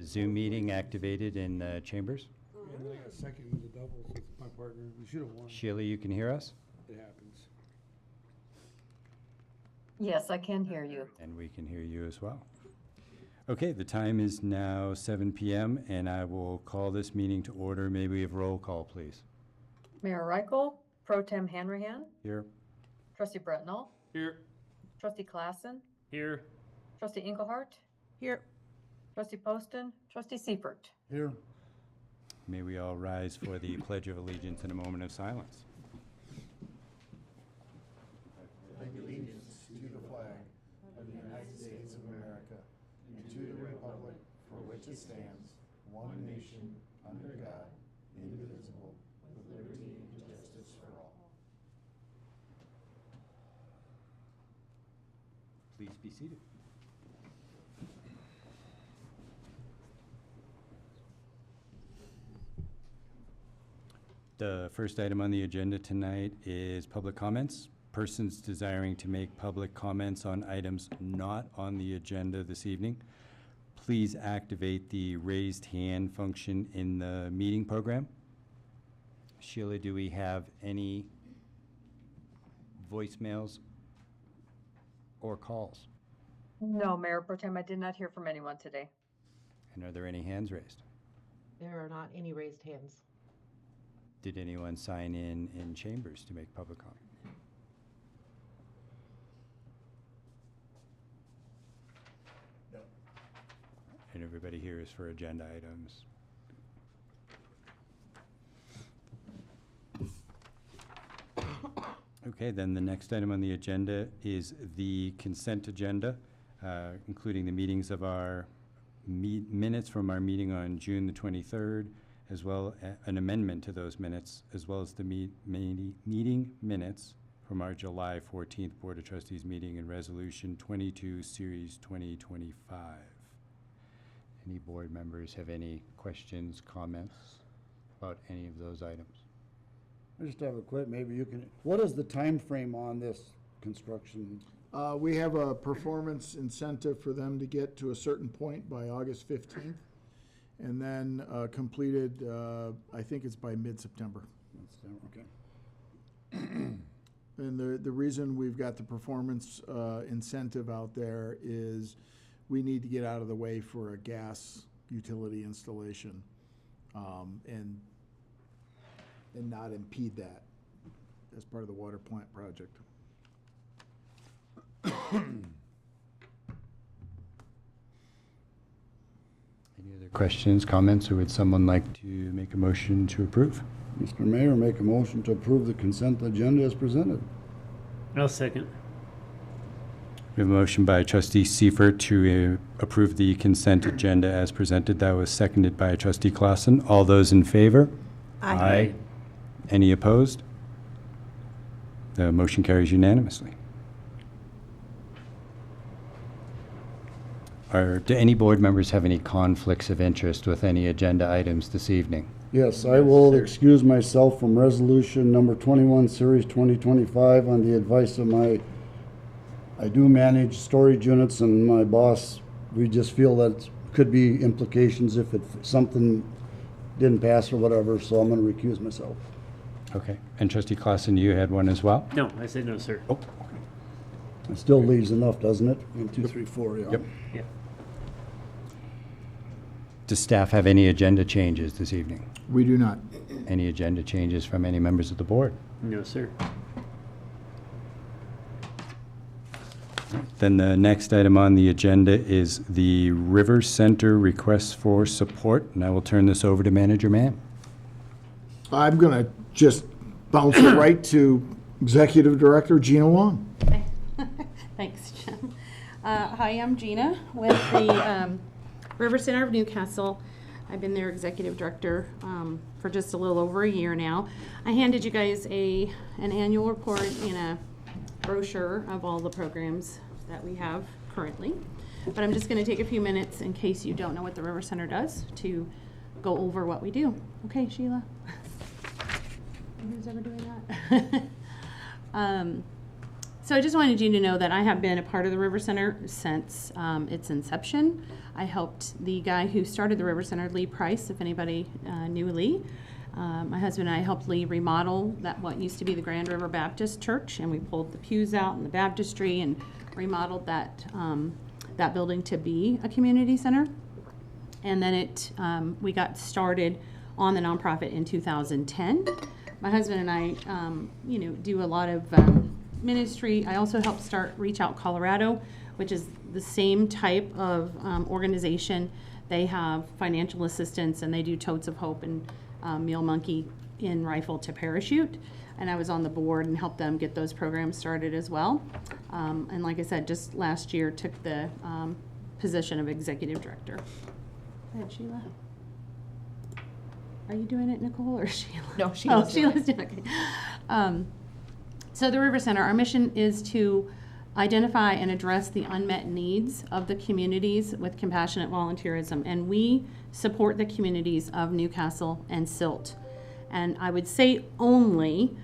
Zoom meeting activated in the chambers. And then I got a second in the doubles with my partner. We should have won. Sheila, you can hear us? It happens. Yes, I can hear you. And we can hear you as well. Okay, the time is now 7 p.m. and I will call this meeting to order. May we have roll call, please? Mayor Reichel, Pro Tem Hanrahan, Here. Trustee Bretnall, Here. Trustee Klassen, Here. Trustee Engelhardt, Here. Trustee Poston, Trustee Seifert. Here. May we all rise for the Pledge of Allegiance in a moment of silence. I pledge allegiance to the flag of the United States of America and to the republic for which it stands, one nation, under God, indivisible, with liberty and justice for all. Please be seated. The first item on the agenda tonight is public comments. Persons desiring to make public comments on items not on the agenda this evening, please activate the raised hand function in the meeting program. Sheila, do we have any voicemails or calls? No, Mayor Pro Tem, I did not hear from anyone today. And are there any hands raised? There are not any raised hands. Did anyone sign in chambers to make public comment? No. And everybody here is for agenda items. Okay, then the next item on the agenda is the consent agenda, including the meetings of our minutes from our meeting on June the 23rd, as well an amendment to those minutes, as well as the meeting minutes from our July 14th Board of Trustees meeting and Resolution 22, Series 2025. Any board members have any questions, comments about any of those items? I just have a quick, maybe you can, what is the time frame on this construction? We have a performance incentive for them to get to a certain point by August 15th, and then completed, I think it's by mid-September. Okay. And the reason we've got the performance incentive out there is we need to get out of the way for a gas utility installation, and not impede that as part of the water plant project. Any other questions, comments, or would someone like to make a motion to approve? Mr. Mayor, make a motion to approve the consent agenda as presented. I'll second. We have a motion by Trustee Seifert to approve the consent agenda as presented. That was seconded by Trustee Klassen. All those in favor? Aye. Any opposed? The motion carries unanimously. Do any board members have any conflicts of interest with any agenda items this evening? Yes, I will excuse myself from resolution number 21, series 2025 on the advice of I do manage storage units and my boss. We just feel that could be implications if something didn't pass or whatever, so I'm going to recuse myself. Okay. And Trustee Klassen, you had one as well? No, I said no, sir. Oh, It still leaves enough, doesn't it? 1, 2, 3, 4, yeah. Yep. Yeah. Does staff have any agenda changes this evening? We do not. Any agenda changes from any members of the board? No, sir. Then the next item on the agenda is the River Center request for support, and I will turn this over to Manager Mann. I'm going to just bounce it right to Executive Director Gina Wong. Thanks, Jim. Hi, I'm Gina with the River Center of Newcastle. I've been their executive director for just a little over a year now. I handed you guys an annual report and a brochure of all the programs that we have currently. But I'm just going to take a few minutes in case you don't know what the River Center does to go over what we do. Okay, Sheila? Who's ever doing that? So I just wanted you to know that I have been a part of the River Center since its inception. I helped the guy who started the River Center, Lee Price, if anybody knew Lee. My husband and I helped Lee remodel what used to be the Grand River Baptist Church, and we pulled the pews out and the baptistry and remodeled that building to be a community center. And then we got started on the nonprofit in 2010. My husband and I, do a lot of ministry. I also helped start Reach Out Colorado, which is the same type of organization. They have financial assistance, and they do Totes of Hope and Meal Monkey in Rifle to Parachute. And I was on the board and helped them get those programs started as well. And like I said, just last year took the position of executive director. Go ahead, Sheila. Are you doing it, Nicole, or Sheila? No, Sheila's doing Sheila's doing it. Okay. So the River Center, our mission is to identify and address the unmet needs of the communities with compassionate volunteerism. And we support the communities of Newcastle and Silt. And I would say only,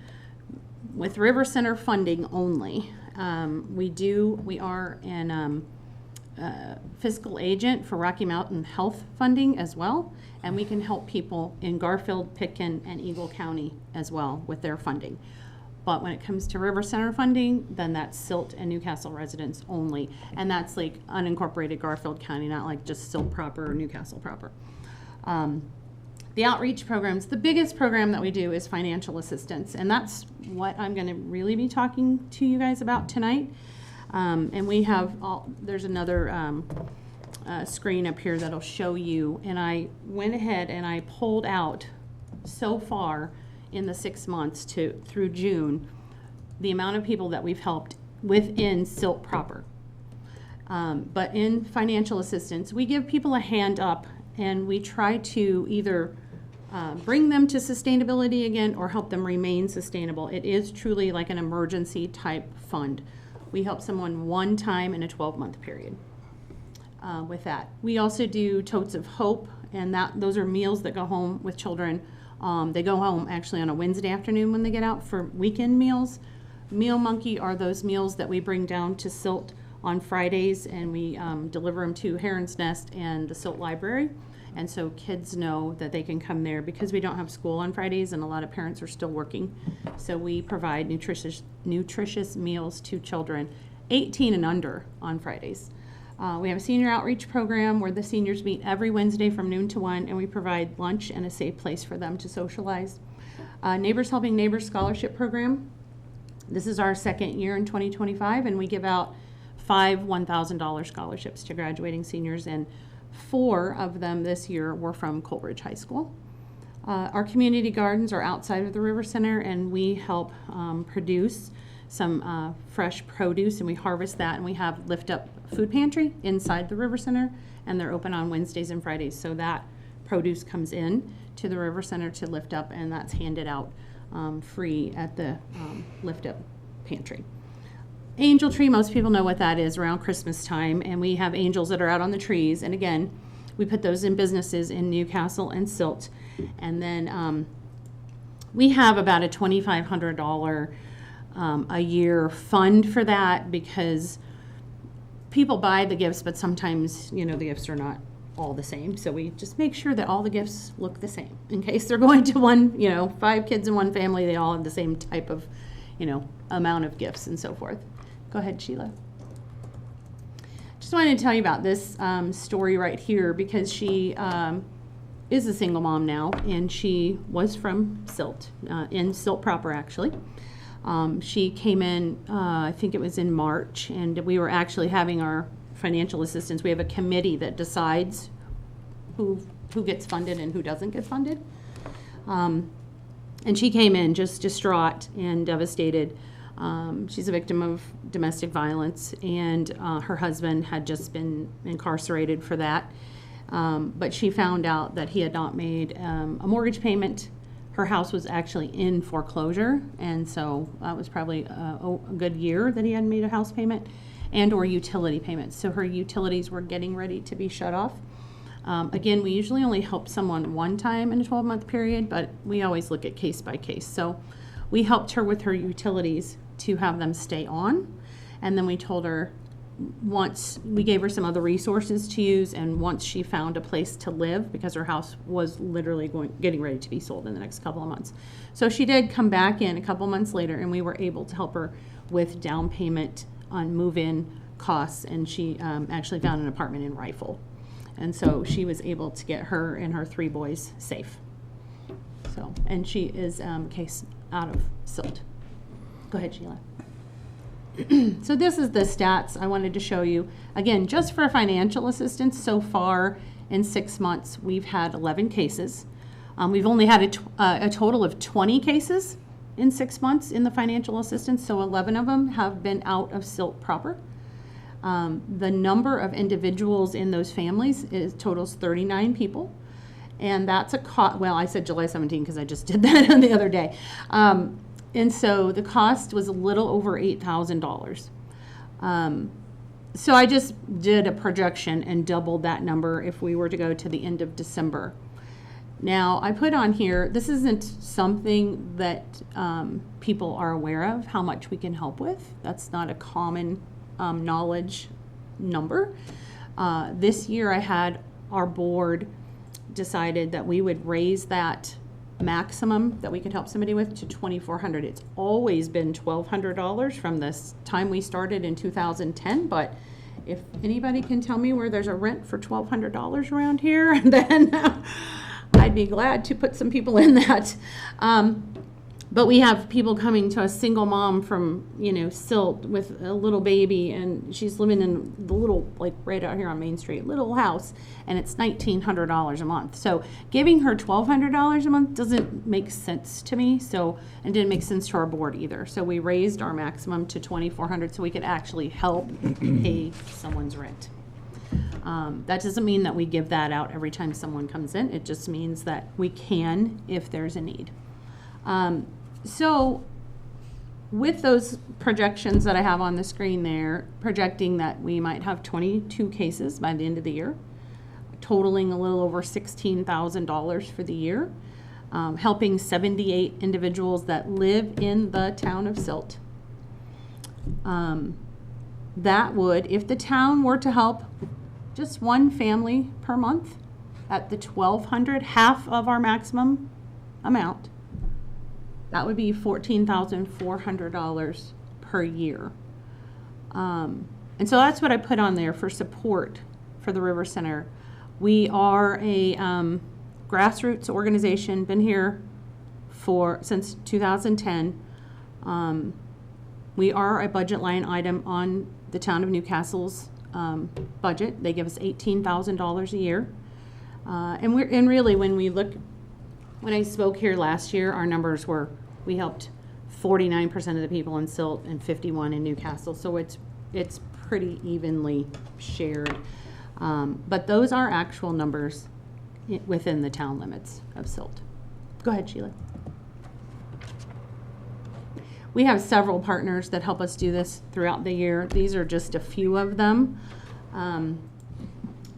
with River Center funding only. We are an fiscal agent for Rocky Mountain Health funding as well. And we can help people in Garfield, Pitkin, and Eagle County as well with their funding. But when it comes to River Center funding, then that's Silt and Newcastle residents only. And that's like unincorporated Garfield County, not like just Silt proper or Newcastle proper. The outreach programs, the biggest program that we do is financial assistance. And that's what I'm going to really be talking to you guys about tonight. And we have, there's another screen up here that'll show you. And I went ahead and I pulled out so far in the 6 months through June, the amount of people that we've helped within Silt proper. But in financial assistance, we give people a hand up and we try to either bring them to sustainability again or help them remain sustainable. It is truly like an emergency type fund. We help someone one time in a 12-month period with that. We also do Totes of Hope, and those are meals that go home with children. They go home actually on a Wednesday afternoon when they get out for weekend meals. Meal Monkey are those meals that we bring down to Silt on Fridays, and we deliver them to Heron's Nest and the Silt Library. And so kids know that they can come there because we don't have school on Fridays and a lot of parents are still working. So we provide nutritious meals to children 18 and under on Fridays. We have a senior outreach program where the seniors meet every Wednesday from noon to 1, and we provide lunch and a safe place for them to socialize. Neighbors Helping Neighbors Scholarship Program. This is our second year in 2025, and we give out 5 $1,000 scholarships to graduating seniors, and 4 of them this year were from Coleridge High School. Our community gardens are outside of the River Center, and we help produce some fresh produce, and we harvest that, and we have Lift Up Food Pantry inside the River Center, and they're open on Wednesdays and Fridays, so that produce comes in to the River Center to Lift Up, and that's handed out free at the Lift Up Pantry. Angel Tree, most people know what that is around Christmas time, and we have angels that are out on the trees, and again, we put those in businesses in Newcastle and Silt, and then we have about a $2,500 a year fund for that because people buy the gifts, but sometimes, the gifts are not all the same. So we just make sure that all the gifts look the same. In case they're going to 5 kids in one family, they all have the same type of, amount of gifts and so forth. Go ahead, Sheila. Just wanted to tell you about this story right here because she is a single mom now, and she was from Silt, in Silt proper actually. She came in, I think it was in March, and we were actually having our financial assistance. We have a committee that decides who gets funded and who doesn't get funded. And she came in just distraught and devastated. She's a victim of domestic violence, and her husband had just been incarcerated for that. But she found out that he had not made a mortgage payment. Her house was actually in foreclosure, and so that was probably a good year that he hadn't made a house payment and or utility payments. So her utilities were getting ready to be shut off. Again, we usually only help someone one time in a 12-month period, but we always look at case by case. So we helped her with her utilities to have them stay on. And then we told her, once we gave her some other resources to use, and once she found a place to live, because her house was literally getting ready to be sold in the next couple of months. So she did come back in a couple months later, and we were able to help her with down payment on move-in costs, and she actually found an apartment in Rifle. And so she was able to get her and her 3 boys safe. So, and she is case out of Silt. Go ahead, Sheila. So this is the stats I wanted to show you. Again, just for financial assistance, so far in 6 months, we've had 11 cases. We've only had a total of 20 cases in 6 months in the financial assistance, so 11 of them have been out of Silt proper. The number of individuals in those families totals 39 people. And that's well, I said July 17 because I just did that the other day. And so the cost was a little over $8,000. So I just did a projection and doubled that number if we were to go to the end of December. Now, I put on here, this isn't something that people are aware of, how much we can help with. That's not a common knowledge number. This year I had our board decided that we would raise that maximum that we could help somebody with to $2,400. It's always been $1,200 from this time we started in 2010, but if anybody can tell me where there's a rent for $1,200 around here, then I'd be glad to put some people in that. But we have people coming to a single mom from, Silt with a little baby, and she's living in the little, like right out here on Main Street, little house, and it's $1,900 a month. So giving her $1,200 a month doesn't make sense to me. So, and didn't make sense to our board either. So we raised our maximum to $2,400 so we could actually help pay someone's rent. That doesn't mean that we give that out every time someone comes in. It just means that we can if there's a need. So with those projections that I have on the screen there, projecting that we might have 22 cases by the end of the year, totaling a little over $16,000 for the year, helping 78 individuals that live in the town of Silt. That would, if the town were to help just one family per month at the $1,200, half of our maximum amount, that would be $14,400 per year. And so that's what I put on there for support for the River Center. We are a grassroots organization, been here since 2010. We are a budget line item on the town of Newcastle's budget. They give us $18,000 a year. And really when I spoke here last year, our numbers were, we helped 49% of the people in Silt and 51 in Newcastle. So it's pretty evenly shared. But those are actual numbers within the town limits of Silt. Go ahead, Sheila. We have several partners that help us do this throughout the year. These are just a few of them.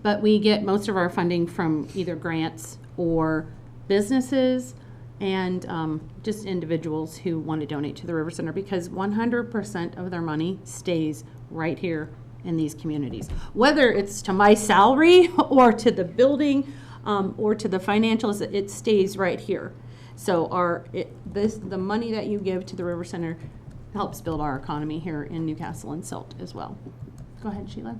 But we get most of our funding from either grants or businesses and just individuals who want to donate to the River Center, because 100% of their money stays right here in these communities. Whether it's to my salary or to the building or to the financials, it stays right here. So the money that you give to the River Center helps build our economy here in Newcastle and Silt as well. Go ahead, Sheila.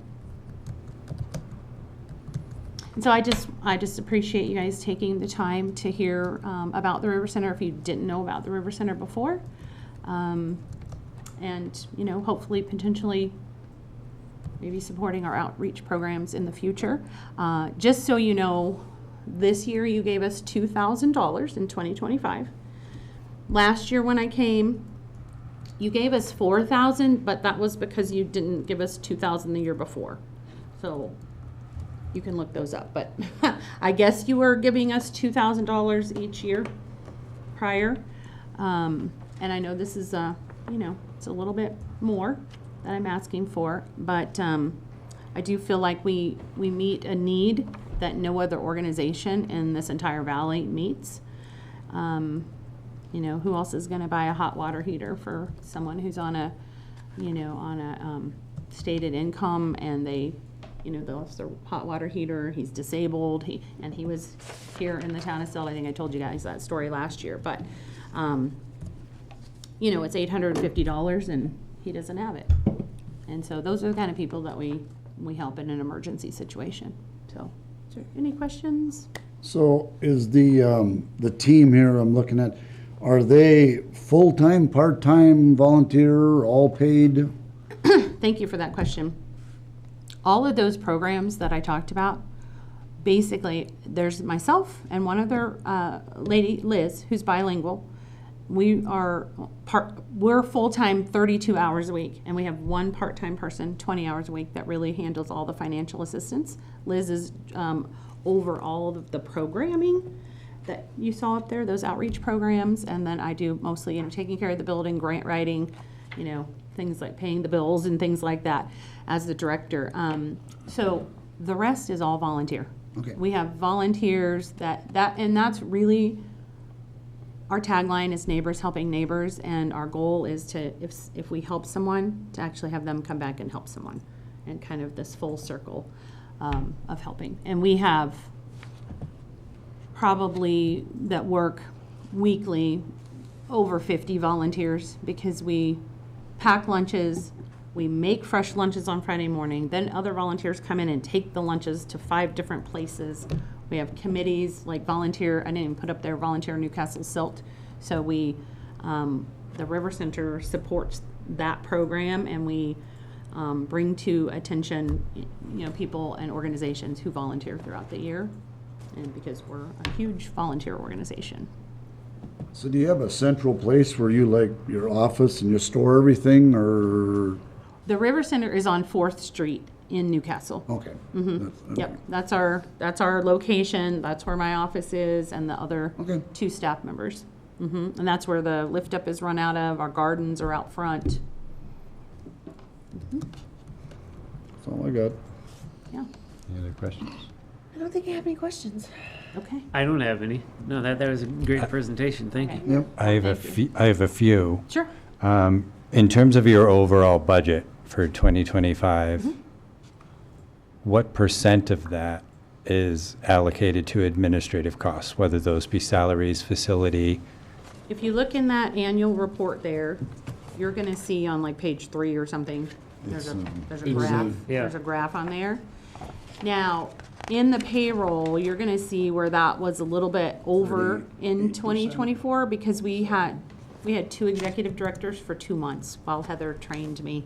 And so I just appreciate you guys taking the time to hear about the River Center if you didn't know about the River Center before. And, hopefully, potentially, maybe supporting our outreach programs in the future. Just so you know, this year you gave us $2,000 in 2025. Last year when I came, you gave us $4,000, but that was because you didn't give us $2,000 the year before. So you can look those up, but I guess you were giving us $2,000 each year prior. And I know this is, it's a little bit more that I'm asking for, but I do feel like we meet a need that no other organization in this entire valley meets. You know, who else is gonna buy a hot water heater for someone who's on a, stated income and they, they lost their hot water heater, he's disabled, he was here in the town of Silt. I think I told you guys that story last year, but, it's $850 and he doesn't have it. And so those are the kind of people that we help in an emergency situation. So, is there any questions? So is the team here I'm looking at, are they full-time, part-time, volunteer, all paid? Thank you for that question. All of those programs that I talked about, basically, there's myself and one other lady, Liz, who's bilingual. We're full-time 32 hours a week, and we have one part-time person, 20 hours a week, that really handles all the financial assistance. Liz is over all of the programming that you saw up there, those outreach programs, and then I do mostly, taking care of the building, grant writing, things like paying the bills and things like that as the director. So the rest is all volunteer. Okay. We have volunteers and that's really, our tagline is neighbors helping neighbors, and our goal is to, if we help someone, to actually have them come back and help someone, and kind of this full circle of helping. And we have probably that work weekly over 50 volunteers, because we pack lunches, we make fresh lunches on Friday morning, then other volunteers come in and take the lunches to 5 different places. We have committees like volunteer, I didn't even put up there, volunteer Newcastle Silt. So we, the River Center supports that program, and we bring to attention, people and organizations who volunteer throughout the year, and because we're a huge volunteer organization. So do you have a central place where you like your office and you store everything, or? The River Center is on 4th Street in Newcastle. Okay. Mm-hmm. That's- Yep, that's our location, that's where my office is, and the other Okay. 2 staff members. And that's where the lift up is run out of, our gardens are out front. That's all I got. Yeah, Any other questions? I don't think I have any questions. okay. I don't have any. No, that was a great presentation. Thank you. Okay. Yep. I have a few. Sure. In terms of your overall budget for 2025, what % of that is allocated to administrative costs, whether those be salaries, facility? If you look in that annual report there, you're gonna see on like page 3 or something, there's a graph, Yeah. there's a graph on there. Now, in the payroll, you're gonna see where that was a little bit over in 38%. 2024, because we had 2 executive directors for 2 months while Heather trained me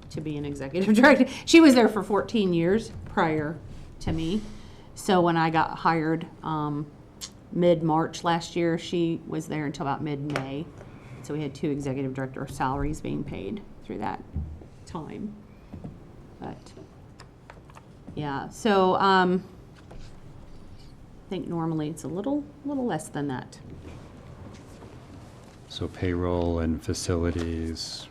to be an executive director. She was there for 14 years prior to me. So when I got hired, mid-March last year, she was there until about mid-May. So we had 2 executive director salaries being paid through that time. But, yeah, so, I think normally it's a little less than that. So payroll and facilities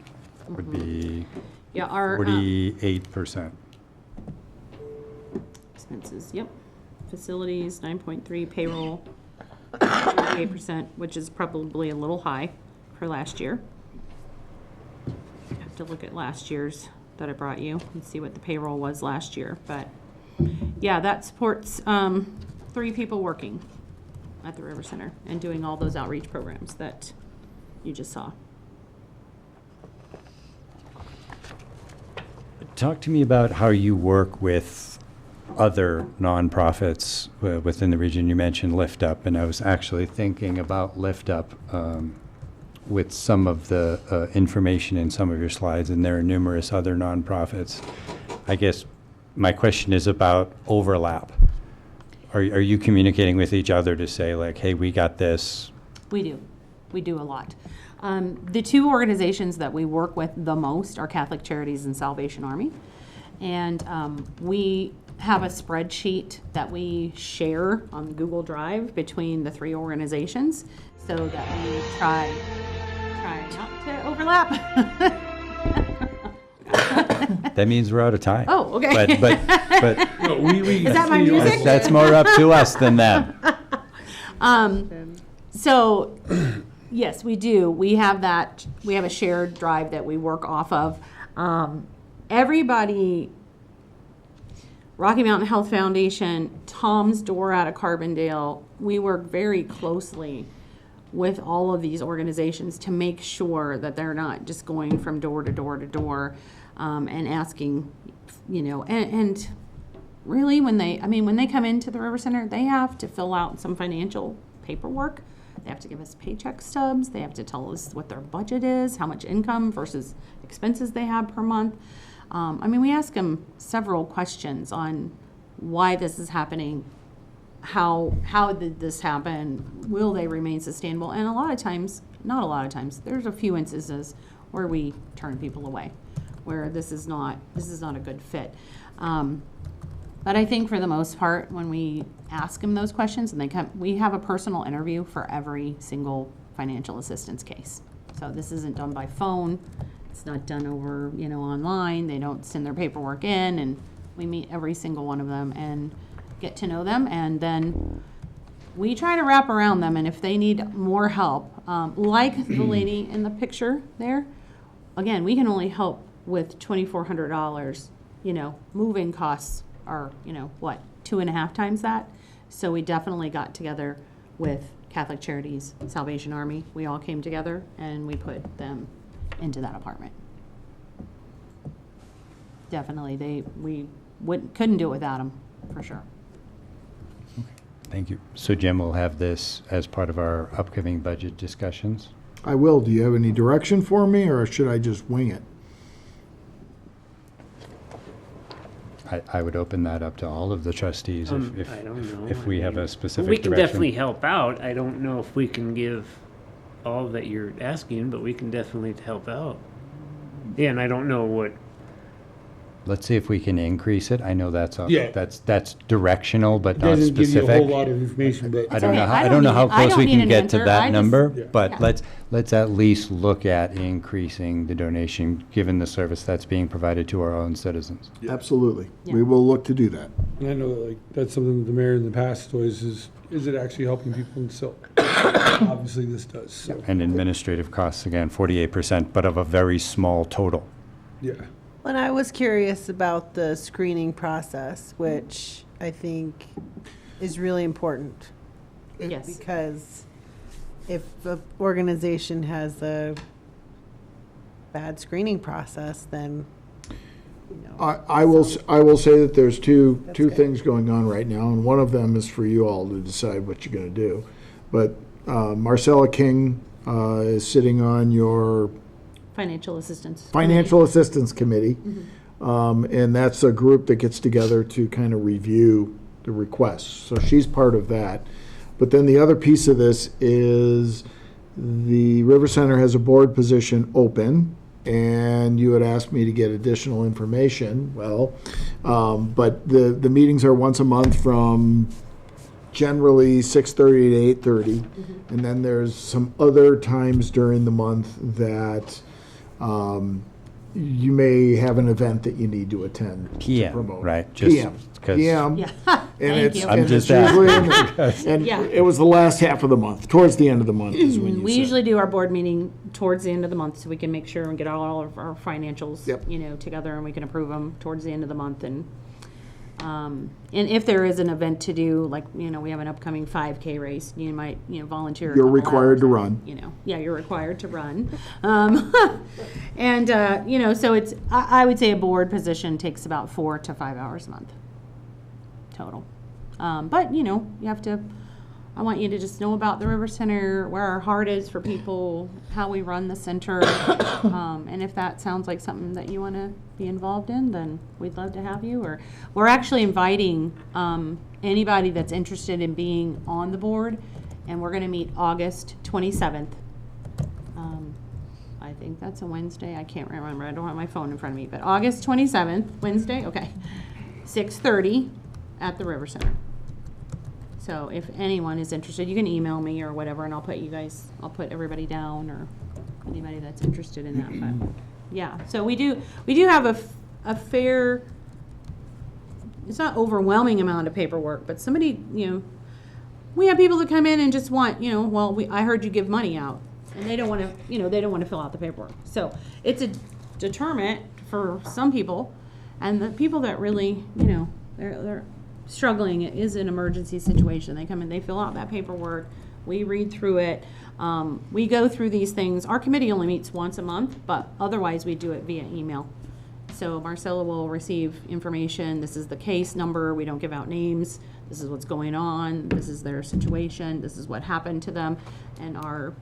would be Yeah, our 48%. expenses, yep. Facilities, 9.3, payroll, 8%, which is probably a little high for last year. I have to look at last year's that I brought you and see what the payroll was last year, but yeah, that supports 3 people working at the River Center and doing all those outreach programs that you just saw. Talk to me about how you work with other nonprofits within the region. You mentioned Lift Up, and I was actually thinking about Lift Up with some of the information in some of your slides, and there are numerous other nonprofits. I guess my question is about overlap. Are you communicating with each other to say, like, hey, we got this? We do. We do a lot. The 2 organizations that we work with the most are Catholic Charities and Salvation Army. And we have a spreadsheet that we share on Google Drive between the 3 organizations so that we try not to overlap. That means we're out of time. Oh, okay. But Is that my music? that's more up to us than them. So Yes, we do. We have a shared drive that we work off of. Everybody, Rocky Mountain Health Foundation, Tom's Door out of Carbondale, we work very closely with all of these organizations to make sure that they're not just going from door to door to door and asking, and really when they come into the River Center, they have to fill out some financial paperwork. They have to give us paycheck stubs. They have to tell us what their budget is, how much income versus expenses they have per month. We ask them several questions on why this is happening, how did this happen, will they remain sustainable, and not a lot of times, there's a few instances where we turn people away, where this is not a good fit. But I think for the most part, when we ask them those questions and they come, we have a personal interview for every single financial assistance case. So this isn't done by phone. It's not done over, online. They don't send their paperwork in, and we meet every single one of them and get to know them. And then we try to wrap around them. And if they need more help, like the lady in the picture there, again, we can only help with $2,400. Moving costs are, 2.5 times that. So we definitely got together with Catholic Charities, Salvation Army. We all came together and we put them into that apartment. Definitely, we couldn't do it without them, for sure. Thank you. So Jim will have this as part of our upcoming budget discussions. I will. Do you have any direction for me, or should I just wing it? I would open that up to all of the trustees if I don't know. if we have a specific We can direction. definitely help out. I don't know if we can give all that you're asking, but we can definitely help out. Yeah, and I don't know what. Let's see if we can increase it. I know that's Yeah. that's directional, but It not doesn't give you a specific. whole lot of information, but I don't okay. know how, I I don't don't know how need- I close don't we need can an get to answer. I that just- number, Yeah. but Yeah. let's at least look at increasing the donation, given the service that's being provided to our own citizens. Absolutely. Yeah. We will look to do that. and I know that, that's something that the mayor in the past always is it actually helping people in Silt? Obviously, this does, so, And administrative costs, again, 48%, but of a very small total. yeah. And I was curious about the screening process, which I think is really important. Yes. Because if the organization has a bad screening process, then, I will say that there's two That's good. things going on right now, and one of them is for you all to decide what you're going to do. But Marcella King is sitting on your Financial assistance. Financial Assistance Committee, and that's a group that gets together to kind of review the requests. So she's part of that. But then the other piece of this is the River Center has a board position open, and you had asked me to get additional information. Well, but the meetings are once a month from generally 6:30 to 8:30. And then there's some other times during the month that you may have an event that you need to attend to PM, promote. right? Just PM. 'cause- PM. Yeah. And Thank it's, you. I'm and just it's usually, asking. and Yeah. it was the last half of the month, towards the end of the month is when you We said. usually do our board meeting towards the end of the month so we can make sure and get all of our financials, Yep. together and we can approve them towards the end of the month. And if there is an event to do, like, we have an upcoming 5K race, you might, volunteer. a You're couple required to hours, run. Yeah, you're required to run. And, so it's, I would say a board position takes about 4 to 5 hours a month total. But, you have to, I want you to just know about the River Center, where our heart is for people, how we run the center. And if that sounds like something that you want to be involved in, then we'd love to have you. Or we're actually inviting anybody that's interested in being on the board, and we're going to meet August 27th. I think that's a Wednesday. I can't remember. I don't have my phone in front of me. But August 27th, Wednesday, okay, 6:30 at the River Center. So if anyone is interested, you can email me or whatever, and I'll put everybody down, or anybody that's interested in that. But yeah, so we do have a fair, it's not overwhelming amount of paperwork, but somebody, we have people that come in and just want, I heard you give money out. and they don't want to, they don't want to fill out the paperwork. So it's a deterrent for some people, and the people that really, they're struggling, it is an emergency situation. They come in, they fill out that paperwork, we read through it, we go through these things. Our committee only meets once a month, but otherwise we do it via email. So Marcella will receive information. This is the case number. We don't give out names. This is what's going on. This is their situation. This is what happened to them. And our,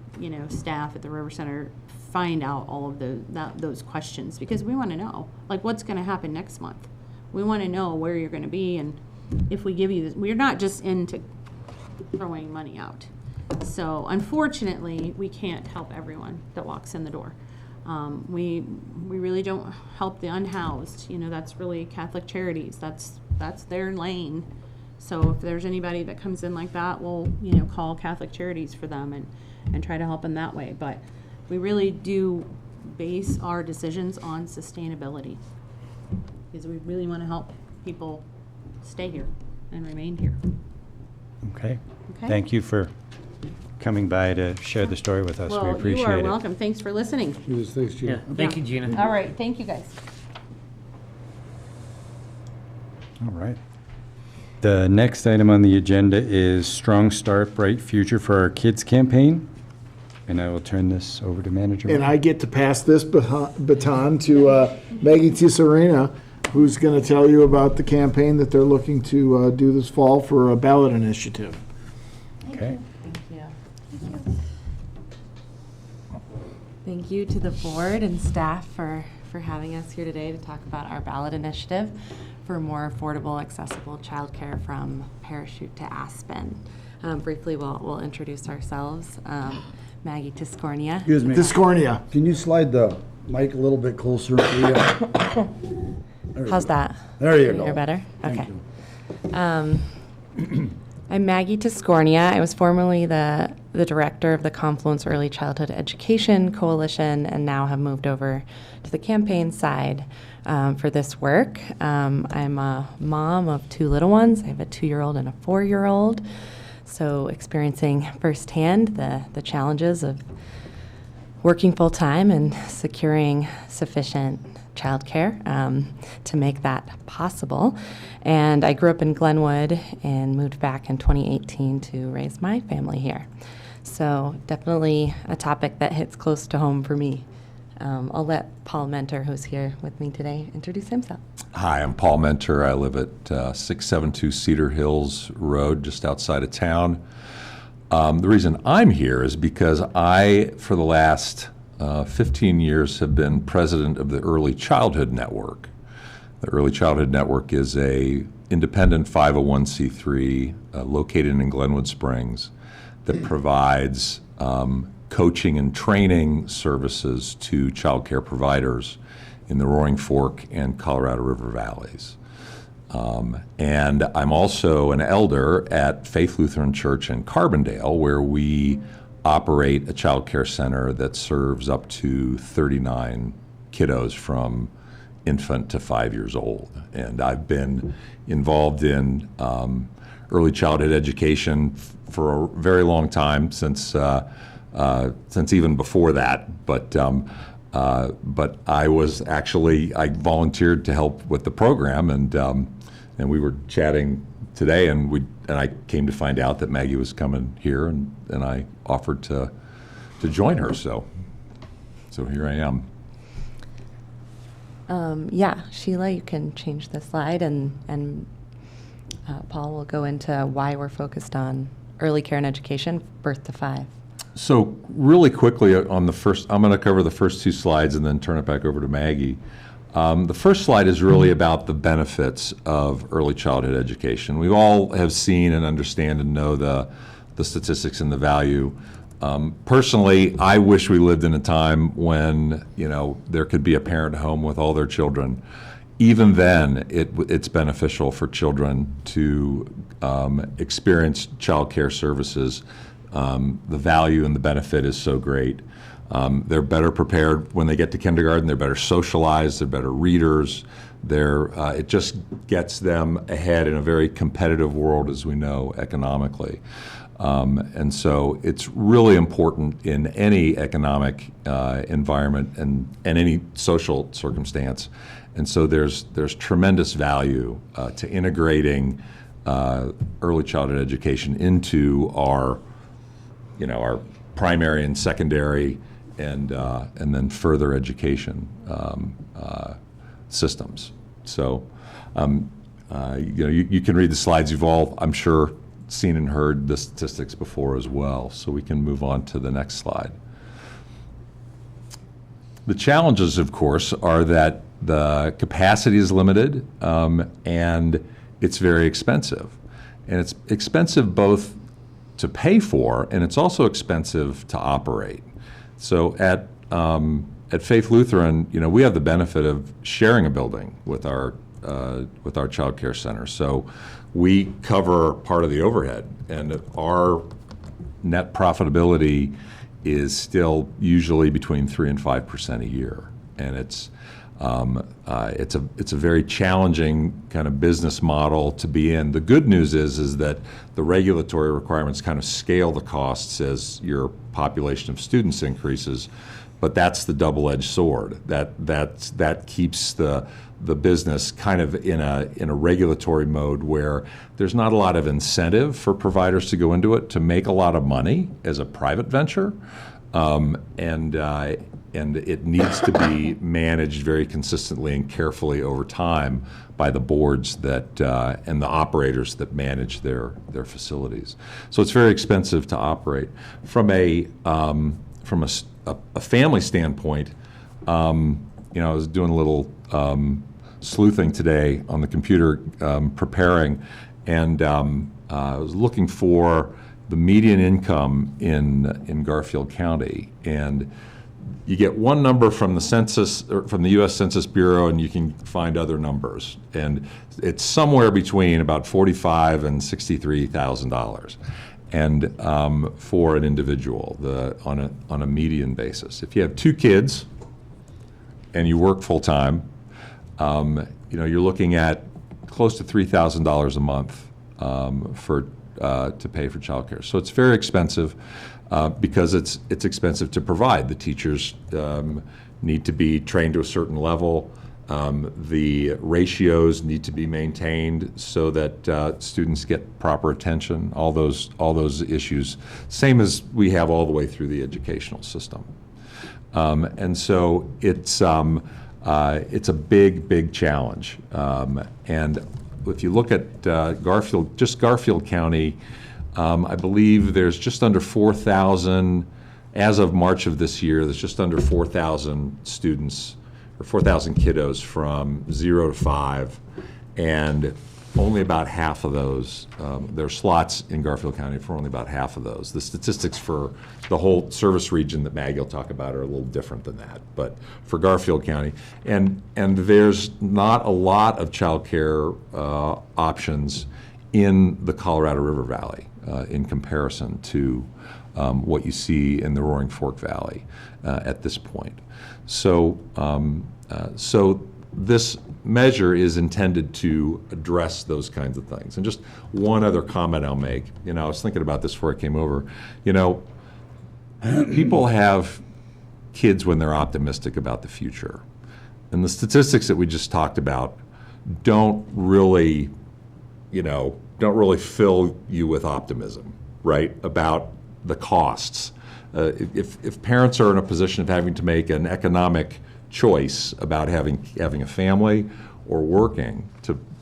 staff at the River Center find out all of those questions, because we want to know, like, what's going to happen next month. We want to know where you're going to be, and if we give you this, we're not just into throwing money out. So unfortunately, we can't help everyone that walks in the door. We really don't help the unhoused. That's really Catholic Charities. That's their lane. So if there's anybody that comes in like that, we'll call Catholic Charities for them and try to help them that way. But we really do base our decisions on sustainability, because we really want to help people stay here and remain here. Okay. Okay. Thank you for coming by to share the story with us. We Well, appreciate you are it. welcome. Thanks for listening. Yes, thanks, Yeah, Gina. thank you, Gina. All right, thank you guys. All right. The next item on the agenda is Strong Start, Bright Future for Our Kids campaign. And I will turn this over to Manager. And Mike. I get to pass this baton to Maggie Tisarena, who's going to tell you about the campaign that they're looking to do this fall for a ballot initiative. Okay. Thank you to the board and staff for having us here today to talk about our ballot initiative for more affordable, accessible childcare from Parachute to Aspen. Briefly, we'll introduce ourselves. Maggie Tiscornia. Excuse me. Discornia. Can you slide the mic a little bit closer? How's that? There you go. You're better? Thank Okay. you. I'm Maggie Tiscornia. I was formerly the director of the Confluence Early Childhood Education Coalition, and now have moved over to the campaign side for this work. I'm a mom of 2 little ones. I have a 2-year-old and a 4-year-old. So experiencing firsthand the challenges of working full-time and securing sufficient childcare to make that possible. And I grew up in Glenwood and moved back in 2018 to raise my family here. So definitely a topic that hits close to home for me. I'll let Paul Mentor, who's here with me today, introduce himself. Hi, I'm Paul Mentor. I live at 672 Cedar Hills Road, just outside of town. The reason I'm here is because I, for the last 15 years, have been president of the Early Childhood Network. The Early Childhood Network is a independent 501c3 located in Glenwood Springs that provides coaching and training services to child care providers in the Roaring Fork and Colorado River valleys. And I'm also an elder at Faith Lutheran Church in Carbondale, where we operate a child care center that serves up to 39 kiddos from infant to 5 years old. And I've been involved in early childhood education for a very long time, since even before that. But I volunteered to help with the program, and we were chatting today, and I came to find out that Maggie was coming here, and I offered to join her. So here I am. Yeah, Sheila, you can change the slide, and Paul will go into why we're focused on early care and education, birth to 5. So really quickly on the first, I'm going to cover the first 2 slides and then turn it back over to Maggie. The first slide is really about the benefits of early childhood education. We all have seen and understand and know the statistics and the value. Personally, I wish we lived in a time when there could be a parent home with all their children. Even then, it's beneficial for children to experience child care services. The value and the benefit is so great. They're better prepared when they get to kindergarten. They're better socialized. They're better readers. It just gets them ahead in a very competitive world, as we know, economically. And so it's really important in any economic environment and any social circumstance. And so there's tremendous value to integrating early childhood education into our primary and secondary and then further education systems. So you can read the slides. You've all, I'm sure, seen and heard the statistics before as well. So we can move on to the next slide. The challenges, of course, are that the capacity is limited and it's very expensive. And it's expensive both to pay for, and it's also expensive to operate. So at Faith Lutheran, we have the benefit of sharing a building with our child care center. So we cover part of the overhead, and our net profitability is still usually between 3% and 5% a year, and it's a very challenging kind of business model to be in. The good news is that the regulatory requirements kind of scale the costs as your population of students increases, but that's the double-edged sword. That keeps the business kind of in a regulatory mode where there's not a lot of incentive for providers to go into it to make a lot of money as a private venture, and it needs to be managed very consistently and carefully over time by the boards that and the operators that manage their facilities. So it's very expensive to operate. From a family standpoint, I was doing a little sleuthing today on the computer, preparing, and I was looking for the median income in Garfield County, and you get one number from the census, or from the U.S. Census Bureau, and you can find other numbers, and it's somewhere between about $45,000 and $63,000, and for an individual, on a median basis. If you have 2 kids and you work full time, you're looking at close to $3,000 a month to pay for childcare. So it's very expensive because it's expensive to provide. The teachers need to be trained to a certain level. The ratios need to be maintained so that students get proper attention. All those issues, same as we have all the way through the educational system. And so it's a big challenge. And if you look at Garfield County, I believe there's just under 4,000, as of March of this year, there's just under 4,000 students, or 4,000 kiddos from 0 to 5, and only about half of those, there are slots in Garfield County for only about half of those. The statistics for the whole service region that Maggie will talk about are a little different than that, but for Garfield County, and there's not a lot of child care options in the Colorado River Valley in comparison to what you see in the Roaring Fork Valley at this point. So this measure is intended to address those kinds of things. And just one other comment I'll make, I was thinking about this before I came over, people have kids when they're optimistic about the future. And the statistics that we just talked about don't really fill you with optimism, right, about the costs. If parents are in a position of having to make an economic choice about having a family or working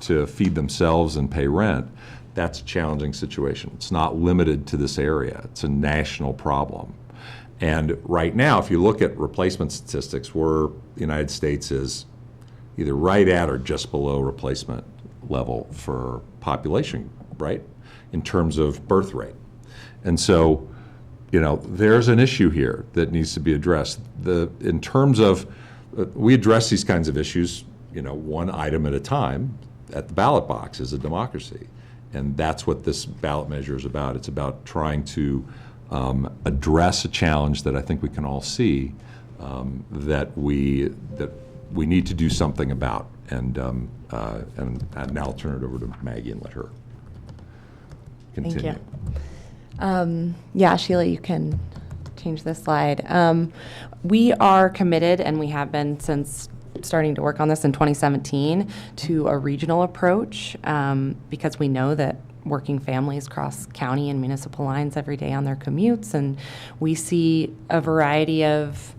to feed themselves and pay rent, that's a challenging situation. It's not limited to this area. It's a national problem. And right now, if you look at replacement statistics, the United States is either right at or just below replacement level for population, right, in terms of birth rate. And so, there's an issue here that needs to be addressed. In terms of, we address these kinds of issues, one item at a time at the ballot box as a democracy. And that's what this ballot measure is about. It's about trying to address a challenge that I think we can all see that we need to do something about. And now I'll turn it over to Maggie and let her continue. Thank you. Yeah, Sheila, you can change this slide. We are committed, and we have been since starting to work on this in 2017, to a regional approach, because we know that working families cross county and municipal lines every day on their commutes, and we see a variety of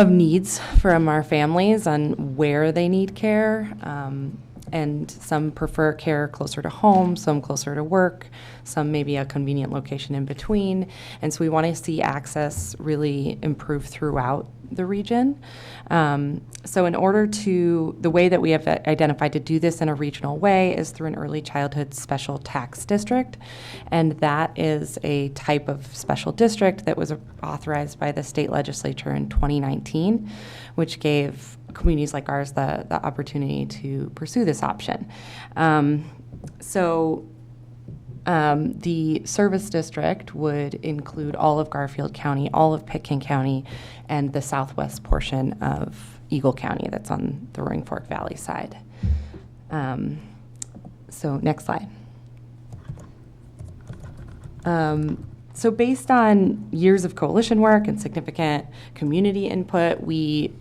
needs from our families on where they need care. And some prefer care closer to home, some closer to work, some maybe a convenient location in between. And so we want to see access really improve throughout the region. So in order to, the way that we have identified to do this in a regional way is through an early childhood special tax district. And that is a type of special district that was authorized by the state legislature in 2019, which gave communities like ours the opportunity to pursue this option. The service district would include all of Garfield County, all of Pitkin County, and the southwest portion of Eagle County that's on the Roaring Fork Valley side. So next slide. So based on years of coalition work and significant community input, we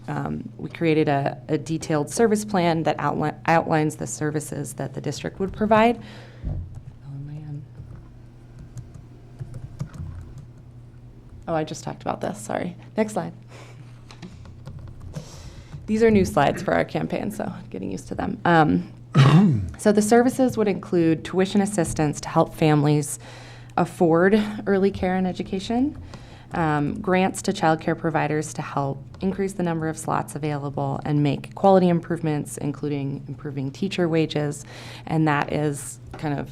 created a detailed service plan that outlines the services that the district would provide. Oh, I just talked about this, sorry. Next slide. These are new slides for our campaign, so getting used to them. So the services would include tuition assistance to help families afford early care and education, grants to child care providers to help increase the number of slots available and make quality improvements, including improving teacher wages, and that is kind of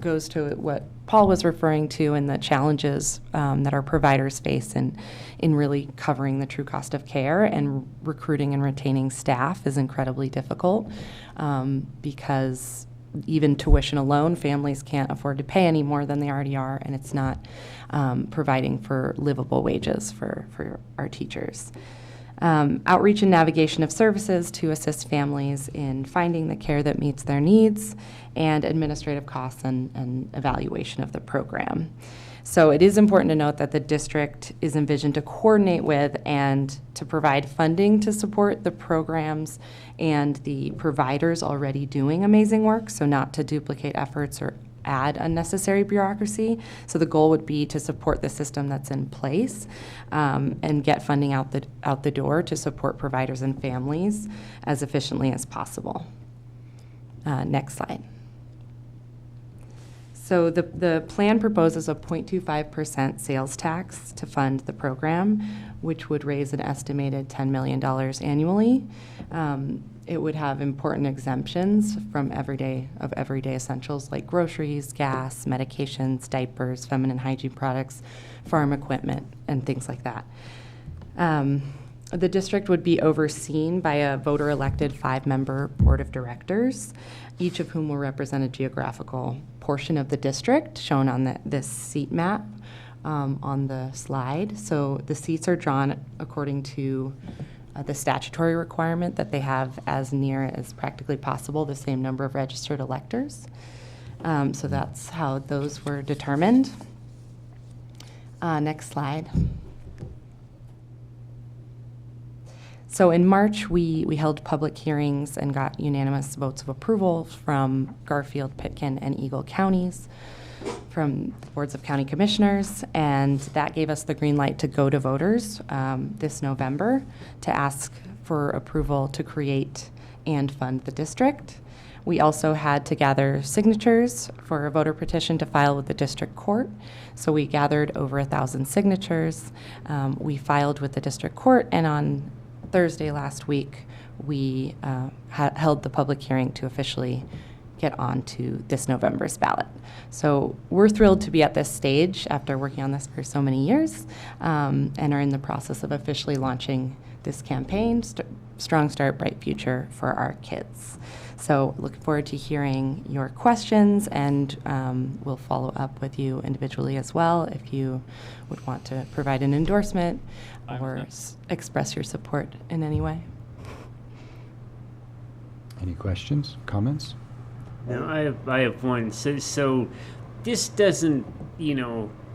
goes to what Paul was referring to and the challenges that our providers face in really covering the true cost of care, and recruiting and retaining staff is incredibly difficult because even tuition alone, families can't afford to pay any more than they already are, and it's not providing for livable wages for our teachers. Outreach and navigation of services to assist families in finding the care that meets their needs, and administrative costs and evaluation of the program. So it is important to note that the district is envisioned to coordinate with and to provide funding to support the programs and the providers already doing amazing work, so not to duplicate efforts or add unnecessary bureaucracy. So the goal would be to support the system that's in place and get funding out the door to support providers and families as efficiently as possible. Next slide. So the plan proposes a 0.25% sales tax to fund the program, which would raise an estimated $10 million annually. It would have important exemptions from everyday essentials like groceries, gas, medications, diapers, feminine hygiene products, farm equipment, and things like that. The district would be overseen by a voter-elected 5-member board of directors, each of whom will represent a geographical portion of the district, shown on this seat map on the slide. So the seats are drawn according to the statutory requirement that they have as near as practically possible the same number of registered electors. So that's how those were determined. Next slide. So in March, we held public hearings and got unanimous votes of approval from Garfield, Pitkin, and Eagle counties, from the boards of county commissioners, and that gave us the green light to go to voters this November to ask for approval to create and fund the district. We also had to gather signatures for a voter petition to file with the district court. So we gathered over 1,000 signatures. We filed with the district court, and on Thursday last week, we held the public hearing to officially get on to this November's ballot. So we're thrilled to be at this stage after working on this for so many years, and are in the process of officially launching this campaign, Strong Start, Bright Future for our kids. So looking forward to hearing your questions, and we'll follow up with you individually as well if you would want to provide an endorsement or express your support in any way. Any questions, comments? Now, I have one. So this doesn't,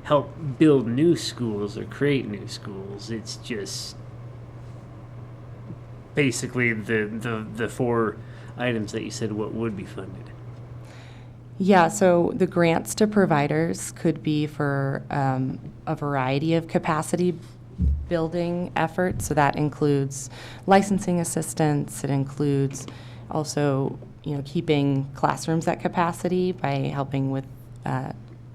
help build new schools or create new schools. It's just basically the four items that you said what would be funded. Yeah, so the grants to providers could be for a variety of capacity building efforts. So that includes licensing assistance. It includes also, keeping classrooms at capacity by helping with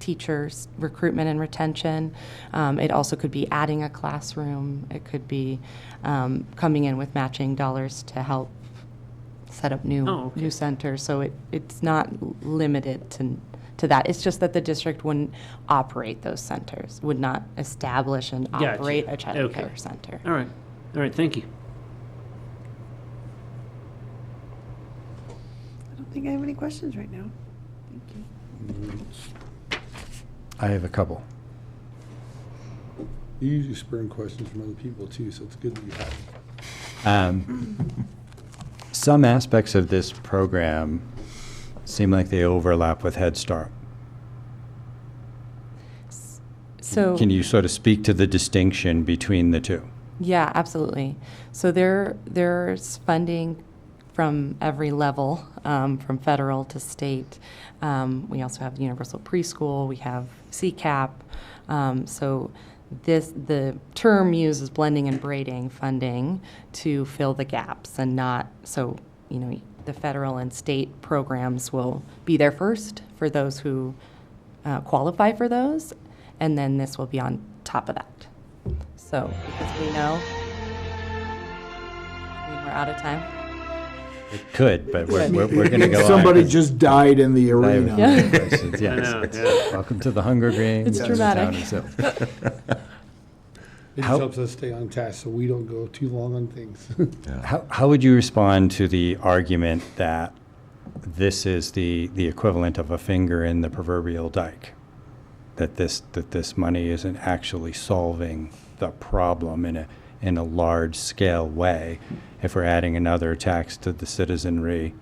teachers recruitment and retention. It also could be adding a classroom. It could be coming in with matching dollars to help set up new centers. So it's not limited to that. It's just that the district wouldn't operate those centers, would not establish and Gotcha. operate a child Okay. care center. All right, thank you. I don't think I have any questions right now. Thank you. I have a couple. You usually spurn questions from other people too, so it's good that you have them. Some aspects of this program seem like they overlap with Head Start. So Can you sort of speak to the distinction between the two? yeah, absolutely. So there's funding from every level, from federal to state. We also have universal preschool. We have CCAP. So the term uses blending and braiding funding to fill the gaps, and not so the federal and state programs will be there first for those who qualify for those, and then this will be on top of that. So because we know we're out of time. It could, but we're going to go on. Somebody just died in the I have arena. a few questions, I yes. know, yeah. Welcome to the Hunger Games. It's in the dramatic. town of Silt. It How- just helps us stay on task so we don't go too long on things. How would you respond to the argument that this is the equivalent of a finger in the proverbial dike? That this money isn't actually solving the problem in a large-scale way? If we're adding another tax to the citizenry,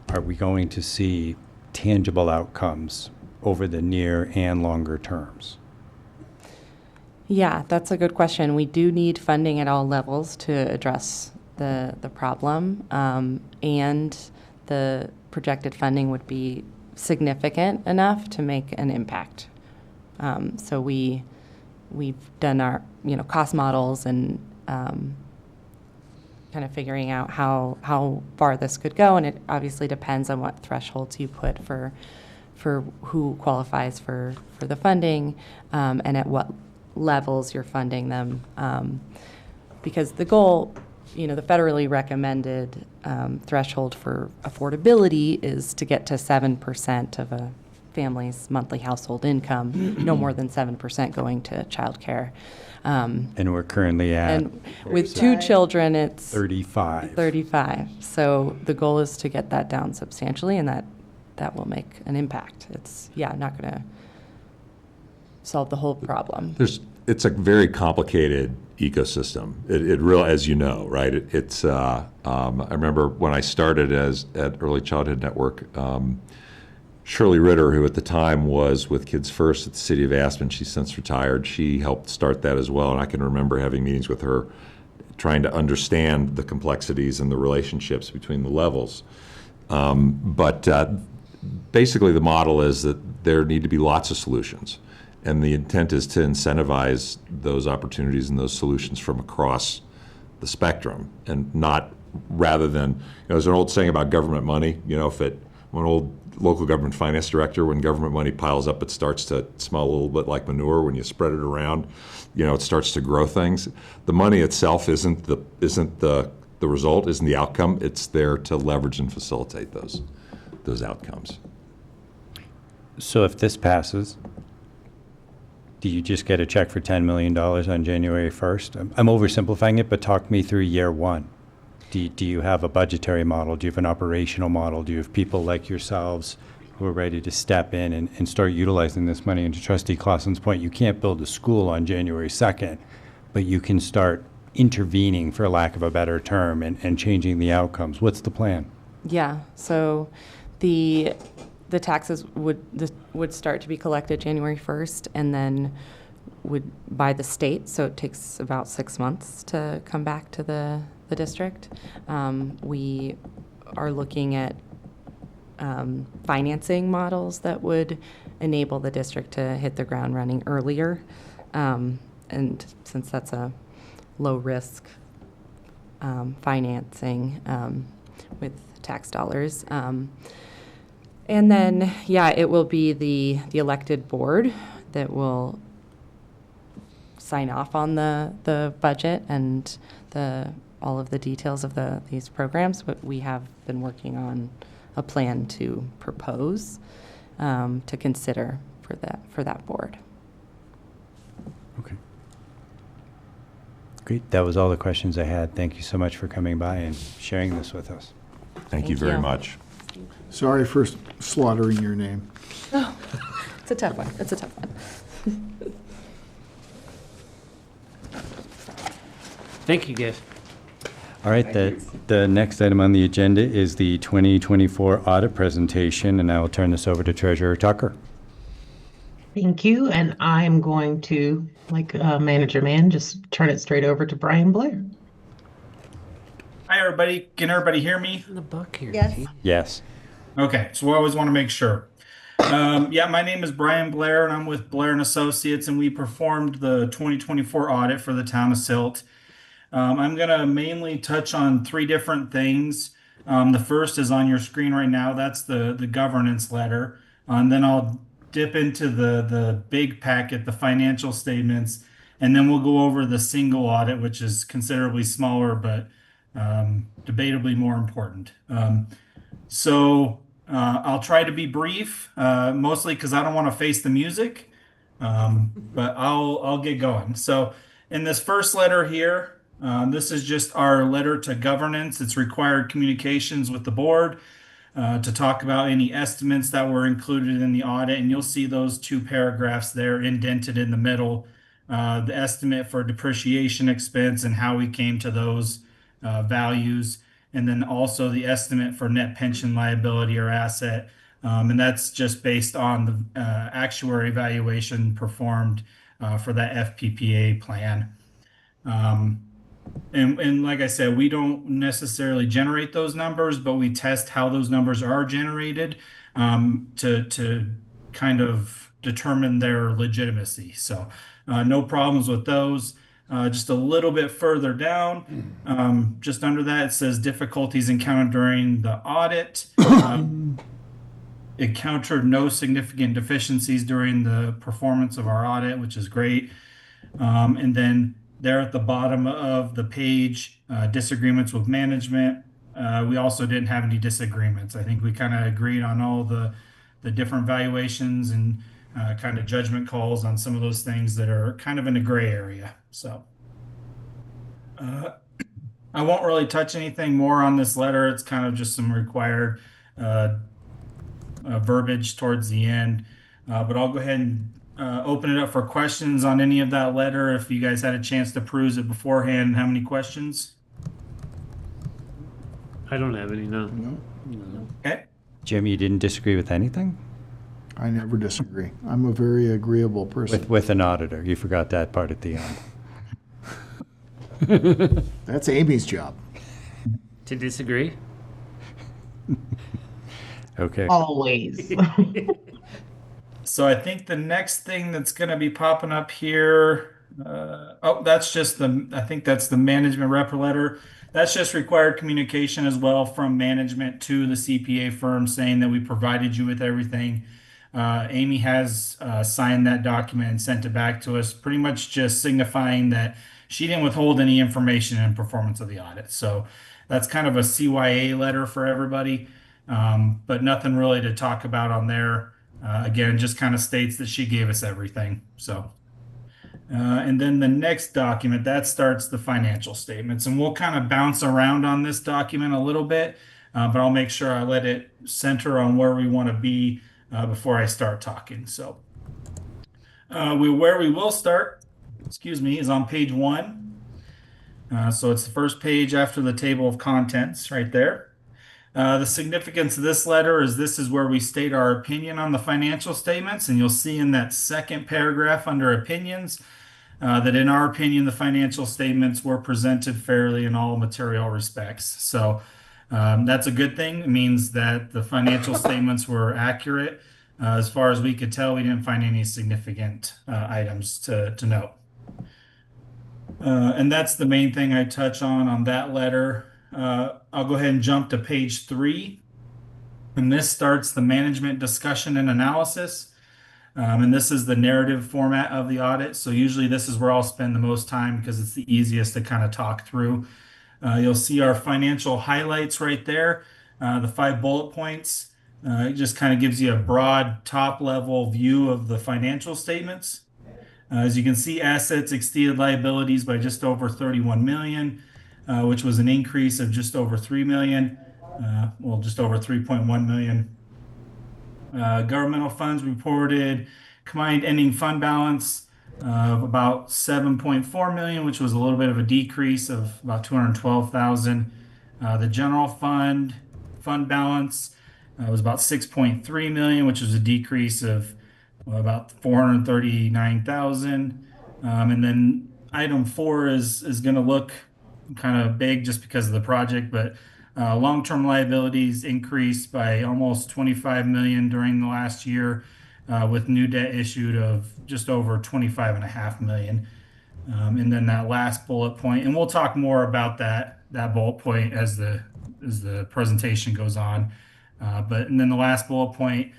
are we going to see tangible outcomes over the near and longer terms? Yeah, that's a good question. We do need funding at all levels to address the problem, and the projected funding would be significant enough to make an impact. So we've done our cost models and kind of figuring out how far this could go, and it obviously depends on what thresholds you put for who qualifies for the funding, and at what levels you're funding them, because the goal, the federally recommended threshold for affordability is to get to 7% of a family's monthly household income, no more than 7% going to childcare. And we're currently at And with two children, it's 35. 35. So the goal is to get that down substantially, and that will make an impact. It's, not going to solve the whole problem. It's a very complicated ecosystem. It real, as you know, right? I remember when I started at Early Childhood Network, Shirley Ritter, who at the time was with Kids First at the City of Aspen, she's since retired. She helped start that as well, and I can remember having meetings with her, trying to understand the complexities and the relationships between the levels. But basically, the model is that there need to be lots of solutions. And the intent is to incentivize those opportunities and those solutions from across the spectrum, and not rather than, there's an old saying about government money, when old local government finance director, when government money piles up, it starts to smell a little bit like manure. When you spread it around, it starts to grow things. The money itself isn't the result, isn't the outcome. It's there to leverage and facilitate those outcomes. So if this passes, do you just get a check for $10 million on January 1st? I'm oversimplifying it, but talk me through year one. Do you have a budgetary model? Do you have an operational model? Do you have people like yourselves who are ready to step in and start utilizing this money? And to Trustee Clausen's point, you can't build a school on January 2nd, but you can start intervening, for lack of a better term, and changing the outcomes. What's the plan? Yeah, so the the taxes would start to be collected January 1st and then would by the state, so it takes about 6 months to come back to the district. We are looking at financing models that would enable the district to hit the ground running earlier. And since that's a low-risk financing with tax dollars. And then, yeah, it will be the elected board that will sign off on the budget and all of the details of these programs. But we have been working on a plan to propose to consider for that board. Okay. Great. That was all the questions I had. Thank you so much for coming by and sharing this with us. Thank you very you. much. Sorry for slaughtering your name. Oh, it's a tough one. It's a tough one. Thank you, guys. All right, the next item on the agenda is the 2024 audit presentation, and I will turn this over to Treasurer Tucker. Thank you, and I'm going to, like Manager Man, just turn it straight over to Brian Blair. Hi, everybody. Can everybody hear me? The buck here. Yes. Keith. Yes. Okay, so I always want to make sure. Yeah, my name is Brian Blair, and I'm with Blair and Associates, and we performed the 2024 audit for the town of Silt. I'm going to mainly touch on 3 different things. The first is on your screen right now. That's the governance letter. And then I'll dip into the big packet, the financial statements, and then we'll go over the single audit, which is considerably smaller, but debatably more important. So I'll try to be brief, mostly because I don't want to face the music, but I'll get going. So in this first letter here, this is just our letter to governance. It's required communications with the board to talk about any estimates that were included in the audit. And you'll see those 2 paragraphs there indented in the middle, the estimate for depreciation expense and how we came to those values. And then also the estimate for net pension liability or asset. And that's just based on the actuary valuation performed for that FPPA plan. And like I said, we don't necessarily generate those numbers, but we test how those numbers are generated to kind of determine their legitimacy. So no problems with those. Just a little bit further down, just under that, it says difficulties encountered during the audit. Encountered no significant deficiencies during the performance of our audit, which is great. And then there at the bottom of the page, disagreements with management. We also didn't have any disagreements. I think we kind of agreed on all the different valuations and kind of judgment calls on some of those things that are kind of in a gray area. So I won't really touch anything more on this letter. It's kind of just some required verbiage towards the end. But I'll go ahead and open it up for questions on any of that letter. If you guys had a chance to peruse it beforehand, have any questions? I don't have any, no. Okay. Jim, you didn't disagree with anything? I never disagree. I'm a very agreeable person. With an auditor. You forgot that part at the end. That's Amy's job. To disagree? Okay. Always. So I think the next thing that's going to be popping up here, that's just I think that's the management rep letter. That's just required communication as well from management to the CPA firm saying that we provided you with everything. Amy has signed that document and sent it back to us, pretty much just signifying that she didn't withhold any information in performance of the audit. So that's kind of a CYA letter for everybody, but nothing really to talk about on there. Again, just kind of states that she gave us everything. So, and then the next document, that starts the financial statements. And we'll kind of bounce around on this document a little bit, but I'll make sure I let it center on where we want to be before I start talking. So where we will start, is on page 1. So it's the first page after the table of contents right there. The significance of this letter is this is where we state our opinion on the financial statements, and you'll see in that second paragraph under opinions that in our opinion, the financial statements were presented fairly in all material respects. So that's a good thing. It means that the financial statements were accurate. As far as we could tell, we didn't find any significant items to note. And that's the main thing I touch on that letter. I'll go ahead and jump to page 3. And this starts the management discussion and analysis. And this is the narrative format of the audit. So usually this is where I'll spend the most time because it's the easiest to kind of talk through. You'll see our financial highlights right there, the 5 bullet points. It just kind of gives you a broad top level view of the financial statements. As you can see, assets exceeded liabilities by just over 31 million, which was an increase of just over 3 million, well, just over 3.1 million. Governmental funds reported combined ending fund balance of about 7.4 million, which was a little bit of a decrease of about 212,000. The general fund balance was about 6.3 million, which was a decrease of about 439,000. And then item 4 is going to look kind of big just because of the project, but long-term liabilities increased by almost 25 million during the last year, with new debt issued of just over 25.5 million. And then that last bullet point, and we'll talk more about that bullet point as the presentation goes on. And then the last bullet point,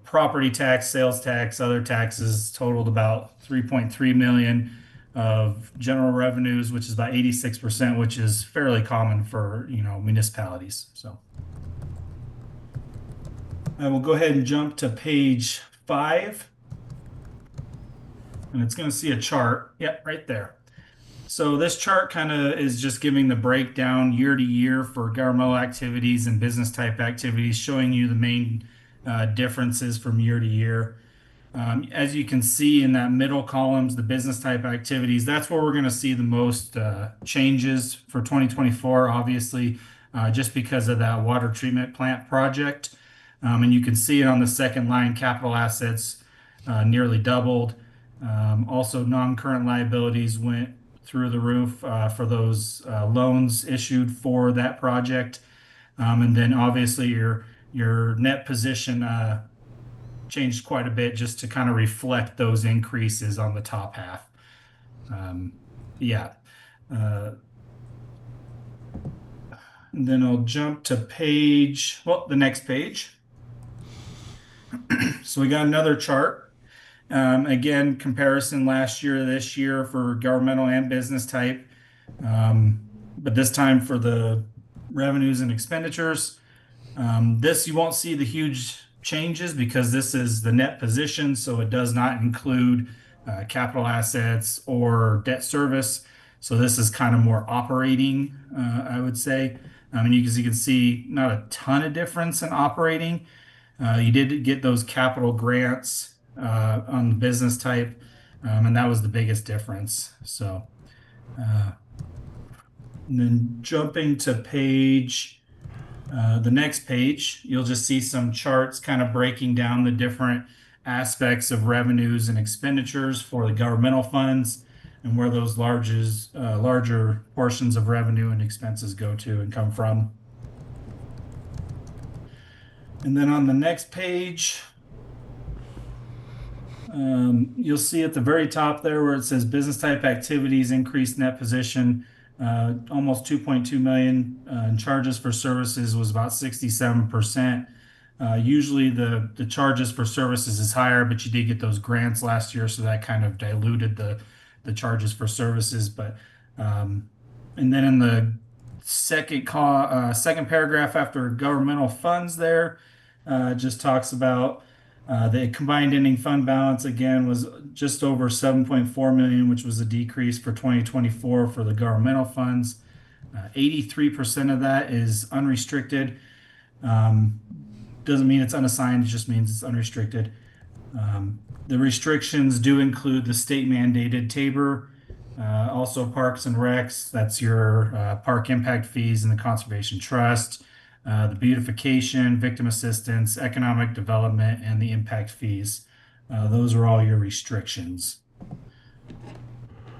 property tax, sales tax, other taxes totaled about 3.3 million of general revenues, which is about 86%, which is fairly common for, municipalities. So I will go ahead and jump to page 5. And it's going to see a chart. Yep, right there. So this chart kind of is just giving the breakdown year to year for governmental activities and business type activities, showing you the main differences from year to year. As you can see in that middle columns, the business type activities, that's where we're going to see the most changes for 2024, obviously, just because of that water treatment plant project. And you can see it on the second line, capital assets nearly doubled. Also, non-current liabilities went through the roof for those loans issued for that project. And then obviously your net position changed quite a bit just to kind of reflect those increases on the top half. And then I'll jump to the next page. So we got another chart. Again, comparison last year to this year for governmental and business type. But this time for the revenues and expenditures. This, you won't see the huge changes because this is the net position, so it does not include capital assets or debt service. So this is kind of more operating, I would say. And as you can see, not a ton of difference in operating. You did get those capital grants on the business type, and that was the biggest difference. So, and then jumping to the next page, you'll just see some charts kind of breaking down the different aspects of revenues and expenditures for the governmental funds and where those larger portions of revenue and expenses go to and come from. And then on the next page, you'll see at the very top there where it says business type activities increased net position, almost 2.2 million, and charges for services was about 67%. Usually the charges for services is higher, but you did get those grants last year, so that kind of diluted the charges for services. But and then in the second paragraph after governmental funds there, just talks about the combined ending fund balance again was just over 7.4 million, which was a decrease for 2024 for the governmental funds. 83% of that is unrestricted. Doesn't mean it's unassigned, it just means it's unrestricted. The restrictions do include the state mandated TABOR, also parks and recs, that's your park impact fees and the conservation trust, the beautification, victim assistance, economic development, and the impact fees. Those are all your restrictions.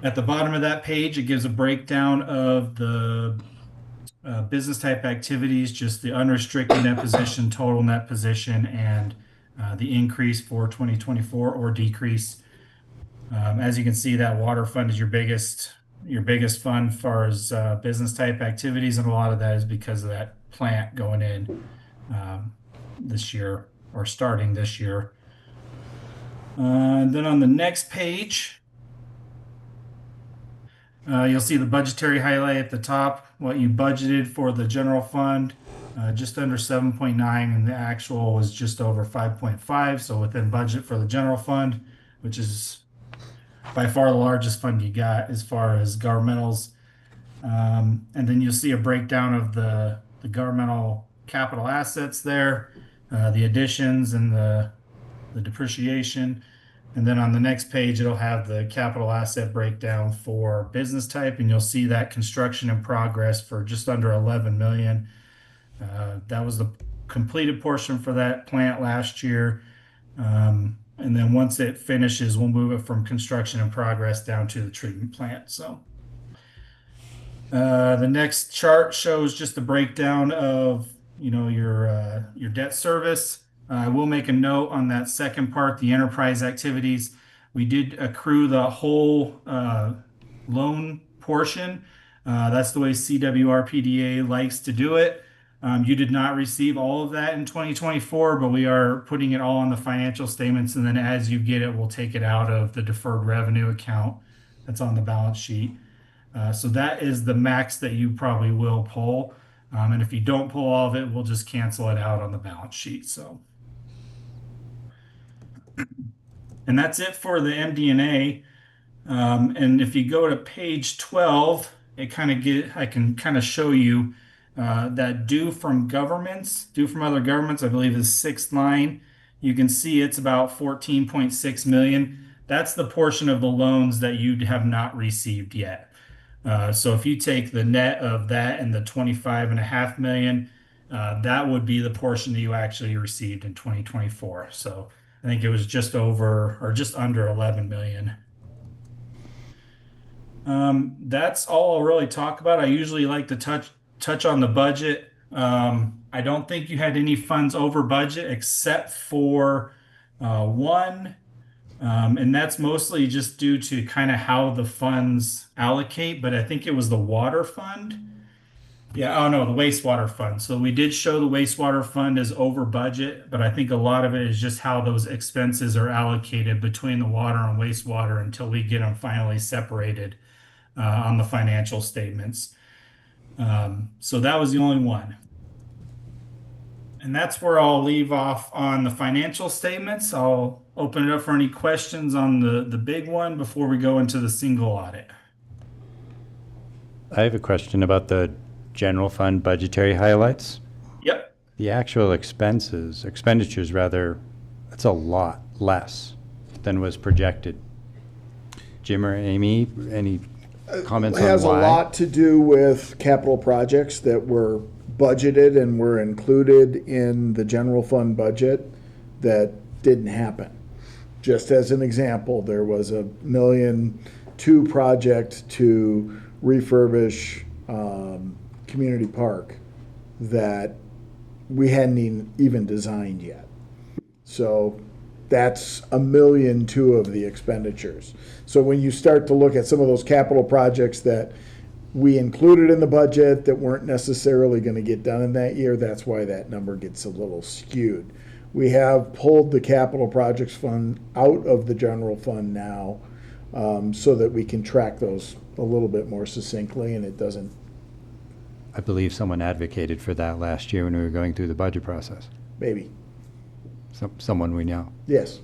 At the bottom of that page, it gives a breakdown of the business type activities, just the unrestricted net position, total net position, and the increase for 2024 or decrease. As you can see, that water fund is your biggest fund as far as business type activities, and a lot of that is because of that plant going in this year or starting this year. And then on the next page, you'll see the budgetary highlight at the top, what you budgeted for the general fund, just under 7.9, and the actual was just over 5.5. So within budget for the general fund, which is by far the largest fund you got as far as governmentals. And then you'll see a breakdown of the governmental capital assets there, the additions and the depreciation. And then on the next page, it'll have the capital asset breakdown for business type, and you'll see that construction in progress for just under 11 million. That was the completed portion for that plant last year. And then once it finishes, we'll move it from construction in progress down to the treatment plant. So the next chart shows just the breakdown of your debt service. I will make a note on that second part, the enterprise activities. We did accrue the whole loan portion. That's the way CWRPDA likes to do it. You did not receive all of that in 2024, but we are putting it all on the financial statements. And then as you get it, we'll take it out of the deferred revenue account that's on the balance sheet. So that is the max that you probably will pull. And if you don't pull all of it, we'll just cancel it out on the balance sheet. So, and that's it for the MD&A. And if you go to page 12, I can kind of show you that due from other governments, I believe is 6th line. You can see it's about 14.6 million. That's the portion of the loans that you have not received yet. So if you take the net of that and the 25.5 million, that would be the portion that you actually received in 2024. So I think it was just over or just under 11 million. That's all I'll really talk about. I usually like to touch on the budget. I don't think you had any funds over budget except for one. And that's mostly just due to kind of how the funds allocate, but I think it was the water fund. Yeah, oh no, the wastewater fund. So we did show the wastewater fund as over budget, but I think a lot of it is just how those expenses are allocated between the water and wastewater until we get them finally separated on the financial statements. So that was the only one. And that's where I'll leave off on the financial statements. I'll open it up for any questions on the big one before we go into the single audit. I have a question about the general fund budgetary highlights. Yep. The actual expenditures rather, it's a lot less than was projected. Jim or Amy, any comments on why? It has a lot to do with capital projects that were budgeted and were included in the general fund budget that didn't happen. Just as an example, there was a $1.2 million project to refurbish Community Park that we hadn't even designed yet. So that's $1.2 million of the expenditures. So when you start to look at some of those capital projects that we included in the budget that weren't necessarily going to get done in that year, that's why that number gets a little skewed. We have pulled the capital projects fund out of the general fund now so that we can track those a little bit more succinctly, and it doesn't. I believe someone advocated for that last year when we were going through the budget process. Maybe. Someone we know. Yes.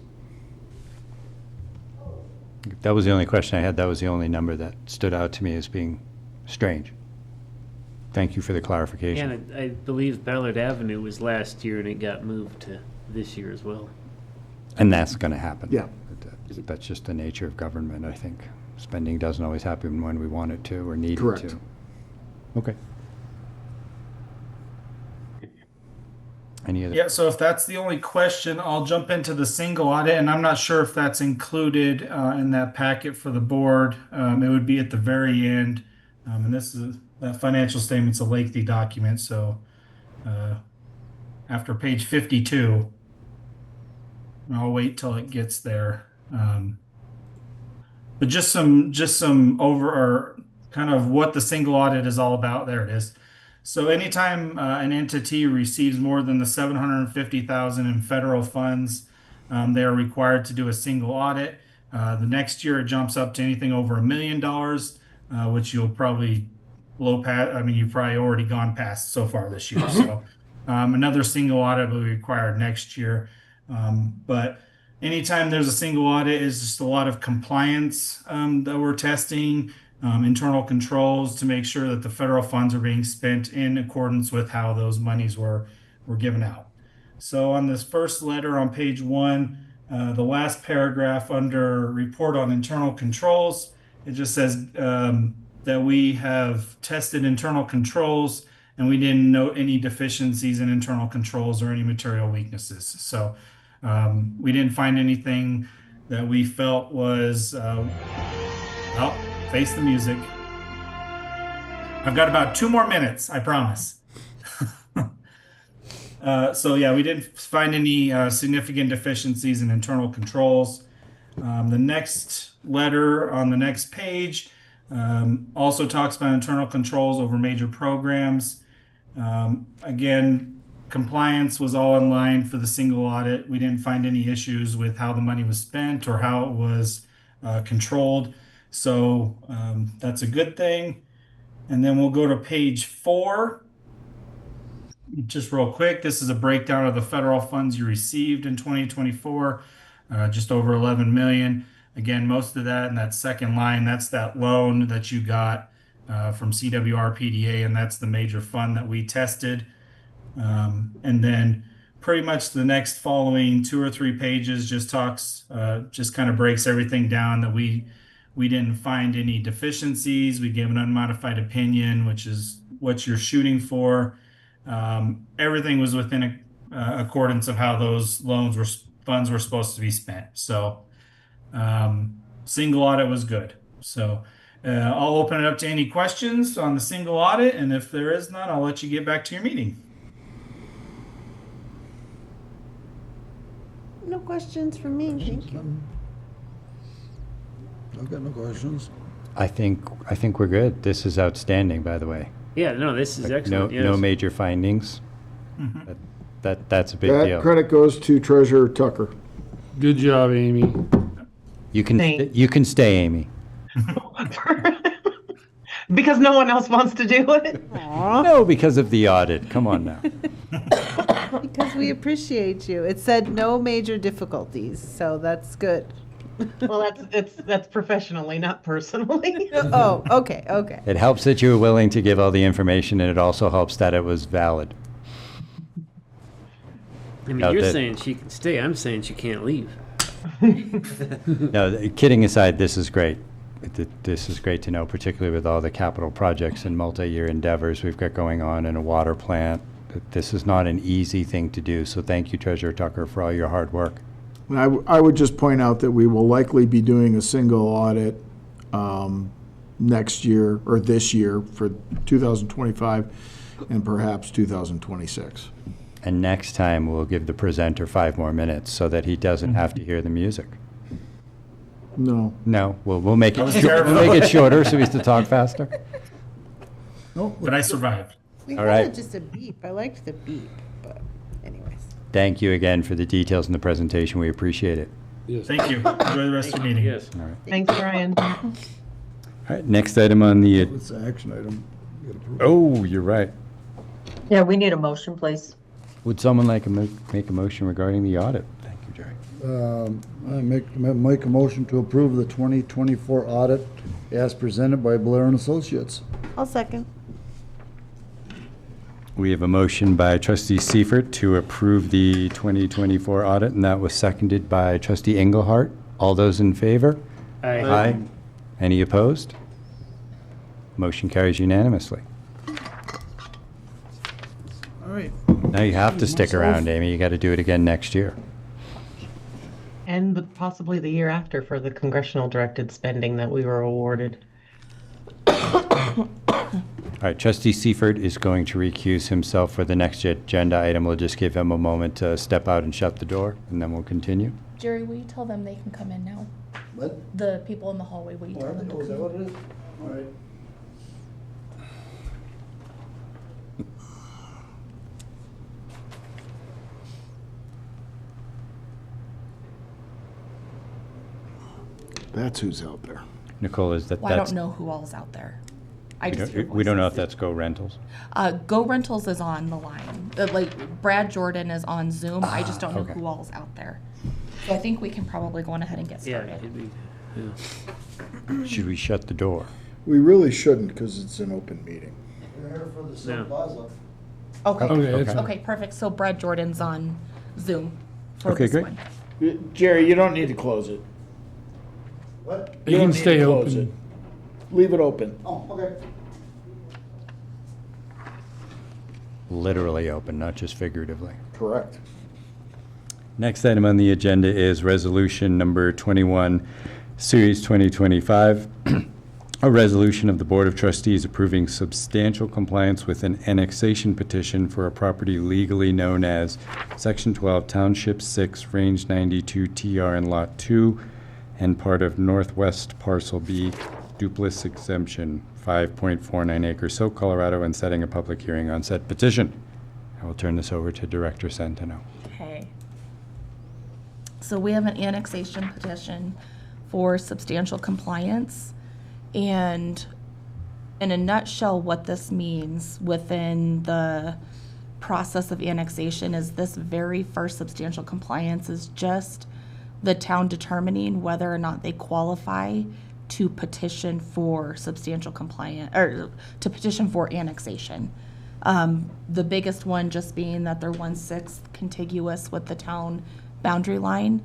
That was the only question I had. That was the only number that stood out to me as being strange. Thank you for the clarification. And I believe Ballard Avenue was last year and it got moved to this year as well. And that's going to happen. Yeah. That's just the nature of government, I think. Spending doesn't always happen when we want it to or need Correct. it to. Okay. Any other? Yeah, so if that's the only question, I'll jump into the single audit, and I'm not sure if that's included in that packet for the board. It would be at the very end. And this is, that financial statement's a lengthy document, so after page 52, I'll wait till it gets there. But just some over or kind of what the single audit is all about. There it is. So anytime an entity receives more than the 750,000 in federal funds, they are required to do a single audit. The next year it jumps up to anything over $1 million, which you'll probably blow past. I mean, you've probably already gone past so far this year. So another single audit will be required next year. But anytime there's a single audit, it's just a lot of compliance that we're testing. Internal controls to make sure that the federal funds are being spent in accordance with how those monies were given out. So on this first letter on page 1, the last paragraph under report on internal controls, it just says that we have tested internal controls and we didn't note any deficiencies in internal controls or any material weaknesses. So we didn't find anything that we felt was, well, face the music. I've got about 2 more minutes, I promise. So yeah, we didn't find any significant deficiencies in internal controls. The next letter on the next page also talks about internal controls over major programs. Again, compliance was all in line for the single audit. We didn't find any issues with how the money was spent or how it was controlled. So that's a good thing. And then we'll go to page 4. Just real quick, this is a breakdown of the federal funds you received in 2024, just over 11 million. Again, most of that in that second line, that's that loan that you got from CWRPDA, and that's the major fund that we tested. And then pretty much the next following 2 or 3 pages just talks, just kind of breaks everything down that we didn't find any deficiencies. We gave an unmodified opinion, which is what you're shooting for. Everything was within accordance of how those funds were supposed to be spent. So single audit was good. So I'll open it up to any questions on the single audit, and if there is none, I'll let you get back to your meeting. No questions from me, thank you. I've got no questions. I think we're good. This is outstanding, by the way. Yeah, no, this is Like, excellent. No yes. major findings. Mhm. That's a big That deal. credit goes to Treasurer Tucker. Good job, Amy. You can stay, Amy. Because no one else wants to do it. No, because of the audit. Come on now. Because we appreciate you. It said no major difficulties, so that's good. Well, that's professionally, not personally. Oh, okay. It helps that you were willing to give all the information, and it also helps that it was valid. I mean, No, you're that- saying she can stay. I'm saying she can't leave. No, kidding aside, this is great. This is great to know, particularly with all the capital projects and multi-year endeavors we've got going on in a water plant. This is not an easy thing to do, so thank you, Treasurer Tucker, for all your hard work. And I would just point out that we will likely be doing a single audit next year or this year for 2025 and perhaps 2026. And next time, we'll give the presenter 5 more minutes so that he doesn't have to hear the music. No. No, we'll make was it terrible. we'll make it shorter so he has to talk faster. But I survived. We All had right. just a beep. I liked the beep, but anyways. Thank you again for the details in the presentation. We appreciate it. Yes. Thank you. Enjoy the rest of your meeting. Yes. All right. Thanks, Brian. All right, next item on the, It's an action item. You gotta approve it. oh, you're right. Yeah, we need a motion, please. Would someone like to make a motion regarding the audit? Thank you, Jerry. I make a motion to approve the 2024 audit as presented by Blair and Associates. I'll second. We have a motion by Trustee Seifert to approve the 2024 audit, and that was seconded by Trustee Engelhardt. All those in favor? Aye. Any opposed? Motion carries unanimously. All right. Now you have to stick around, Amy. You got to do it again next year. And possibly the year after for the congressional directed spending that we were awarded. All right, Trustee Seifert is going to recuse himself for the next agenda item. We'll just give him a moment to step out and shut the door, and then we'll continue. Jerry, will you tell them they can come in now? What? The people in the hallway, will you tell them to Is that come what in? it is? All right. That's who's out there. Nicole, is that Well, I that's... don't know who all's out there. I We just hear don't, we don't know if voices. that's Go Rentals. Go Rentals is on the line. Like Brad Jordan is on Zoom. I just don't know okay. who all's out there. So I think we can probably go on ahead and get Yeah, started. it'd be, yeah. Should we shut the door? We really shouldn't, because it's an open meeting. We're here for the No. Silt Plaza. Okay. Okay, it's Okay. Okay, perfect. So Brad Jordan's on Zoom for Okay, this great. one. Jerry, you don't need to close it. What? You don't can need to stay close open. it. Leave it open. Oh, okay. Literally open, not just figuratively. Correct. Next item on the agenda is Resolution Number 21, Series 2025, a resolution of the Board of Trustees approving substantial compliance with an annexation petition for a property legally known as Section 12, Township 6, Range 92, TR and Lot 2, and part of Northwest Parcel B, Dupless Exemption, 5.49 acres, Silt, Colorado, and setting a public hearing on said petition. I will turn this over to Director Centeno. Okay. So we have an annexation petition for substantial compliance. And in a nutshell, what this means within the process of annexation is this very first substantial compliance is just the town determining whether or not they qualify to petition for substantial compliance, or to petition for annexation. The biggest one just being that they're 1/6 contiguous with the town boundary line.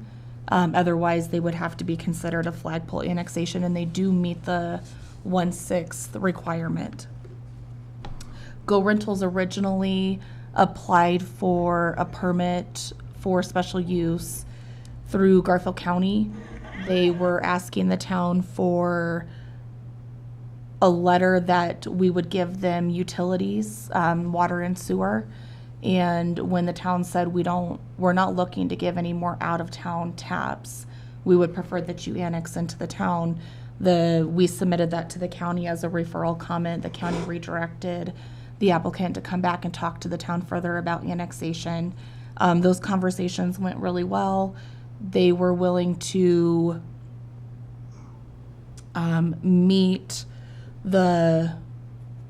Otherwise, they would have to be considered a flagpole annexation, and they do meet the 1/6 requirement. Go Rentals originally applied for a permit for special use through Garfield County. They were asking the town for a letter that we would give them utilities, water and sewer. And when the town said we're not looking to give any more out-of-town taps, we would prefer that you annex into the town. We submitted that to the county as a referral comment. The county redirected the applicant to come back and talk to the town further about annexation. Those conversations went really well. They were willing to meet the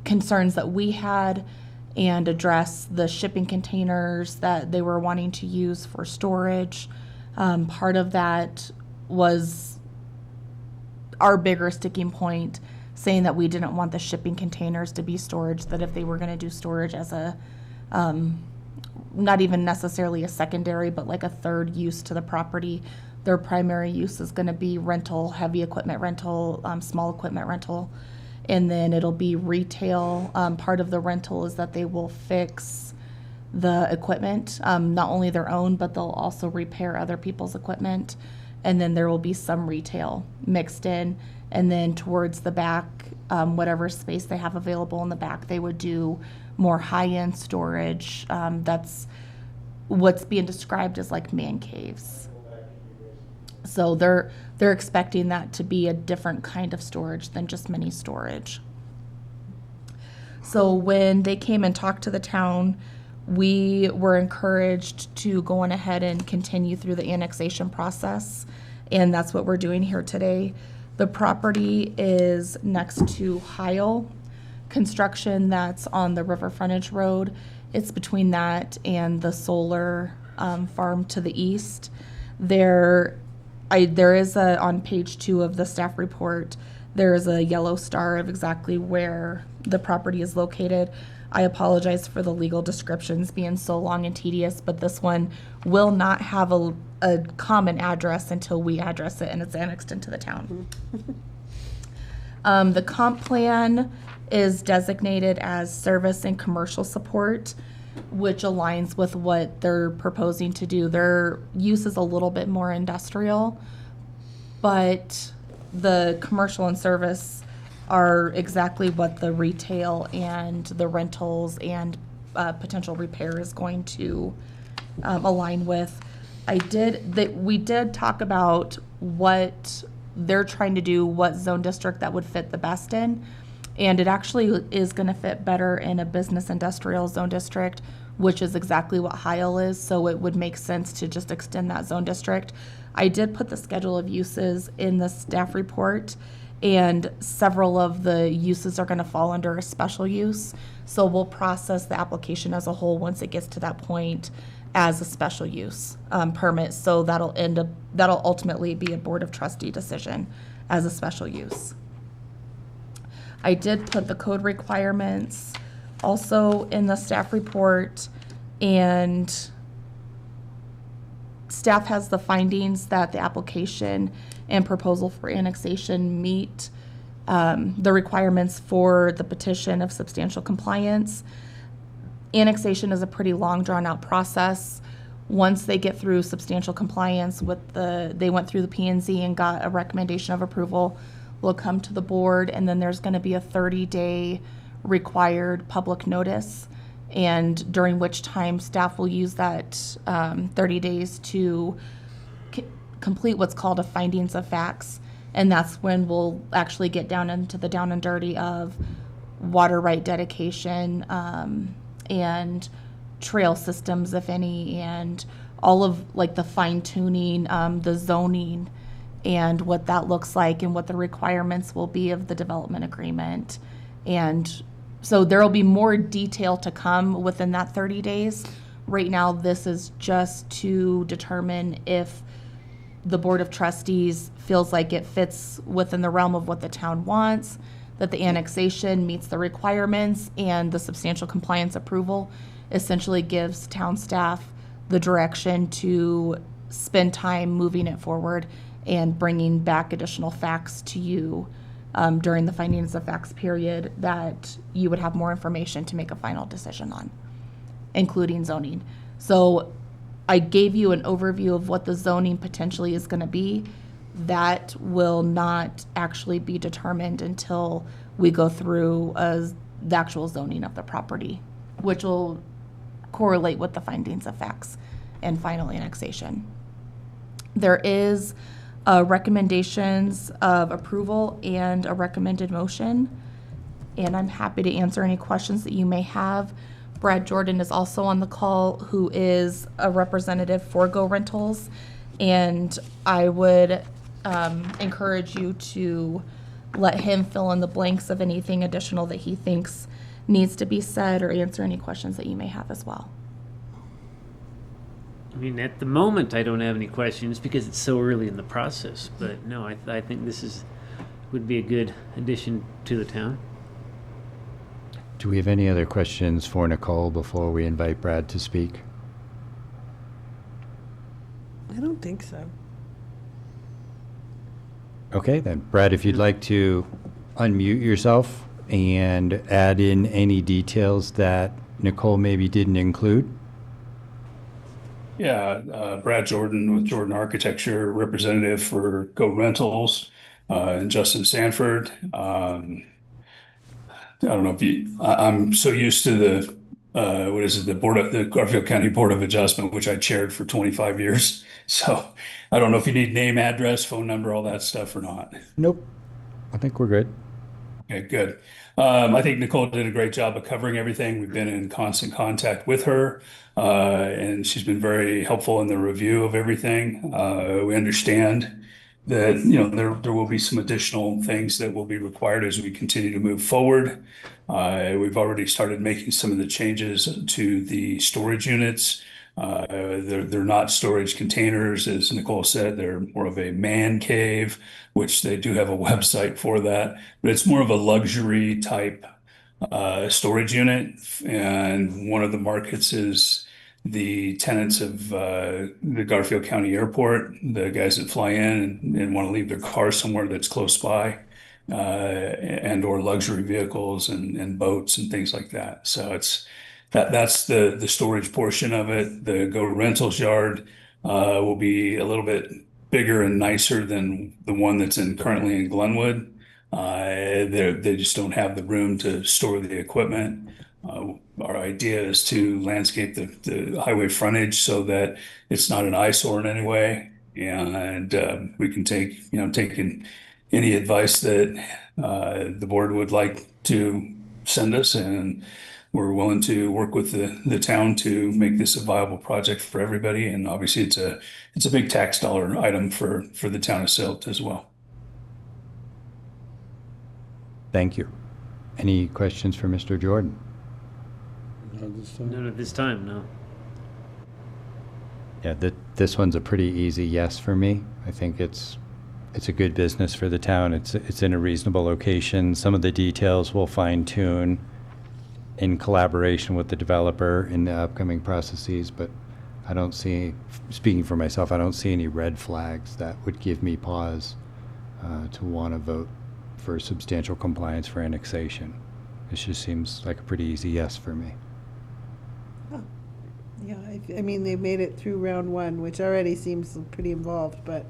concerns that we had and address the shipping containers that they were wanting to use for storage. Part of that was our bigger sticking point, saying that we didn't want the shipping containers to be storage, that if they were going to do storage as a, not even necessarily a secondary, but like a third use to the property, their primary use is going to be rental, heavy equipment rental, small equipment rental. And then it'll be retail. Part of the rental is that they will fix the equipment, not only their own, but they'll also repair other people's equipment. And then there will be some retail mixed in. And then towards the back, whatever space they have available in the back, they would do more high-end storage. That's what's being described as like man caves. So they're expecting that to be a different kind of storage than just mini storage. So when they came and talked to the town, we were encouraged to go on ahead and continue through the annexation process, and that's what we're doing here today. The property is next to Heil Construction that's on the river frontage road. It's between that and the solar farm to the east. There is on page 2 of the staff report, there is a yellow star of exactly where the property is located. I apologize for the legal descriptions being so long and tedious, but this one will not have a common address until we address it and it's annexed into the town. The comp plan is designated as service and commercial support. which aligns with what they're proposing to do. Their use is a little bit more industrial, but the commercial and service are exactly what the retail and the rentals and potential repair is going to align with. We did talk about what they're trying to do, what zone district that would fit the best in. And it actually is going to fit better in a business industrial zone district, which is exactly what Heil is. So it would make sense to just extend that zone district. I did put the schedule of uses in the staff report, and several of the uses are going to fall under a special use. So we'll process the application as a whole once it gets to that point as a special use permit. So that'll ultimately be a Board of Trustee decision as a special use. I did put the code requirements also in the staff report, and staff has the findings that the application and proposal for annexation meet the requirements for the petition of substantial compliance. Annexation is a pretty long, drawn-out process. Once they get through substantial compliance they went through the P&Z and got a recommendation of approval, will come to the board, and then there's going to be a 30-day required public notice, and during which time staff will use that 30 days to complete what's called a findings of facts, and that's when we'll actually get down into the down and dirty of water right dedication and trail systems, if any, and all of like the fine tuning, the zoning, and what that looks like and what the requirements will be of the development agreement. And so there will be more detail to come within that 30 days. Right now, this is just to determine if the Board of Trustees feels like it fits within the realm of what the town wants, that the annexation meets the requirements, and the substantial compliance approval essentially gives town staff the direction to spend time moving it forward and bringing back additional facts to you during the findings of facts period that you would have more information to make a final decision on, including zoning. So I gave you an overview of what the zoning potentially is going to be. That will not actually be determined until we go through the actual zoning of the property, which will correlate with the findings of facts and final annexation. There is recommendations of approval and a recommended motion, and I'm happy to answer any questions that you may have. Brad Jordan is also on the call, who is a representative for Go Rentals, and I would encourage you to let him fill in the blanks of anything additional that he thinks needs to be said, or answer any questions that you may have as well. I mean, at the moment, I don't have any questions because it's so early in the process. But no, I think this would be a good addition to the town. Do we have any other questions for Nicole before we invite Brad to speak? I don't think so. Okay, then, Brad, if you'd like to unmute yourself and add in any details that Nicole maybe didn't include. Yeah, Brad Jordan with Jordan Architecture, representative for Go Rentals, and Justin Sanford. I don't know if I'm so used to the the Garfield County Board of Adjustment, which I chaired for 25 years. So I don't know if you need name, address, phone number, all that stuff or not. Nope. I think we're good. Okay, good. I think Nicole did a great job of covering everything. We've been in constant contact with her, and she's been very helpful in the review of everything. We understand that, there will be some additional things that will be required as we continue to move forward. We've already started making some of the changes to the storage units. They're not storage containers, as Nicole said. They're more of a man cave, which they do have a website for that, but it's more of a luxury type storage unit. And one of the markets is the tenants of the Garfield County Airport, the guys that fly in and want to leave their car somewhere that's close by, and or luxury vehicles and boats and things like that. So that's the storage portion of it. The Go Rentals yard will be a little bit bigger and nicer than the one that's currently in Glenwood. They just don't have the room to store the equipment. Our idea is to landscape the highway frontage so that it's not an eyesore in any way. And we can take any advice that the board would like to send us, and we're willing to work with the town to make this a viable project for everybody. And obviously, it's a big tax dollar item for the town of Silt as well. Thank you. Any questions for Mr. Jordan? None at this time, no. Yeah, this one's a pretty easy yes for me. I think it's a good business for the town. It's in a reasonable location. Some of the details we'll fine tune in collaboration with the developer in the upcoming processes, but I don't see, speaking for myself, I don't see any red flags that would give me pause to want to vote for substantial compliance for annexation. This just seems like a pretty easy yes for me. Yeah, I mean, they made it through round one, which already seems pretty involved, but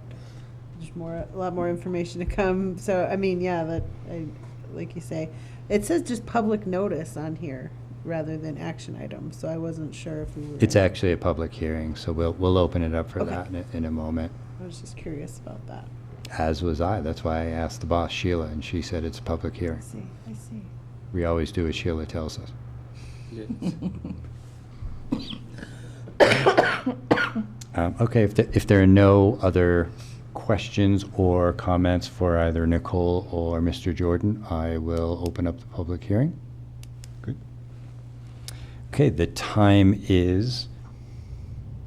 there's a lot more information to come. So, I mean, yeah, like you say, it says just public notice on here rather than action items. So I wasn't sure if we were. It's actually a public hearing, so we'll open it up for Okay. that in a moment. I was just curious about that. As was I. That's why I asked the boss, Sheila, and she said it's a public hearing. I see. We always do as Sheila tells us. Okay, if there are no other questions or comments for either Nicole or Mr. Jordan, I will open up the public hearing. Good. Okay, the time is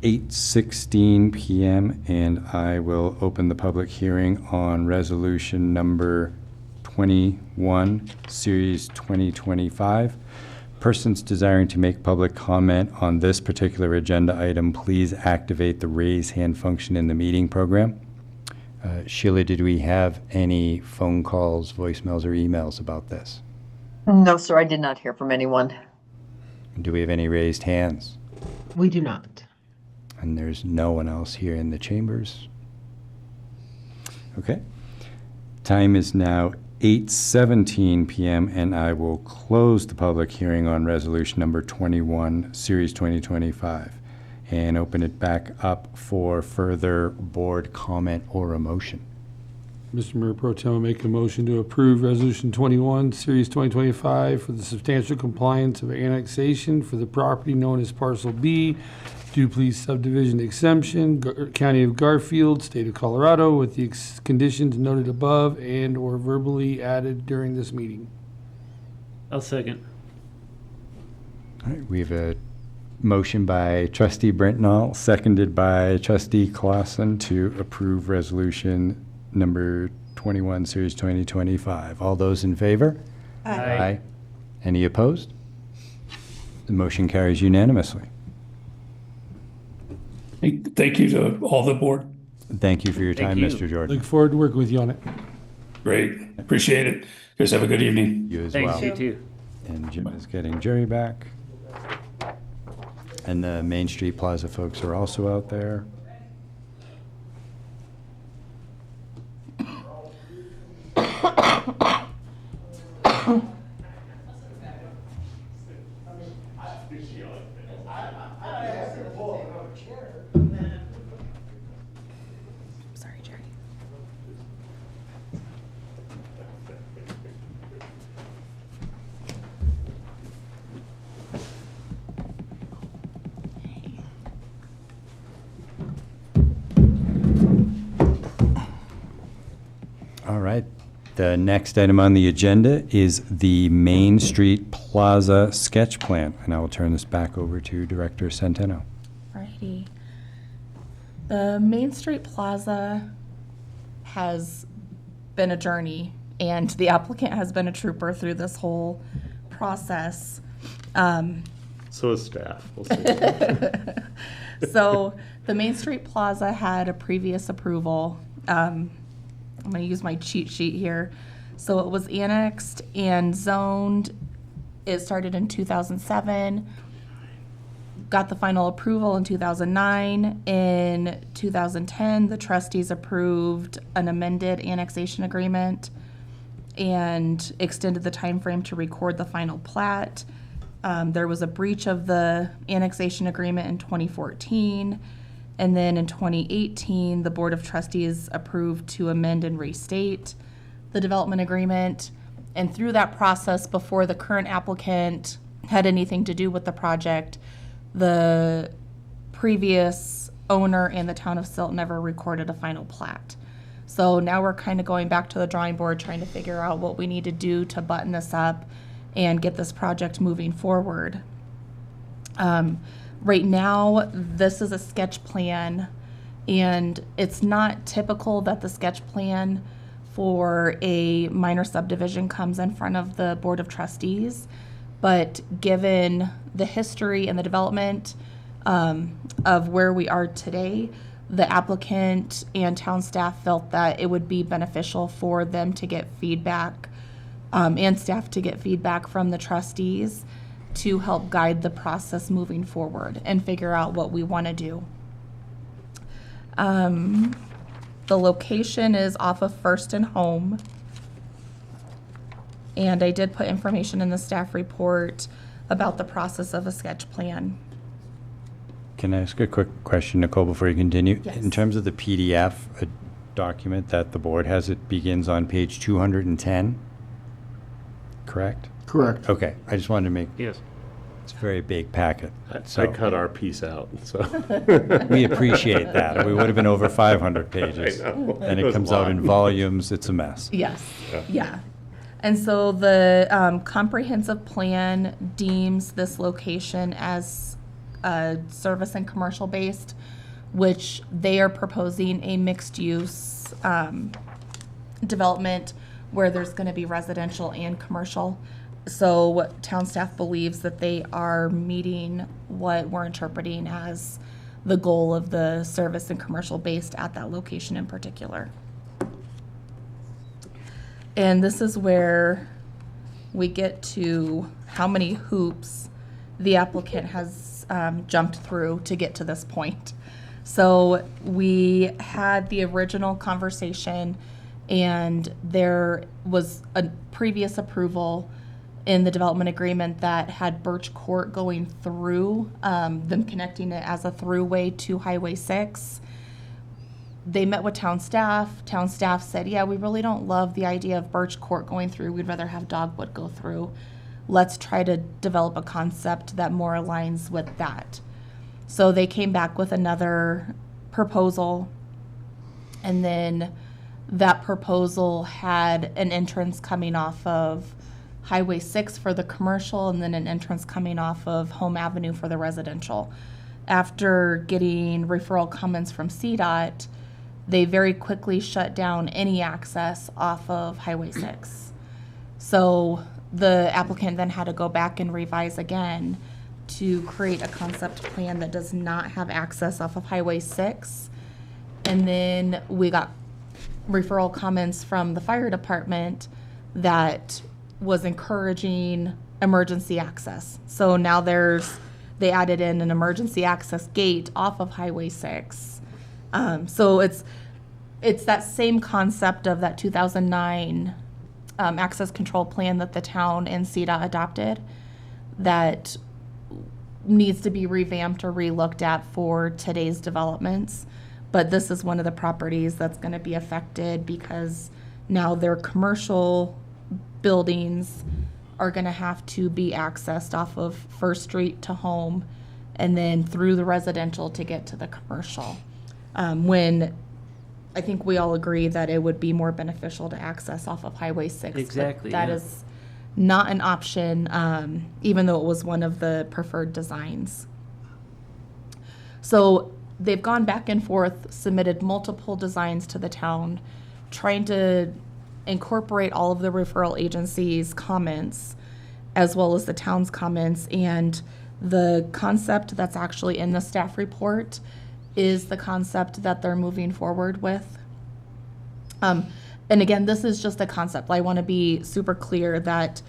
8:16 p.m. and I will open the public hearing on resolution number 21, series 2025. Persons desiring to make public comment on this particular agenda item, please activate the raise hand function in the meeting program. Sheila, did we have any phone calls, voicemails, or emails about this? No, sir, I did not hear from anyone. Do we have any raised hands? We do not. And there's no one else here in the chambers. Okay. Time is now 8:17 p.m. and I will close the public hearing on resolution number 21, series 2025, and open it back up for further board comment or a motion. Mr. Mayor Pro Tem, I make a motion to approve Resolution 21, Series 2025 for the substantial compliance of annexation for the property known as Parcel B, Duplessis Subdivision Exemption, County of Garfield, State of Colorado, with the conditions noted above and/or verbally added during this meeting. I'll second. All right, we have a motion by Trustee Brentnall, seconded by Trustee Clausen to approve resolution number 21, series 2025. All those in favor? Aye. Any opposed? The motion carries unanimously. Thank you to all the board. Thank you for your time, you. Mr. Jordan. Look forward to working with you on it. Great. Appreciate it. You guys have a good evening. You as Thanks, well. you too. And Jim is getting Jerry back. And the Main Street Plaza folks are also out there. Sorry, Jerry. All right. The next item on the agenda is the Main Street Plaza sketch plan. And I will turn this back over to Director Centeno. Alrighty. The Main Street Plaza has been a journey, and the applicant has been a trooper through this whole process. So is staff. We'll see. So the Main Street Plaza had a previous approval. I'm going to use my cheat sheet here. So it was annexed and zoned. It started in 2007. got the final approval in 2009. In 2010, the trustees approved an amended annexation agreement and extended the time frame to record the final plat. There was a breach of the annexation agreement in 2014. And then in 2018, the Board of Trustees approved to amend and restate the development agreement. And through that process, before the current applicant had anything to do with the project, the previous owner and the town of Silt never recorded a final plat. So now we're kind of going back to the drawing board, trying to figure out what we need to do to button this up and get this project moving forward. Right now, this is a sketch plan, and it's not typical that the sketch plan for a minor subdivision comes in front of the Board of Trustees. But given the history and the development of where we are today, the applicant and town staff felt that it would be beneficial for them to get feedback and staff to get feedback from the trustees to help guide the process moving forward and figure out what we want to do. The location is off of First and Home. And I did put information in the staff report about the process of a sketch plan. Can I ask a quick question, Nicole, before you continue? Yes. In terms of the PDF document that the board has, it begins on page 210, correct? Correct. Okay, I just wanted to make, Yes. it's a very big packet. I So cut our piece out, so. we appreciate that. We would have been over 500 pages. I know. And It it was a comes out lot. in volumes, it's a mess. Yes, Yeah. yeah. And so the comprehensive plan deems this location as service and commercial based, which they are proposing a mixed use development where there's going to be residential and commercial. So town staff believes that they are meeting what we're interpreting as the goal of the service and commercial based at that location in particular. And this is where we get to how many hoops the applicant has jumped through to get to this point. So we had the original conversation, and there was a previous approval in the development agreement that had Birch Court going through, them connecting it as a throughway to Highway 6. They met with town staff. Town staff said, yeah, we really don't love the idea of Birch Court going through. We'd rather have Dogwood go through. Let's try to develop a concept that more aligns with that. So they came back with another proposal, and then that proposal had an entrance coming off of Highway 6 for the commercial, and then an entrance coming off of Home Avenue for the residential. After getting referral comments from CDOT, they very quickly shut down any access off of Highway 6. So the applicant then had to go back and revise again to create a concept plan that does not have access off of Highway 6. And then we got referral comments from the fire department that was encouraging emergency access. So now they added in an emergency access gate off of Highway 6. So it's that same concept of that 2009 access control plan that the town and CDOT adopted that needs to be revamped or relooked at for today's developments. But this is one of the properties that's going to be affected because now their commercial buildings are going to have to be accessed off of First Street to Home and then through the residential to get to the commercial. When I think we all agree that it would be more beneficial to access off of Highway 6. Exactly, But that yeah. is not an option, even though it was one of the preferred designs. So they've gone back and forth, submitted multiple designs to the town, trying to incorporate all of the referral agencies' comments as well as the town's comments. And the concept that's actually in the staff report is the concept that they're moving forward with. And again, this is just a concept. I want to be super clear that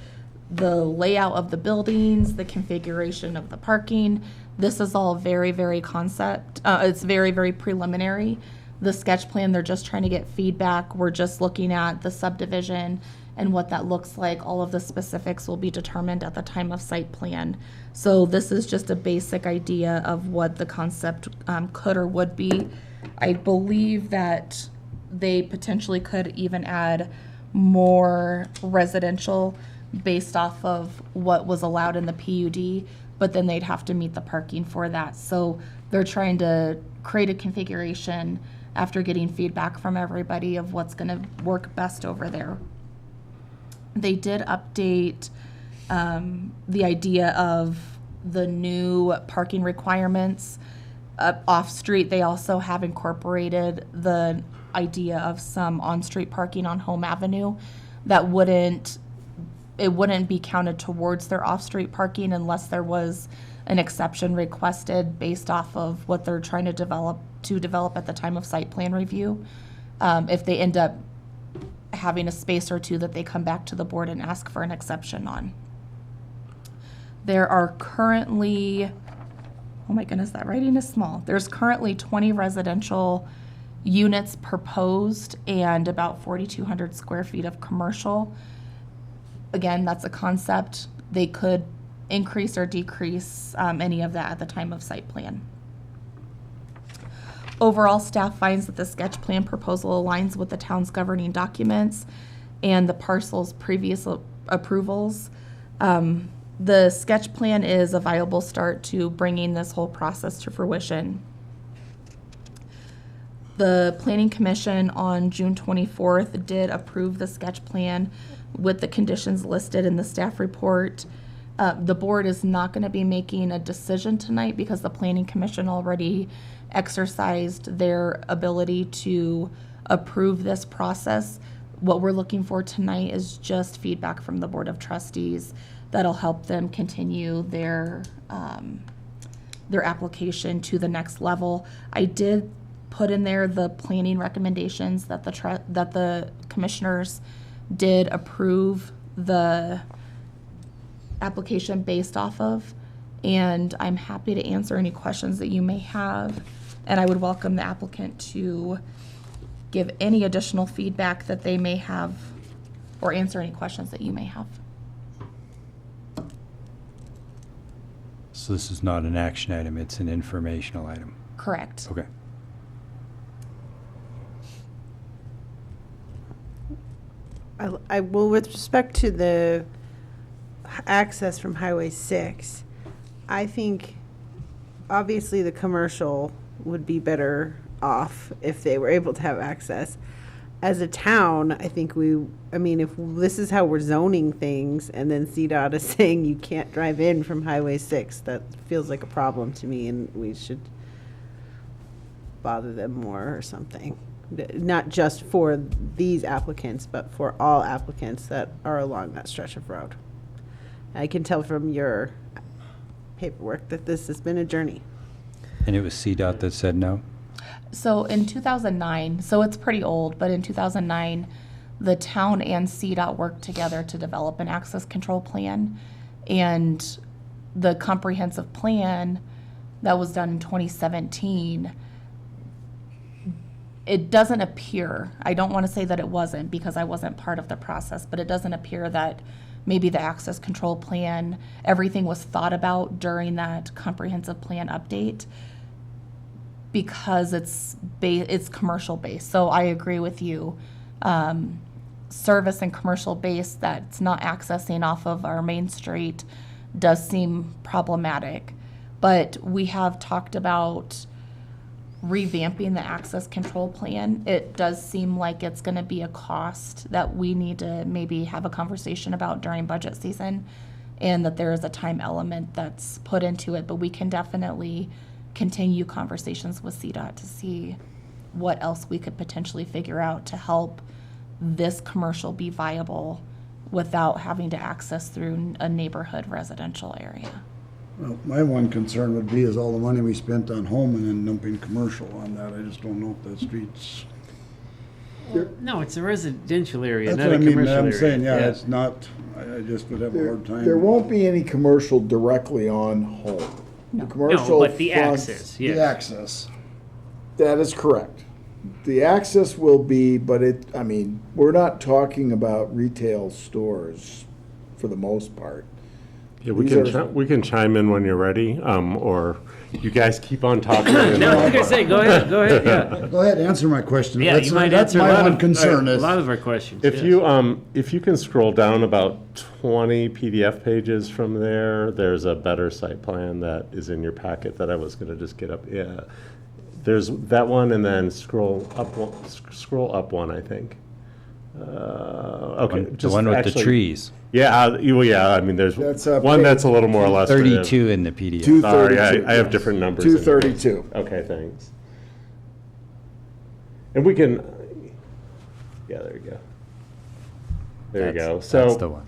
the layout of the buildings, the configuration of the parking, This is all very, very it's very, very preliminary. The sketch plan, they're just trying to get feedback. We're just looking at the subdivision and what that looks like. All of the specifics will be determined at the time of site plan. So this is just a basic idea of what the concept could or would be. I believe that they potentially could even add more residential based off of what was allowed in the PUD, but then they'd have to meet the parking for that. So they're trying to create a configuration after getting feedback from everybody of what's going to work best over there. They did update the idea of the new parking requirements. Off-street, they also have incorporated the idea of some on-street parking on Home Avenue that wouldn't be counted towards their off-street parking unless there was an exception requested based off of what they're trying to develop at the time of site plan review. If they end up having a space or two that they come back to the board and ask for an exception on. There are currently, oh my goodness, that writing is small. There's currently 20 residential units proposed and about 4,200 square feet of commercial. Again, that's a concept. They could increase or decrease any of that at the time of site plan. Overall, staff finds that the sketch plan proposal aligns with the town's governing documents and the parcel's previous approvals. The sketch plan is a viable start to bringing this whole process to fruition. The Planning Commission on June 24th did approve the sketch plan with the conditions listed in the staff report. The board is not going to be making a decision tonight because the Planning Commission already exercised their ability to approve this process. What we're looking for tonight is just feedback from the Board of Trustees that'll help them continue their application to the next level. I did put in there the planning recommendations that the commissioners did approve the application based off of, and I'm happy to answer any questions that you may have, and I would welcome the applicant to give any additional feedback that they may have or answer any questions that you may have. So this is not an action item, it's an informational item. Correct. Okay. I will, with respect to the access from Highway 6, I think obviously the commercial would be better off if they were able to have access. As a town, I think if this is how we're zoning things and then CDOT is saying you can't drive in from Highway 6, that feels like a problem to me, and we should bother them more or something. Not just for these applicants, but for all applicants that are along that stretch of road. I can tell from your paperwork that this has been a journey. And it was CDOT that said no? So in 2009, so it's pretty old, but in 2009, the town and CDOT worked together to develop an access control plan. And the comprehensive plan that was done in 2017, it doesn't appear, I don't want to say that it wasn't because I wasn't part of the process, but it doesn't appear that maybe the access control plan, everything was thought about during that comprehensive plan update because it's commercial based. So I agree with you. Service and commercial based that's not accessing off of our main street does seem problematic. But we have talked about revamping the access control plan. It does seem like it's going to be a cost that we need to maybe have a conversation about during budget season, and that there is a time element that's put into it, but we can definitely continue conversations with CDOT to see what else we could potentially figure out to help this commercial be viable without having to access through a neighborhood residential area. Well, my one concern would be is all the money we spent on home and then dumping commercial on that. I just don't know if that street's. No, it's a residential area, That's not what a I mean, commercial I'm area. saying, yeah, it's not, I just would have a hard time. There won't be any commercial directly on Home. The commercial but the fronts- access, The yes. access. That is correct. The access will be, but we're not talking about retail stores for the most part. Yeah, we These can are- we can chime in when you're ready, or you guys keep on talking. and- No, I was gonna say, go ahead, yeah. Go ahead, answer my question. Yeah, That's you might that's answer my a lot one of, concern a is, lot of our questions. If yes. if you can scroll down about 20 PDF pages from there, there's a better site plan that is in your packet that I was gonna just get up, yeah. There's that one, and then scroll up one, I think. Okay. The just one with the actually- trees. Yeah, I mean, there's That's, one that's a little more illustrative. 32 in the PDF. 232. Sorry, I have different numbers. in here. 232. Okay, thanks. And we can, yeah, there we go. There you go. That's the So, one.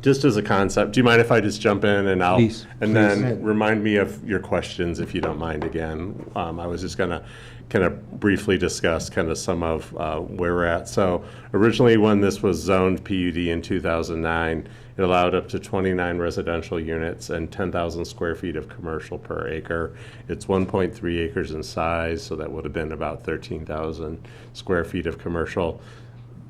just as a concept, do you mind if I just jump in and Please. and Please. then remind me of your questions if you don't mind again? I was just gonna kind of briefly discuss kind of some of where we're at. So originally, when this was zoned PUD in 2009, it allowed up to 29 residential units and 10,000 square feet of commercial per acre. It's 1.3 acres in size, so that would have been about 13,000 square feet of commercial.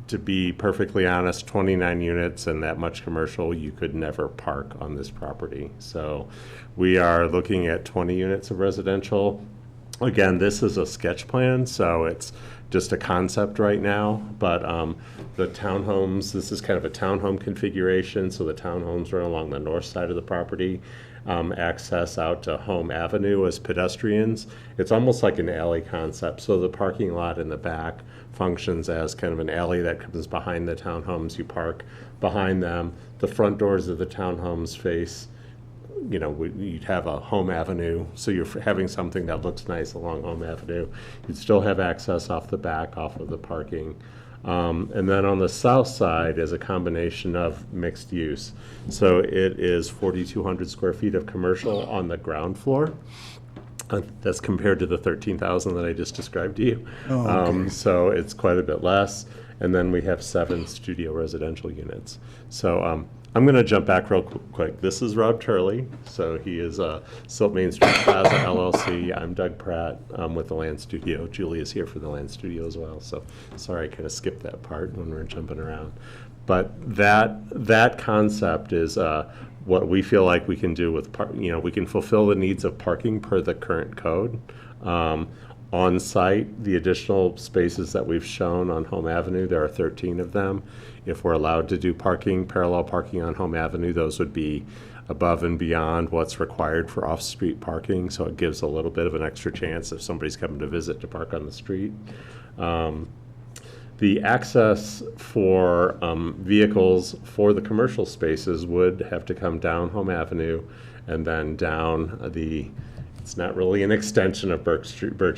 To be perfectly honest, 29 units and that much commercial, you could never park on this property. So we are looking at 20 units of residential. Again, this is a sketch plan, so it's just a concept right now, but the townhomes, this is kind of a townhome configuration, so the townhomes are along the north side of the property. Access out to Home Avenue as pedestrians. It's almost like an alley concept, so the parking lot in the back functions as kind of an alley that comes behind the townhomes. You park behind them. The front doors of the townhomes face, you'd have a Home Avenue, so you're having something that looks nice along Home Avenue. You'd still have access off the back, off of the parking. And then on the south side is a combination of mixed use. So it is 4,200 square feet of commercial on the ground floor. That's compared to the 13,000 that I just described to you. So it's quite a bit less. And then we have 7 studio residential units. So I'm going to jump back real quick. This is Rob Turley. So he is Silt Main Street Plaza LLC. I'm Doug Pratt. I'm with the Land Studio. Julie is here for the Land Studio as well. So sorry, I kind of skipped that part when we were jumping around. But that concept is what we feel like we can do with, we can fulfill the needs of parking per the current code. On site, the additional spaces that we've shown on Home Avenue, there are 13 of them. If we're allowed to do parallel parking on Home Avenue, those would be above and beyond what's required for off-street parking, so it gives a little bit of an extra chance if somebody's coming to visit to park on the street. The access for vehicles for the commercial spaces would have to come down Home Avenue and then down it's not really an extension of Birch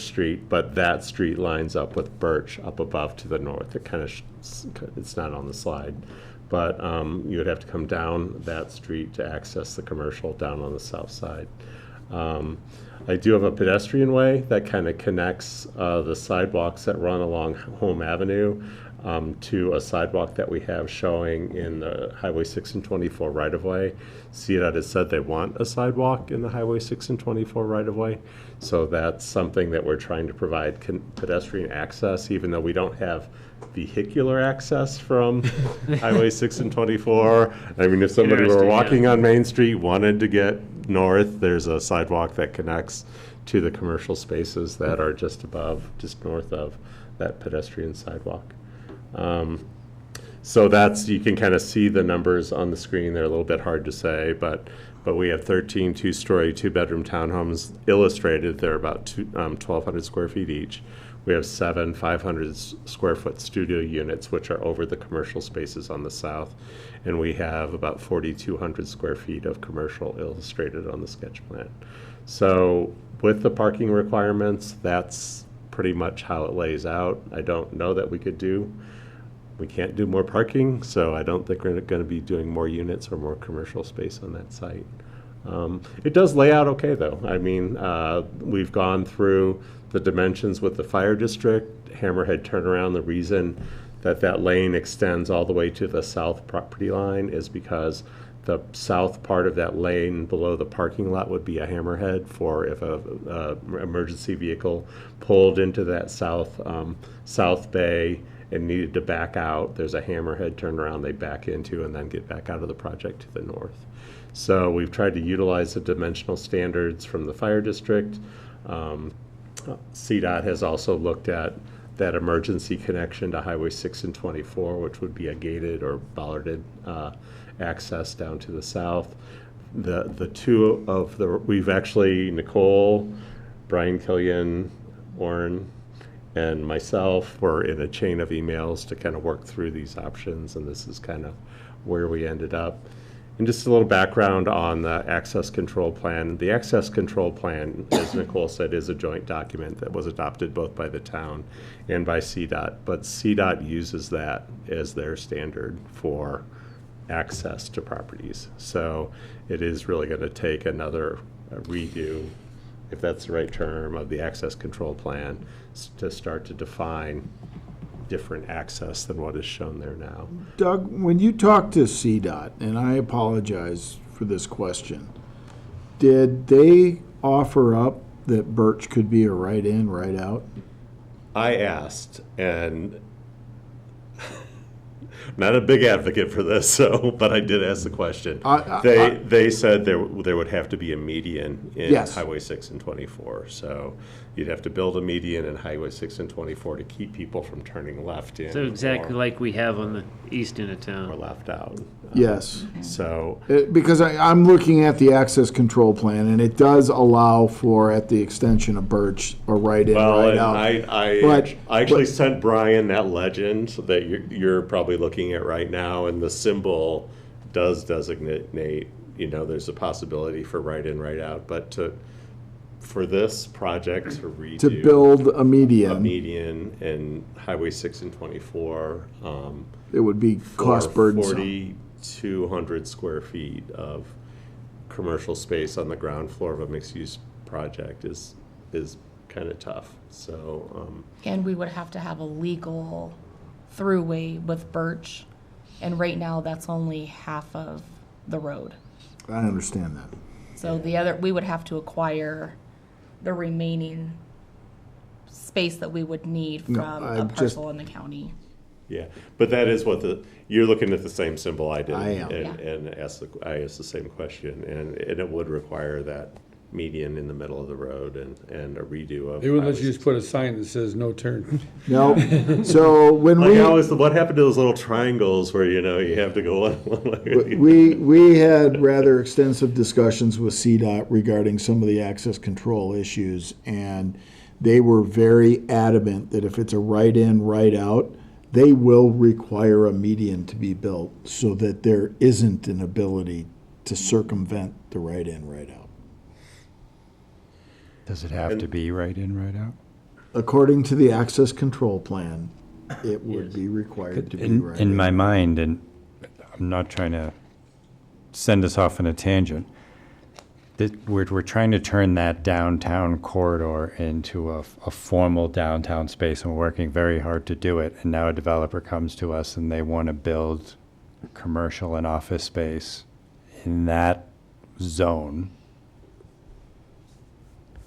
Street, but that street lines up with Birch up above to the north. It kind of, it's not on the slide, but you would have to come down that street to access the commercial down on the south side. I do have a pedestrian way that kind of connects the sidewalks that run along Home Avenue to a sidewalk that we have showing in the Highway 6 and 24 right-of-way. CDOT has said they want a sidewalk in the Highway 6 and 24 right-of-way. So that's something that we're trying to provide pedestrian access, even though we don't have vehicular access from Highway 6 and 24. I mean, if somebody were walking on Main Street, wanted to get north, there's a sidewalk that connects to the commercial spaces that are just north of that pedestrian sidewalk. So you can kind of see the numbers on the screen. They're a little bit hard to say, but we have 13 two-story, two-bedroom townhomes illustrated. They're about 1,200 square feet each. We have 7 500 square foot studio units, which are over the commercial spaces on the south. And we have about 4,200 square feet of commercial illustrated on the sketch plan. So with the parking requirements, that's pretty much how it lays out. I don't know that we can't do more parking, so I don't think we're going to be doing more units or more commercial space on that site. It does lay out okay, though. I mean, we've gone through the dimensions with the fire district, Hammerhead turnaround. The reason that lane extends all the way to the south property line is because The south part of that lane below the parking lot would be a hammerhead for if a emergency vehicle pulled into that south bay and needed to back out. There's a hammerhead turnaround they back into and then get back out of the project to the north. So we've tried to utilize the dimensional standards from the fire district. CDOT has also looked at that emergency connection to Highway 6 and 24, which would be a gated or bollarded access down to the south. The two of the, we've actually, Nicole, Brian Killian, Warren, and myself were in a chain of emails to kind of work through these options, and this is kind of where we ended up. And just a little background on the access control plan. The access control plan, as Nicole said, is a joint document that was adopted both by the town and by CDOT, but CDOT uses that as their standard for access to properties. So it is really going to take another redo, if that's the right term, of the access control plan to start to define different access than what is shown there now. Doug, when you talked to CDOT, and I apologize for this question, did they offer up that Birch could be a right in, right out? I asked, and I'm not a big advocate for this, but I did ask the question. They said there would have to be a median in Yes. Highway 6 and 24. So you'd have to build a median in Highway 6 and 24 to keep people from turning left in. So exactly or, like we have on the east end of or town. left out. Yes. So Because I'm looking at the access control plan, and it does allow for, at the extension of Birch, a right in, well, right and out. I actually sent Brian that legend that you're probably looking at right now, and the symbol does designate, there's a possibility for right in, right out, but for this project to redo. To build a A median, median in Highway 6 and 24. it would be cost burdensome. 4,200 square feet of commercial space on the ground floor of a mixed-use project is kind of tough. So, And we would have to have a legal throughway with Birch, and right now that's only half of the road. I understand that. So the other, we would have to acquire the remaining space that we would need No, from I a just- parcel in the county. yeah, but that is what you're looking at the same symbol I did. I am. And I asked the same question, and it would require that median in the middle of the road and a redo of. They would let Highway you just put a sign that says no turn. No, so when what happened to those little triangles where, you have to go one way? we had rather extensive discussions with CDOT regarding some of the access control issues, and they were very adamant that if it's a right in, right out, they will require a median to be built so that there isn't an ability to circumvent the right in, right out. Does it have to be right in, right out? According to the access control plan, it would be required to be right In my mind, and I'm not trying to send us off on a tangent, that we're trying to turn that downtown corridor into a formal downtown space, and we're working very hard to do it. And now a developer comes to us and they want to build commercial and office space in that zone,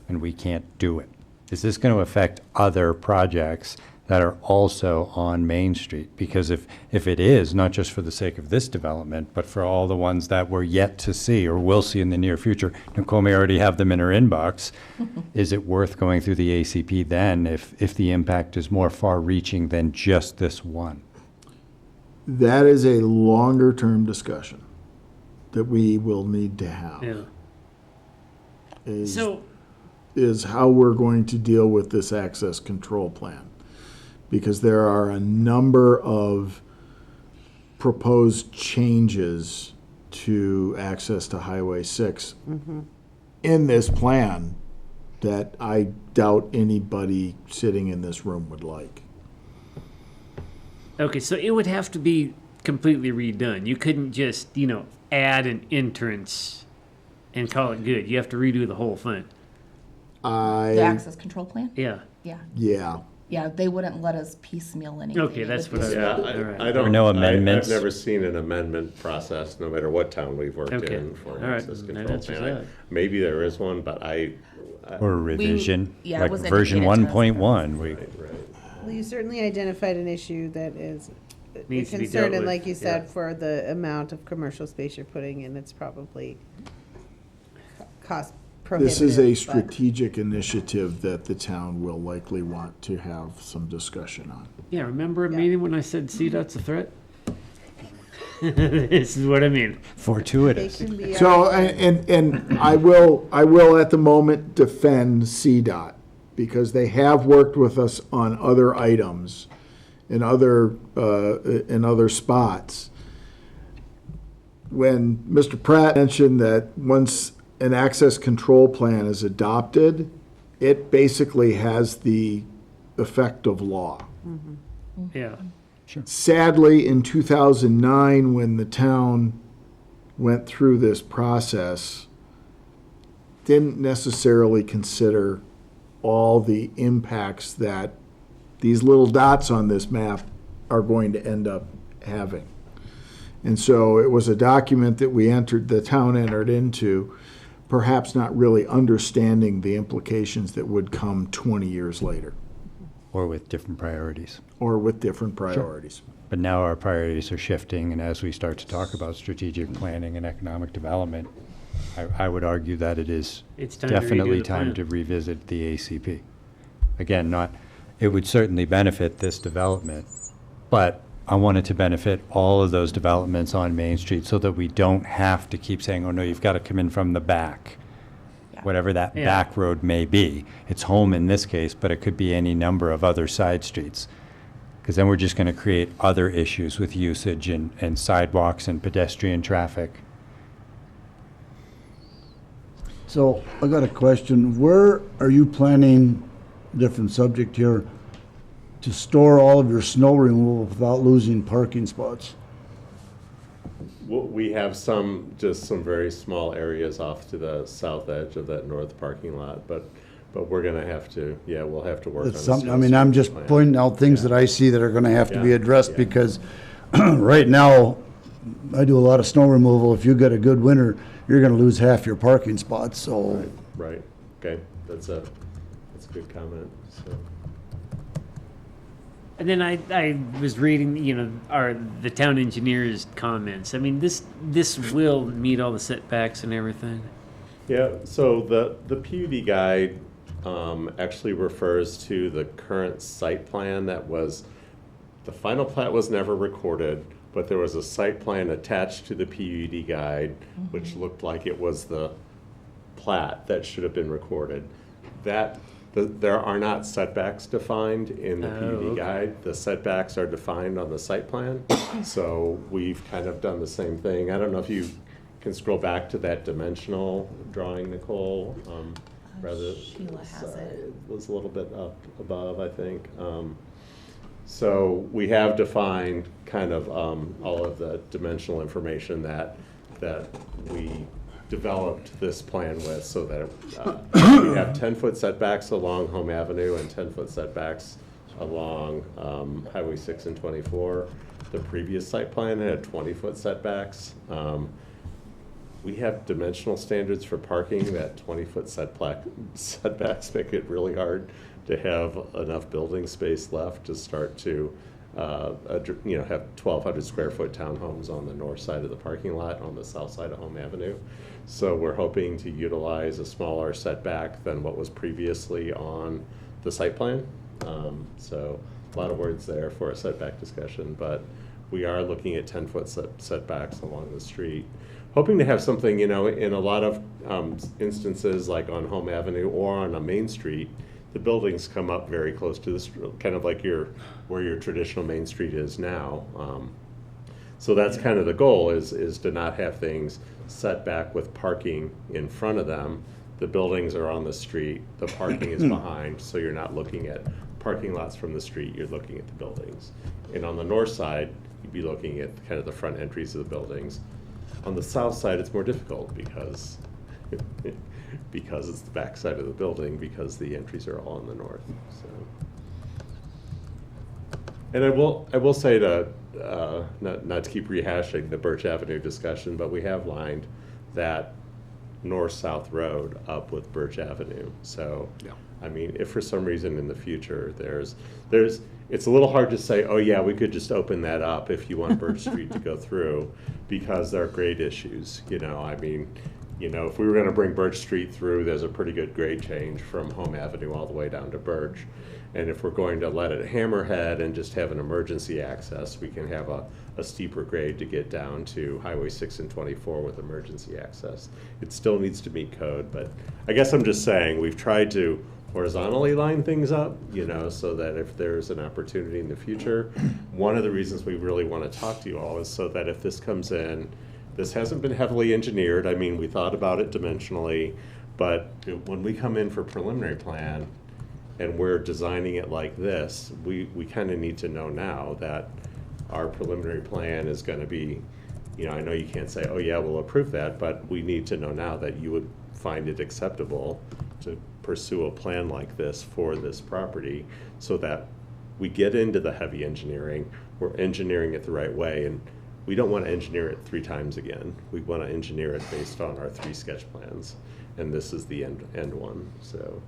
and we can't do it. Is this going to affect other projects that are also on Main Street? Because if it is, not just for the sake of this development, but for all the ones that we're yet to see or will see in the near future, Nicole may already have them in her inbox, is it worth going through the ACP then if the impact is more far-reaching than just this one? That is a longer-term discussion that we will need to have. Yeah. Is how we're going to deal with this access control plan. Because there are a number of proposed changes to access to Highway 6 in this plan that I doubt anybody sitting in this room would like. Okay, so it would have to be completely redone. You couldn't just, add an entrance and call it good. You have to redo the whole thing. The access control plan? Yeah. Yeah. Yeah. Yeah, they wouldn't let us piecemeal anything. Okay, It that's would what be- I- Yeah, All right. I don't. Or no I- amendments? I've never seen an amendment process, no matter what town we've worked Okay. in for an All right. access That control answers plan. that. Maybe there is one, but Or a revision, yeah, it like was version indicated to us. 1.1. right. Well, you certainly identified an issue that is a Needs to be concern, dealt and with, like you said, yeah. for the amount of commercial space you're putting in, it's probably cost prohibitive. This is a but- strategic initiative that the town will likely want to have some discussion on. Yeah, remember a Yeah. meeting when I said CDOT's a threat? This is what I mean. They Fortuitous. can be So, our- and I will at the moment defend CDOT, because they have worked with us on other items in other spots. When Mr. Pratt mentioned that once an access control plan is adopted, it basically has the effect of law. Yeah. Sadly, in 2009, when the town went through this process, didn't necessarily consider all the impacts that these little dots on this map are going to end up having. And so it was a document that the town entered into, perhaps not really understanding the implications that would come 20 years later, Or with different priorities. or with different priorities. But now our priorities are shifting, and as we start to talk about strategic planning and economic development, I would argue that it is It's time to redo definitely the time plan. to revisit the ACP. Again, it would certainly benefit this development, but I want it to benefit all of those developments on Main Street so that we don't have to keep saying, oh, no, you've got to come in from the back. Whatever that Yeah. back road may be. It's home in this case, but it could be any number of other side streets. Because then we're just going to create other issues with usage and sidewalks and pedestrian traffic. So I got a question. Where are you planning, different subject here, to store all of your snow removal without losing parking spots? We have just some very small areas off to the south edge of that north parking lot, but we're gonna have to, we'll have to work on. It's a something, I snow mean, I'm just plan. pointing out things that I see that are gonna have to be Yeah, addressed, yeah. because right now, I do a lot of snow removal. If you get a good winter, you're gonna lose half your parking spots, so. Right, okay, that's a good comment, so. And then I was reading, the town engineer's comments. I mean, this will meet all the setbacks and everything. Yeah, so the PUD guide actually refers to the current site plan the final plat was never recorded, but there was a site plan attached to the PUD guide, which looked like it was the plat that should have been recorded. There are not setbacks defined in the PUD okay. guide. The setbacks are defined on the site plan. So we've kind of done the same thing. I don't know if you can scroll back to that dimensional drawing, Nicole. Sheila has it. It was a little bit up above, I think. So we have defined kind of all of the dimensional information that we developed this plan with, so that we have 10-foot setbacks along Home Avenue and 10-foot setbacks along Highway 6 and 24. The previous site plan had 20-foot setbacks. We have dimensional standards for parking that 20-foot setbacks make it really hard to have enough building space left to start to have 1,200 square foot townhomes on the north side of the parking lot, on the south side of Home Avenue. So we're hoping to utilize a smaller setback than what was previously on the site plan. So a lot of words there for a setback discussion, but we are looking at 10-foot setbacks along the street. Hoping to have something, in a lot of instances, like on Home Avenue or on a main street, the buildings come up very close to the kind of like where your traditional main street is now. So that's kind of the goal, is to not have things set back with parking in front of them. The buildings are on the street, the parking is behind, so you're not looking at parking lots from the street, you're looking at the buildings. And on the north side, you'd be looking at kind of the front entries of the buildings. On the south side, it's more difficult because it's the back side of the building, because the entries are all in the north. So And I will say to, not to keep rehashing the Birch Avenue discussion, but we have lined that north-south road up with Birch Avenue. So, I mean, if for some reason in the future it's a little hard to say, oh yeah, we could just open that up if you want Birch Street to go through, because there are grade issues, I mean, if we were gonna bring Birch Street through, there's a pretty good grade change from Home Avenue all the way down to Birch. And if we're going to let it hammerhead and just have an emergency access, we can have a steeper grade to get down to Highway 6 and 24 with emergency access. It still needs to meet code, but I guess I'm just saying, we've tried to horizontally line things up, so that if there's an opportunity in the future, one of the reasons we really want to talk to you all is so that if this comes in, this hasn't been heavily engineered. I mean, we thought about it dimensionally, but when we come in for preliminary plan and we're designing it like this, we kind of need to know now that our preliminary plan is going to be, I know you can't say, oh yeah, we'll approve that, but we need to know now that you would find it acceptable to pursue a plan like this for this property, so that we get into the heavy engineering, we're engineering it the right way, and we don't want to engineer it 3 times again. We want to engineer it based on our 3 sketch plans, and this is the end one. So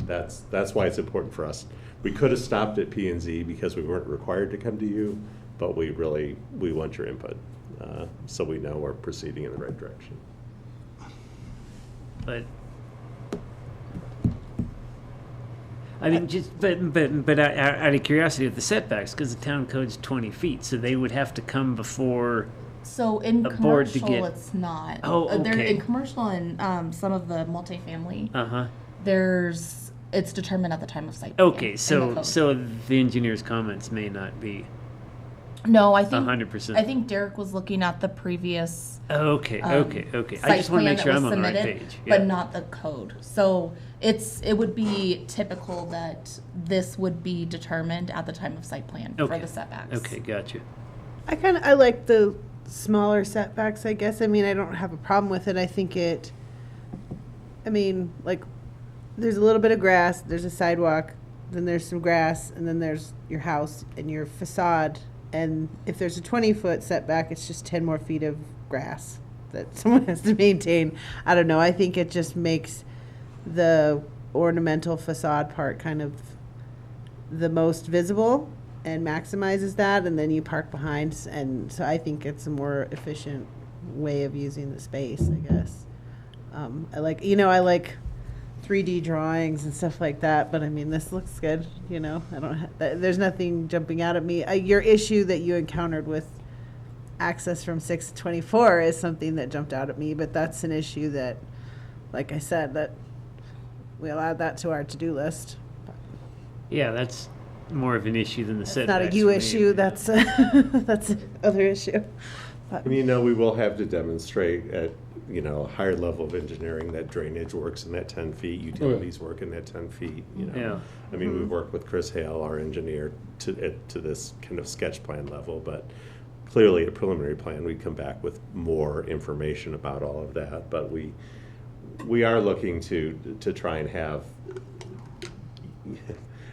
that's why it's important for us. We could have stopped at P&Z because we weren't required to come to you, but we want your input, so we know we're proceeding in the right direction. But I mean, but out of curiosity, of the setbacks, because the town code's 20 feet, so they would have to come before. So in a board to commercial, get- it's not. Oh, They're okay. in commercial and some of the multifamily. Uh-huh. It's determined at the time of site plan. Okay, in so the code. so the engineer's comments may not be. No, I think 100%. I think Derek was looking at the previous. Okay. I site just want to plan make that sure was I'm on the right submitted, page. but not the code. So it would be typical that this would be determined at the time of site plan for the setbacks. Okay, gotcha. I like the smaller setbacks, I guess. I mean, I don't have a problem with it. I think like, there's a little bit of grass, there's a sidewalk, then there's some grass, and then there's your house and your facade. And if there's a 20-foot setback, it's just 10 more feet of grass that someone has to maintain. I don't know. I think it just makes the ornamental facade part kind of the most visible and maximizes that, and then you park behind. And so I think it's a more efficient way of using the space, I guess. I like 3D drawings and stuff like that, but I mean, this looks good, there's nothing jumping out at me. Your issue that you encountered with access from 6 to 24 is something that jumped out at me, but that's an issue that, like I said, that we'll add that to our to-do list. Yeah, that's more of an issue than the It's setbacks. not a you for me. issue, that's other issue. But, I mean, we will have to demonstrate at, a higher level of engineering that drainage works in that 10 feet, utilities work in that 10 feet, Yeah. I mean, we've worked with Chris Hale, our engineer, to this kind of sketch plan level, but clearly a preliminary plan, we'd come back with more information about all of that, but we are looking to try and have,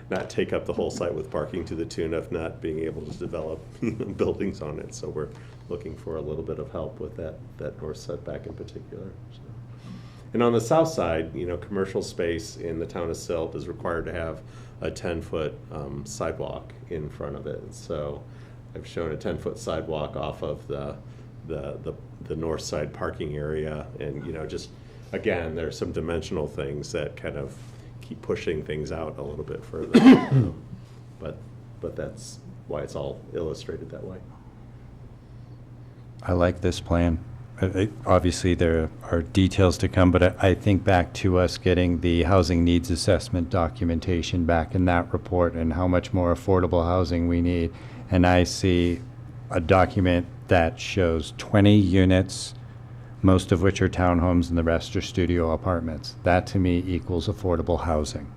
not take up the whole site with parking to the tune of not being able to develop buildings on it, so we're looking for a little bit of help with that north setback in particular. So. And on the south side, commercial space in the town of Silt is required to have a 10-foot sidewalk in front of it. So I've shown a 10-foot sidewalk off of the north side parking area, and just again, there's some dimensional things that kind of keep pushing things out a little bit further. But that's why it's all illustrated that way. I like this plan. Obviously, there are details to come, but I think back to us getting the housing needs assessment documentation back in that report and how much more affordable housing we need. And I see a document that shows 20 units, most of which are townhomes and the rest are studio apartments. That to me equals affordable housing.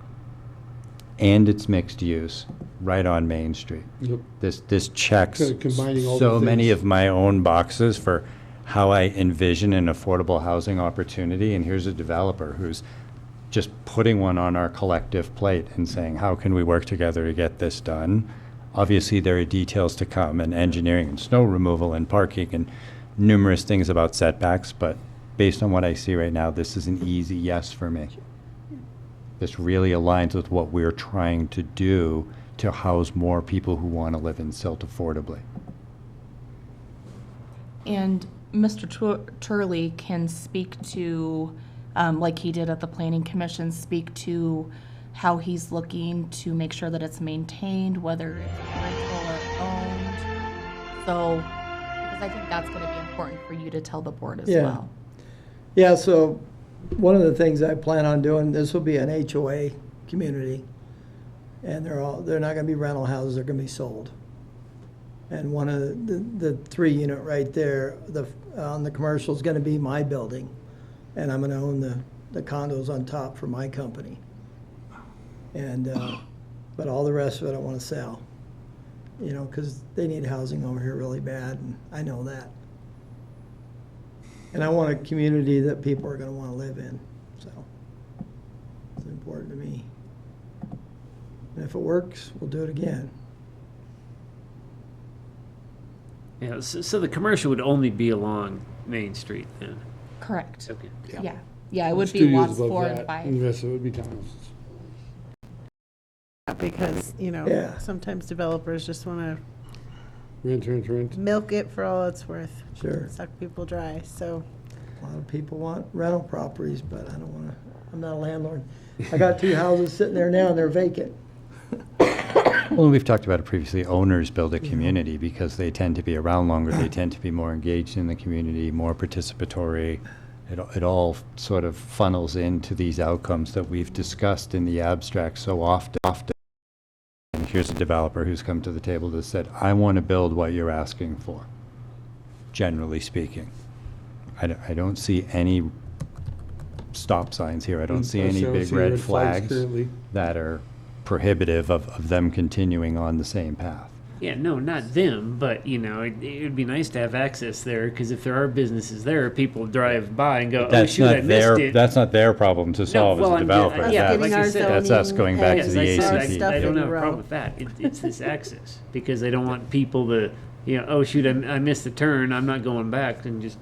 And it's mixed use, right on Main Street. Yep. This checks Kinda combining all so the many things. of my own boxes for how I envision an affordable housing opportunity. And here's a developer who's just putting one on our collective plate and saying, how can we work together to get this done? Obviously, there are details to come, and engineering and snow removal and parking and numerous things about setbacks, but based on what I see right now, this is an easy yes for me. This really aligns with what we're trying to do to house more people who want to live in Silt affordably. And Mr. Turley can speak to, like he did at the Planning Commission, speak to how he's looking to make sure that it's maintained, whether it's rental or owned. So, because I think that's going to be important for you to tell the board as Yeah. well. Yeah, so one of the things I plan on doing, this will be an HOA community. And they're not gonna be rental houses, they're gonna be sold. And one of the 3-unit right there, on the commercial is gonna be my building. And I'm gonna own the condos on top for my company. And, but all the rest of it I wanna sell. You know, cause they need housing over here really bad, and I know that. And I want a community that people are gonna wanna live in, so it's important to me. And if it works, we'll do it again. Yeah, so the commercial would only be along Main Street then? Correct. Okay. Yeah. Yeah, it would be Studios lots above 4 that, and 5. And the rest of it would be townhouses. Because, you know, Yeah. sometimes developers just want Rent. to milk it for all it's worth. Sure. Suck people dry, so. A lot of people want rental properties, but I don't wanna, I'm not a landlord. I got 2 houses sitting there now and they're vacant. Well, we've talked about it previously, owners build a community because they tend to be around longer, they tend to be more engaged in the community, more participatory. It all sort of funnels into these outcomes that we've discussed in the abstract so often. And here's a developer who's come to the table that said, I want to build what you're asking for, generally speaking. I don't see any stop signs here. I don't see any big red flags currently. that are prohibitive of them continuing on the same path. Yeah, no, not them, but it would be nice to have access there, because if there are businesses there, people drive by and go, oh That's shoot, I not missed it. that's not their problem to solve well, as a I'm developer. getting- yeah, That's- like I said, that's us going back Yes, to the I said, ACT. I don't in a have a row. problem with that. It's this access, because they don't want people to, oh shoot, I missed the turn, I'm not going back, and just,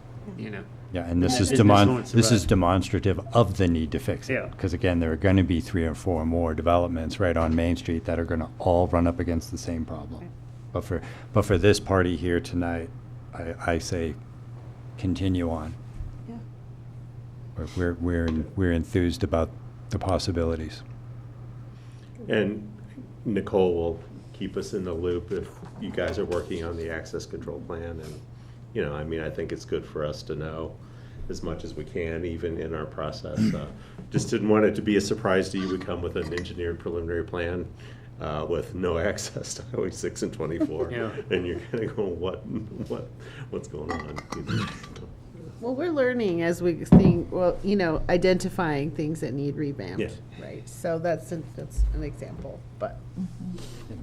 Yeah, and this Yeah. is Business won't this is survive. demonstrative of the need to fix it. Yeah. Because again, there are going to be 3 or 4 more developments right on Main Street that are going to all run up against the same problem. But for this party here tonight, I say continue on. Yeah. We're enthused about the possibilities. And Nicole will keep us in the loop if you guys are working on the access control plan. And, I think it's good for us to know as much as we can, even in our process. Just didn't want it to be a surprise to you. We come with an engineered preliminary plan with no access to Highway 6 and 24. Yeah. And you're kind of going, what's going on? Well, we're learning as we think, identifying things that need revamped, Yeah. right? So that's an example, but.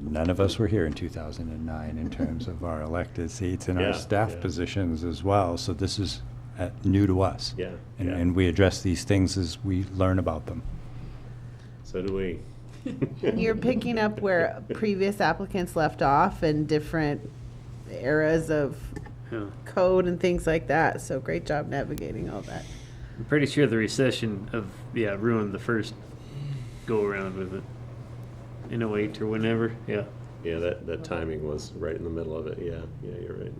None of us were here in 2009 in terms of our elected seats and Yeah, our staff yeah. positions as well. So this is new to us. Yeah, And, yeah. and we address these things as we learn about them. So do we. You're picking up where previous applicants left off and different eras of Yeah. code and things like that. So great job navigating all that. I'm pretty sure the recession ruined the first go around with it. In 08 or whenever, yeah. Yeah, that timing was right in the middle of it. Yeah, you're right.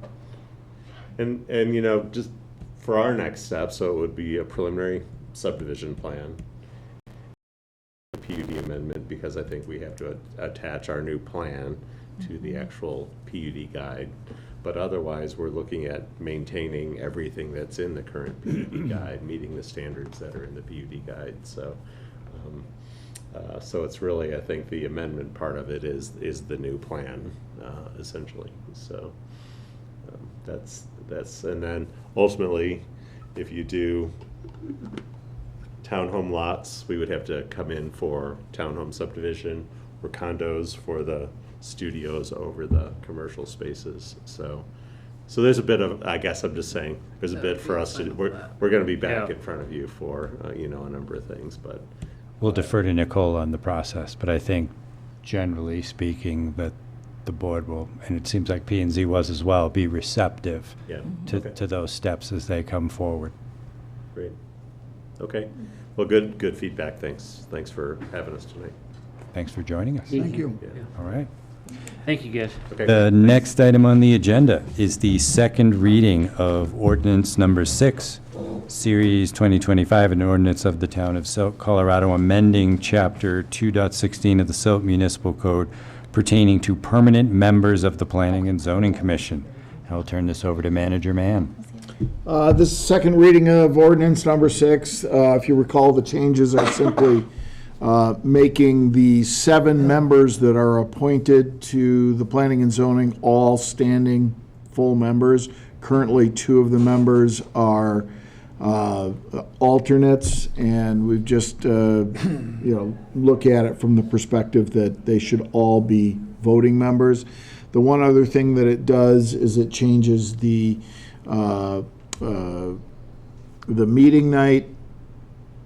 And just for our next step, so it would be a preliminary subdivision plan, PUD amendment, because I think we have to attach our new plan to the actual PUD guide. But otherwise, we're looking at maintaining everything that's in the current PUD guide, meeting the standards that are in the PUD guide. So it's really, I think, the amendment part of it is the new plan, essentially. So that's and then ultimately, if you do townhome lots, we would have to come in for townhome subdivision or condos for the studios over the commercial spaces. So there's a bit of, I guess I'm just saying, there's a bit for us to, we're going to be back Yeah. in front of you for, a number of things, but. We'll defer to Nicole on the process, but I think generally speaking that the board will, and it seems like P and Z was as well, be receptive Yeah, to, okay. to those steps as they come forward. Great. Okay. Well, good feedback. Thanks for having us tonight. Thanks for joining us. Thank you. Yeah. All right. Thank you, guys. Okay. The next item on the agenda is the second reading of ordinance number 6, Series 2025, an ordinance of the Town of Silt, Colorado, amending Chapter 2.16 of the Silt Municipal Code pertaining to permanent members of the Planning and Zoning Commission. I'll turn this over to Manager Mann. This is second reading of ordinance number 6. If you recall, the changes are simply making the 7 members that are appointed to the planning and zoning all standing full members. Currently, 2 of the members are alternates, and we've just, look at it from the perspective that they should all be voting members. The one other thing that it does is it changes the meeting night.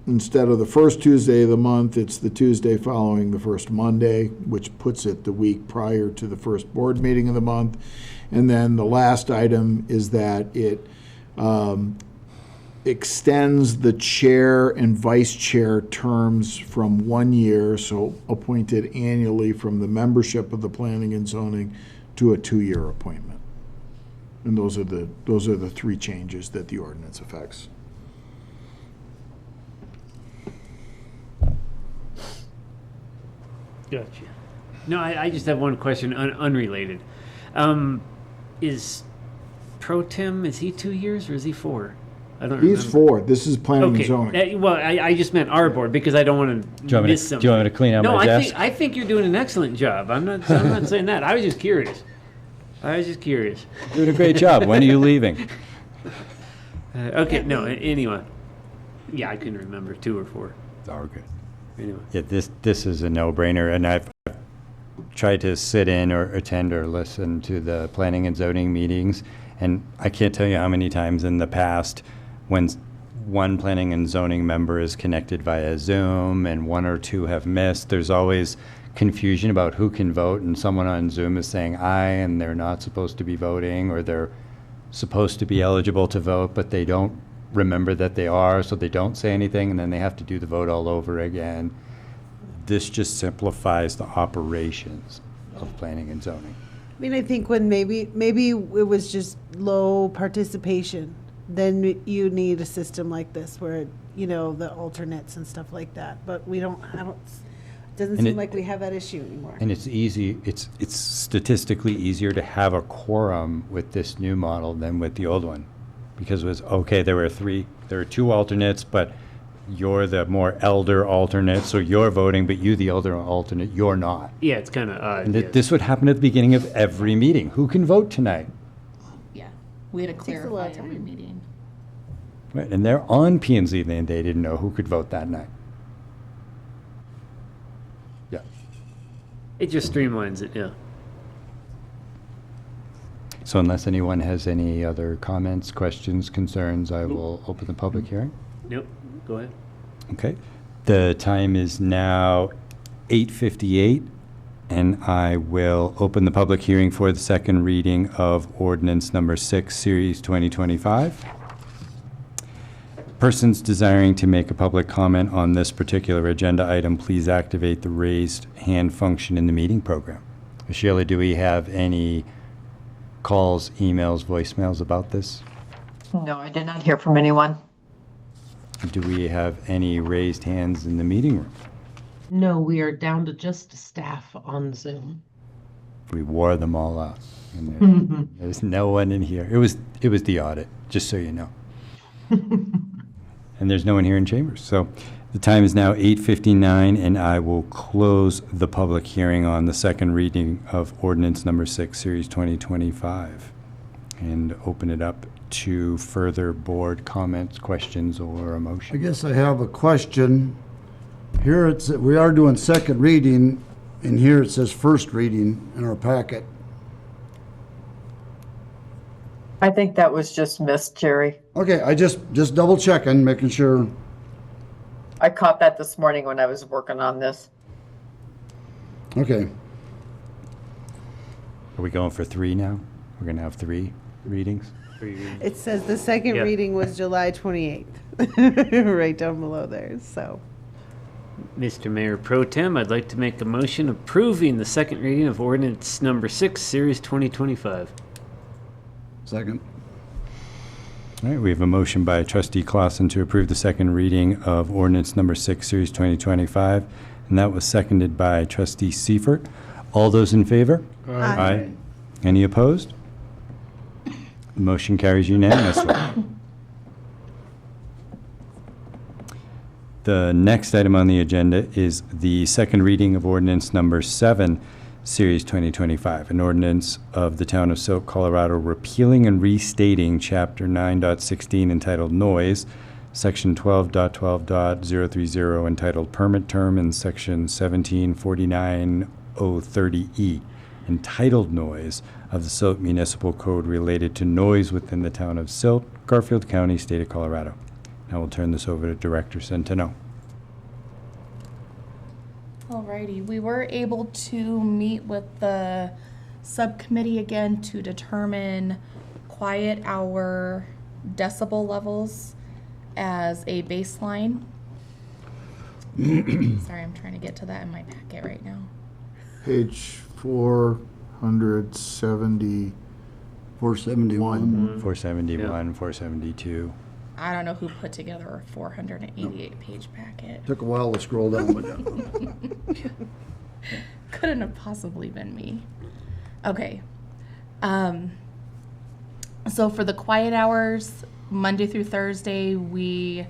Instead of the first Tuesday of the month, it's the Tuesday following the first Monday, which puts it the week prior to the first board meeting of the month. And then the last item is that it extends the chair and vice chair terms from 1 year, so appointed annually from the membership of the planning and zoning, to a 2-year appointment. And those are the 3 changes that the ordinance affects. Gotcha. No, I just have one question, unrelated. Is Pro Tem, is he 2 years or is he 4? I don't remember. He's 4. This is planning and zoning. Okay. Well, I just meant our board because I don't want to miss something. Do you want me to clean out my desk? I think you're doing an excellent job. I'm not saying that. I was just curious. Doing a great job. When are you leaving? Okay, no, anyway. Yeah, I couldn't remember, 2 or 4. It's all good. Anyway. Yeah, this is a no-brainer, and I've tried to sit in or attend or listen to the planning and zoning meetings, and I can't tell you how many times in the past when one planning and zoning member is connected via Zoom and 1 or 2 have missed, there's always confusion about who can vote, and someone on Zoom is saying aye and they're not supposed to be voting, or they're supposed to be eligible to vote but they don't remember that they are, so they don't say anything, and then they have to do the vote all over again. This just simplifies the operations of planning and zoning. I mean, I think when maybe it was just low participation, then you need a system like this where, the alternates and stuff like that. But it doesn't seem like we have that issue anymore. And it's easy, it's statistically easier to have a quorum with this new model than with the old one. Because it was, okay, there were 2 alternates, but you're the more elder alternate, so you're voting, but you, the elder alternate, you're not. Yeah, it's kind of odd. And this would happen at the beginning of every meeting. Who can vote tonight? Yeah, we had to Takes a lot clarify of every time. meeting. Right, and they're on P and Z, and they didn't know who could vote that night. Yeah. It just streamlines it, yeah. So unless anyone has any other comments, questions, concerns, I will open the public hearing. Nope, go ahead. Okay. The time is now 8:58, and I will open the public hearing for the second reading of ordinance number 6, Series 2025. Persons desiring to make a public comment on this particular agenda item, please activate the raised hand function in the meeting program. Sheila, do we have any calls, emails, voicemails about this? No, I did not hear from anyone. Do we have any raised hands in the meeting room? No, we are down to just staff on Zoom. We wore them all out. And there's no one in here. It was the audit, just so you know. And there's no one here in chambers. So the time is now 8:59, and I will close the public hearing on the second reading of ordinance number 6, Series 2025, and open it up to further board comments, questions, or a I motion. guess I have a question. Here we are doing second reading, and here it says first reading in our packet. I think that was just missed, Jerry. Okay, I just double checking, making sure. I caught that this morning when I was working on this. Okay. Are we going for 3 now? We're going to have 3 readings? It says the second Yeah. reading was July 28th, right down below there, so. Mr. Mayor Pro Tem, I'd like to make a motion approving the second reading of ordinance number 6, series 2025. Second. All right, we have a motion by trustee Clausen to approve the second reading of ordinance number 6, series 2025, and that was seconded by trustee Seifert. All those in favor? Aye. Any opposed? The motion carries unanimously. The next item on the agenda is the second reading of ordinance number 7, Series 2025, an ordinance of the Town of Silt, Colorado, repealing and restating Chapter 9.16 entitled Noise, Section 12.12.030 entitled Permit Term, and Section 1749.030E entitled Noise of the Silt Municipal Code related to noise within the Town of Silt, Garfield County, State of Colorado. I will turn this over to Director Centeno. Alrighty, we were able to meet with the subcommittee again to determine quiet hour decibel levels as a baseline. Sorry, I'm trying to get to that in my packet right now. Page 470. 471. 471, 472. I don't know who put together a 488-page packet. Took a while to scroll down, but Couldn't have possibly been me. Okay. So for the quiet hours, Monday through Thursday, we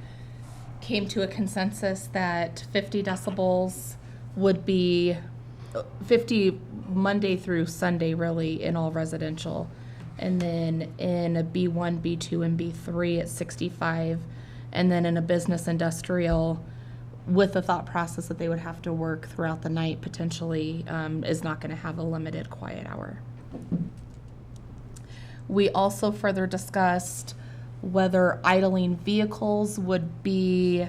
came to a consensus that 50 decibels would be 50 Monday through Sunday, really, in all residential. And then in a B1, B2, and B3 at 65. And then in a business industrial, with the thought process that they would have to work throughout the night potentially, is not going to have a limited quiet hour. We also further discussed whether idling vehicles would be,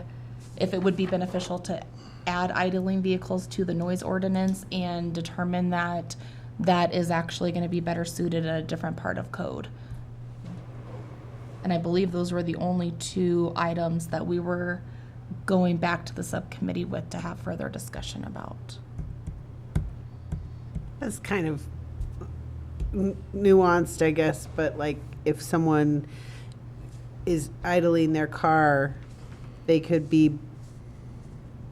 if it would be beneficial to add idling vehicles to the noise ordinance, and determine that that is actually going to be better suited at a different part of code. And I believe those were the only 2 items that we were going back to the subcommittee with to have further discussion about. That's kind of nuanced, I guess, but like if someone is idling their car, they could be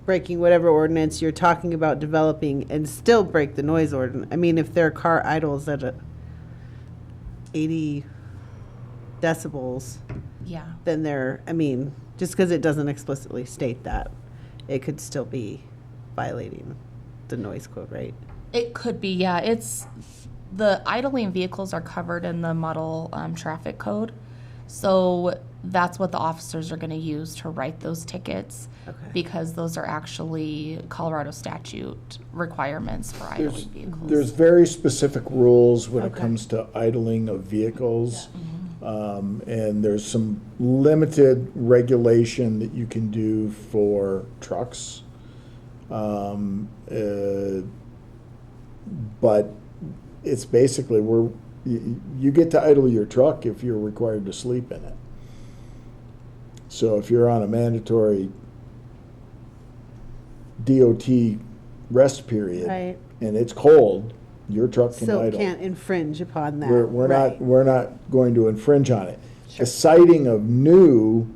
breaking whatever ordinance you're talking about developing and still break the noise ordinance. I mean, if their car idles at 80 decibels, Yeah. then they're, I mean, just because it doesn't explicitly state that, it could still be violating the noise code, right? It could be, yeah. It's, the idling vehicles are covered in the model traffic code. So that's what the officers are going to use to write those tickets, because those are actually Colorado statute requirements for idling vehicles. There's very specific rules when it comes to idling of vehicles. And there's some limited regulation that you can do for trucks. But it's basically you get to idle your truck if you're required to sleep in it. So if you're on a mandatory DOT rest period Right. and it's cold, your truck can So idle. can't infringe upon that. We're not going to infringe on it. The siting of new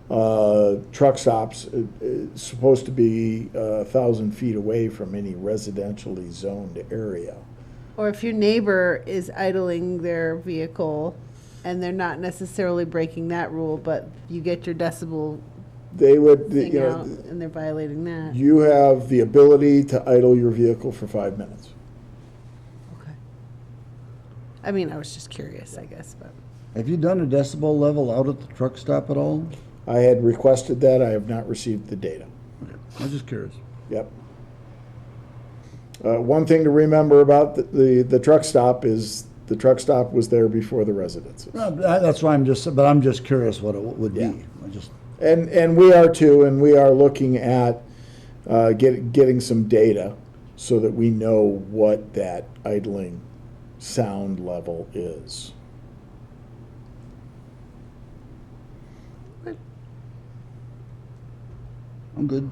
truck stops is supposed to be 1,000 feet away from any residentially zoned area. Or if your neighbor is idling their vehicle and they're not necessarily breaking that rule, but you get your decibel They would, thing you out know, and they're violating that. you have the ability to idle your vehicle for 5 minutes. I mean, I was just curious, I guess, but. have you done a decibel level out at the truck stop at all? I had requested that. I have not received the data. I was just curious. Yep. One thing to remember about the truck stop is the truck stop was there before the residences. That's why I'm just curious what it would Yeah. be. And we are too, and we are looking at getting some data so that we know what that idling sound level is. I'm good.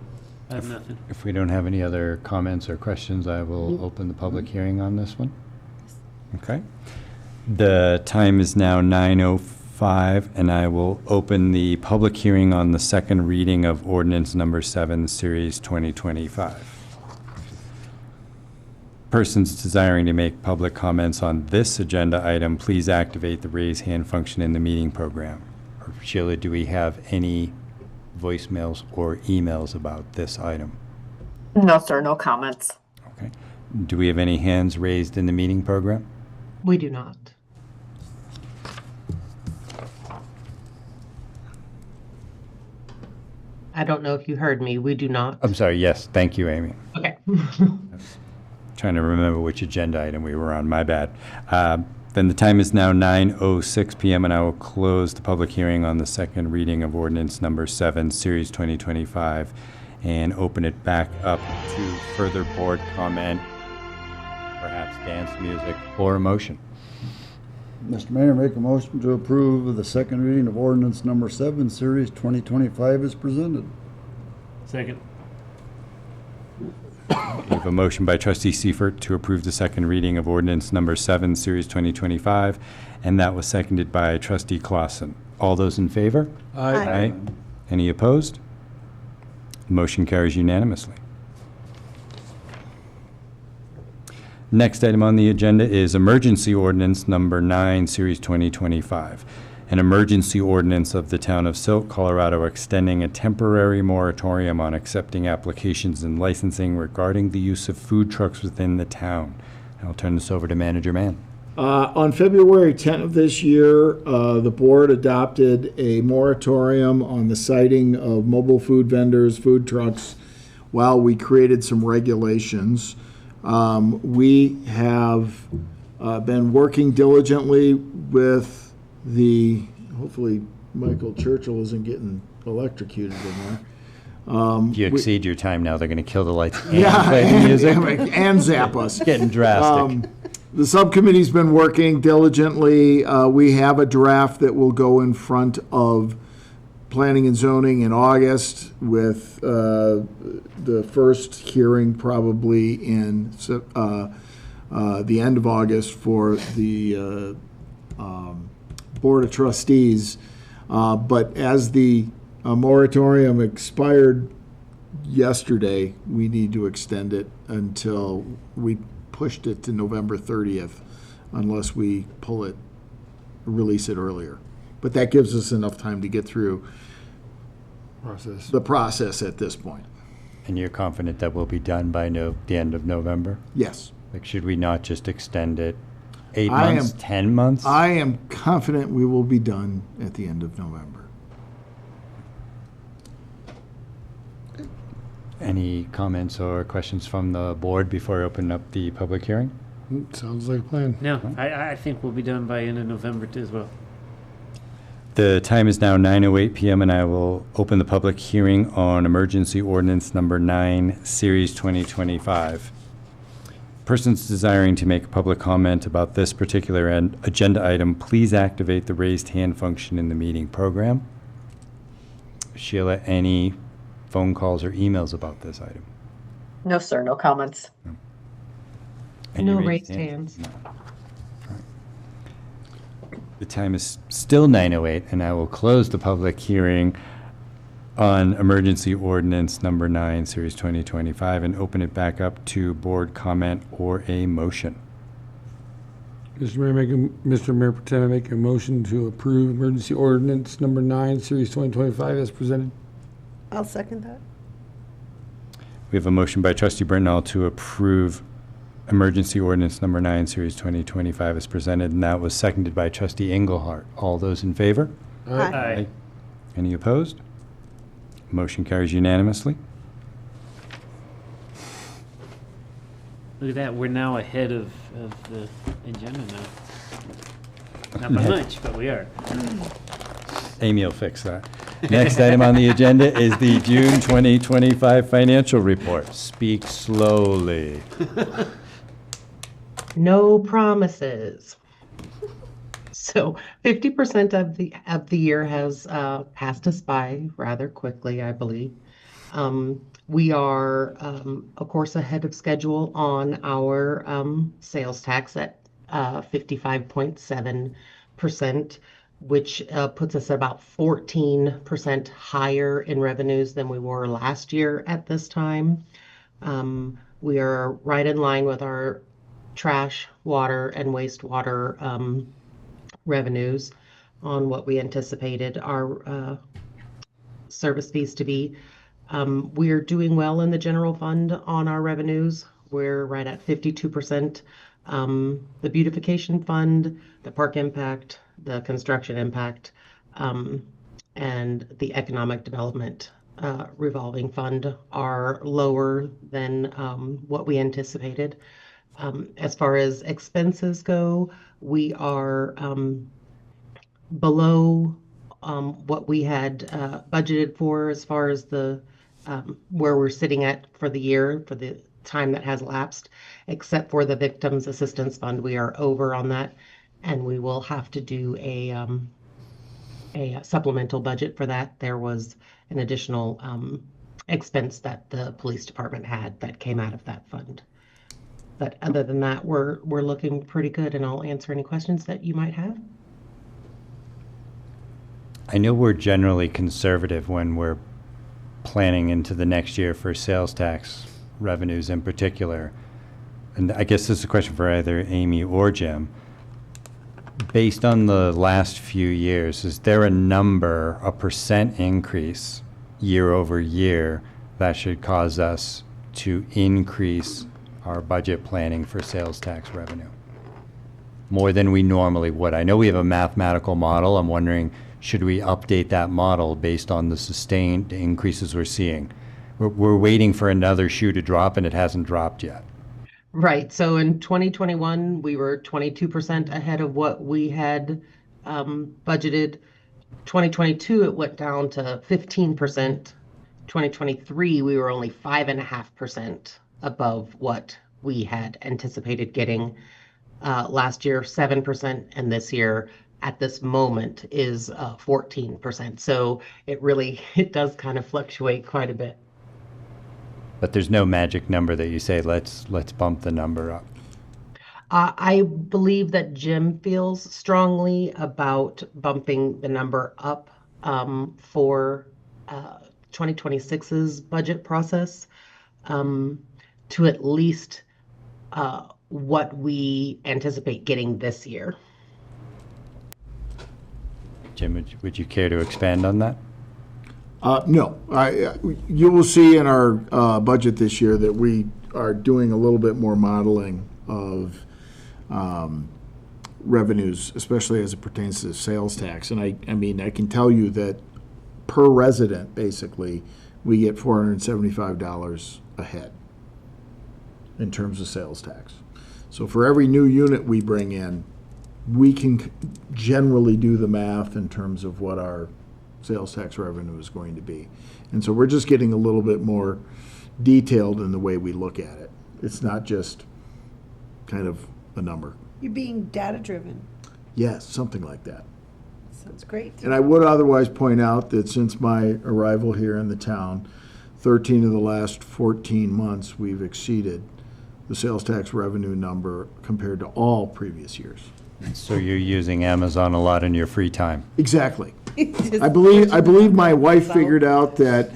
I have nothing. If we don't have any other comments or questions, I will open the public hearing on this one. Okay. The time is now 9:05, and I will open the public hearing on the second reading of ordinance number 7, series 2025. Persons desiring to make public comments on this agenda item, please activate the raise hand function in the meeting program. Sheila, do we have any voicemails or emails about this item? No, sir, no comments. Okay. Do we have any hands raised in the meeting program? We do not. I don't know if you heard me. We do not. I'm sorry, yes, thank you, Amy. Okay. Trying to remember which agenda item we were on, my bad. Then the time is now 9:06 PM, and I will close the public hearing on the second reading of ordinance number 7, series 2025, and open it back up to further board comment, perhaps dance music, or a motion. Mr. Mayor, make a motion to approve the second reading of ordinance number 7, series 2025 as presented. Second. We have a motion by trustee Seifert to approve the second reading of ordinance number 7, series 2025, and that was seconded by trustee Clausen. All those in favor? Aye. Any opposed? Motion carries unanimously. Next item on the agenda is emergency ordinance number 9, series 2025. An emergency ordinance of the town of Silt, Colorado, extending a temporary moratorium on accepting applications and licensing regarding the use of food trucks within the town. I'll turn this over to Manager Mann. On February 10th of this year, the board adopted a moratorium on the siting of mobile food vendors, food trucks, while we created some regulations. We have been working diligently with hopefully Michael Churchill isn't getting electrocuted in there. If you exceed your time now, they're going to kill the lights and play the music. And zap us. Getting drastic. The subcommittee's been working diligently. We have a draft that will go in front of Planning and Zoning in August, with the first hearing probably in the end of August for the Board of Trustees. But as the moratorium expired yesterday, we need to extend it until we pushed it to November 30th, unless we release it earlier. But that gives us enough time to get through the process at this point. And you're confident that will be done by the end of November? Yes. Like, should we not just extend it 8 I months, am- 10 months? I am confident we will be done at the end of November. Any comments or questions from the board before I open up the public hearing? Sounds like a plan. No, I think we'll be done by end of November too as well. The time is now 9:08 PM, and I will open the public hearing on emergency ordinance number 9, series 2025. Persons desiring to make a public comment about this particular agenda item, please activate the raised hand function in the meeting program. Sheila, any phone calls or emails about this item? No, sir, no comments. Any No raised hands. No. The time is still 9:08, and I will close the public hearing on emergency ordinance number 9, series 2025, and open it back up to board comment or a motion. Mr. Mayor Pro Tem, I make a motion to approve emergency ordinance number 9, series 2025 as presented. I'll second that. We have a motion by trustee Brittenall to approve emergency ordinance number 9, series 2025 as presented, and that was seconded by trustee Engelhardt. All those in favor? Aye. Any opposed? Motion carries unanimously. Look at that, we're now ahead of the agenda now. Not by much, but we are. Amy will fix that. Next item on the agenda is the June 2025 financial report. Speak slowly. No promises. So 50% of the year has passed us by rather quickly, I believe. We are, of course, ahead of schedule on our sales tax at 55.7%, which puts us about 14% higher in revenues than we were last year at this time. We are right in line with our trash, water, and wastewater revenues on what we anticipated our service fees to be. We're doing well in the general fund on our revenues. We're right at 52%. The beautification fund, the park impact, the construction impact, and the economic development revolving fund are lower than what we anticipated. As far as expenses go, we are below what we had budgeted for as far as the where we're sitting at for the year, for the time that has lapsed, except for the Victims Assistance Fund. We are over on that, and we will have to do a supplemental budget for that. There was an additional expense that the police department had that came out of that fund. But other than that, we're looking pretty good, and I'll answer any questions that you might have. I know we're generally conservative when we're planning into the next year for sales tax revenues in particular. And I guess this is a question for either Amy or Jim. Based on the last few years, is there a number, a percent increase year over year that should cause us to increase our budget planning for sales tax revenue more than we normally would? I know we have a mathematical model. I'm wondering, should we update that model based on the sustained increases we're seeing? We're waiting for another shoe to drop, and it hasn't dropped yet. Right. So in 2021, we were 22% ahead of what we had budgeted. 2022, it went down to 15%. 2023, we were only 5.5% above what we had anticipated getting. Last year, 7%, and this year, at this moment, is 14%. So it does kind of fluctuate quite a bit. But there's no magic number that you say, let's bump the number up. I believe that Jim feels strongly about bumping the number up for 2026's budget process to at least what we anticipate getting this year. Jim, would you care to expand on that? No. You will see in our budget this year that we are doing a little bit more modeling of revenues, especially as it pertains to sales tax. And I mean, I can tell you that per resident, basically, we get $475 ahead in terms of sales tax. So for every new unit we bring in, we can generally do the math in terms of what our sales tax revenue is going to be. And so we're just getting a little bit more detailed in the way we look at it. It's not just kind of a number. You're being data-driven. Yes, something like that. Sounds great. And I would otherwise point out that since my arrival here in the town, 13 of the last 14 months, we've exceeded the sales tax revenue number compared to all previous years. So you're using Amazon a lot in your free time. Exactly. I believe my wife figured out that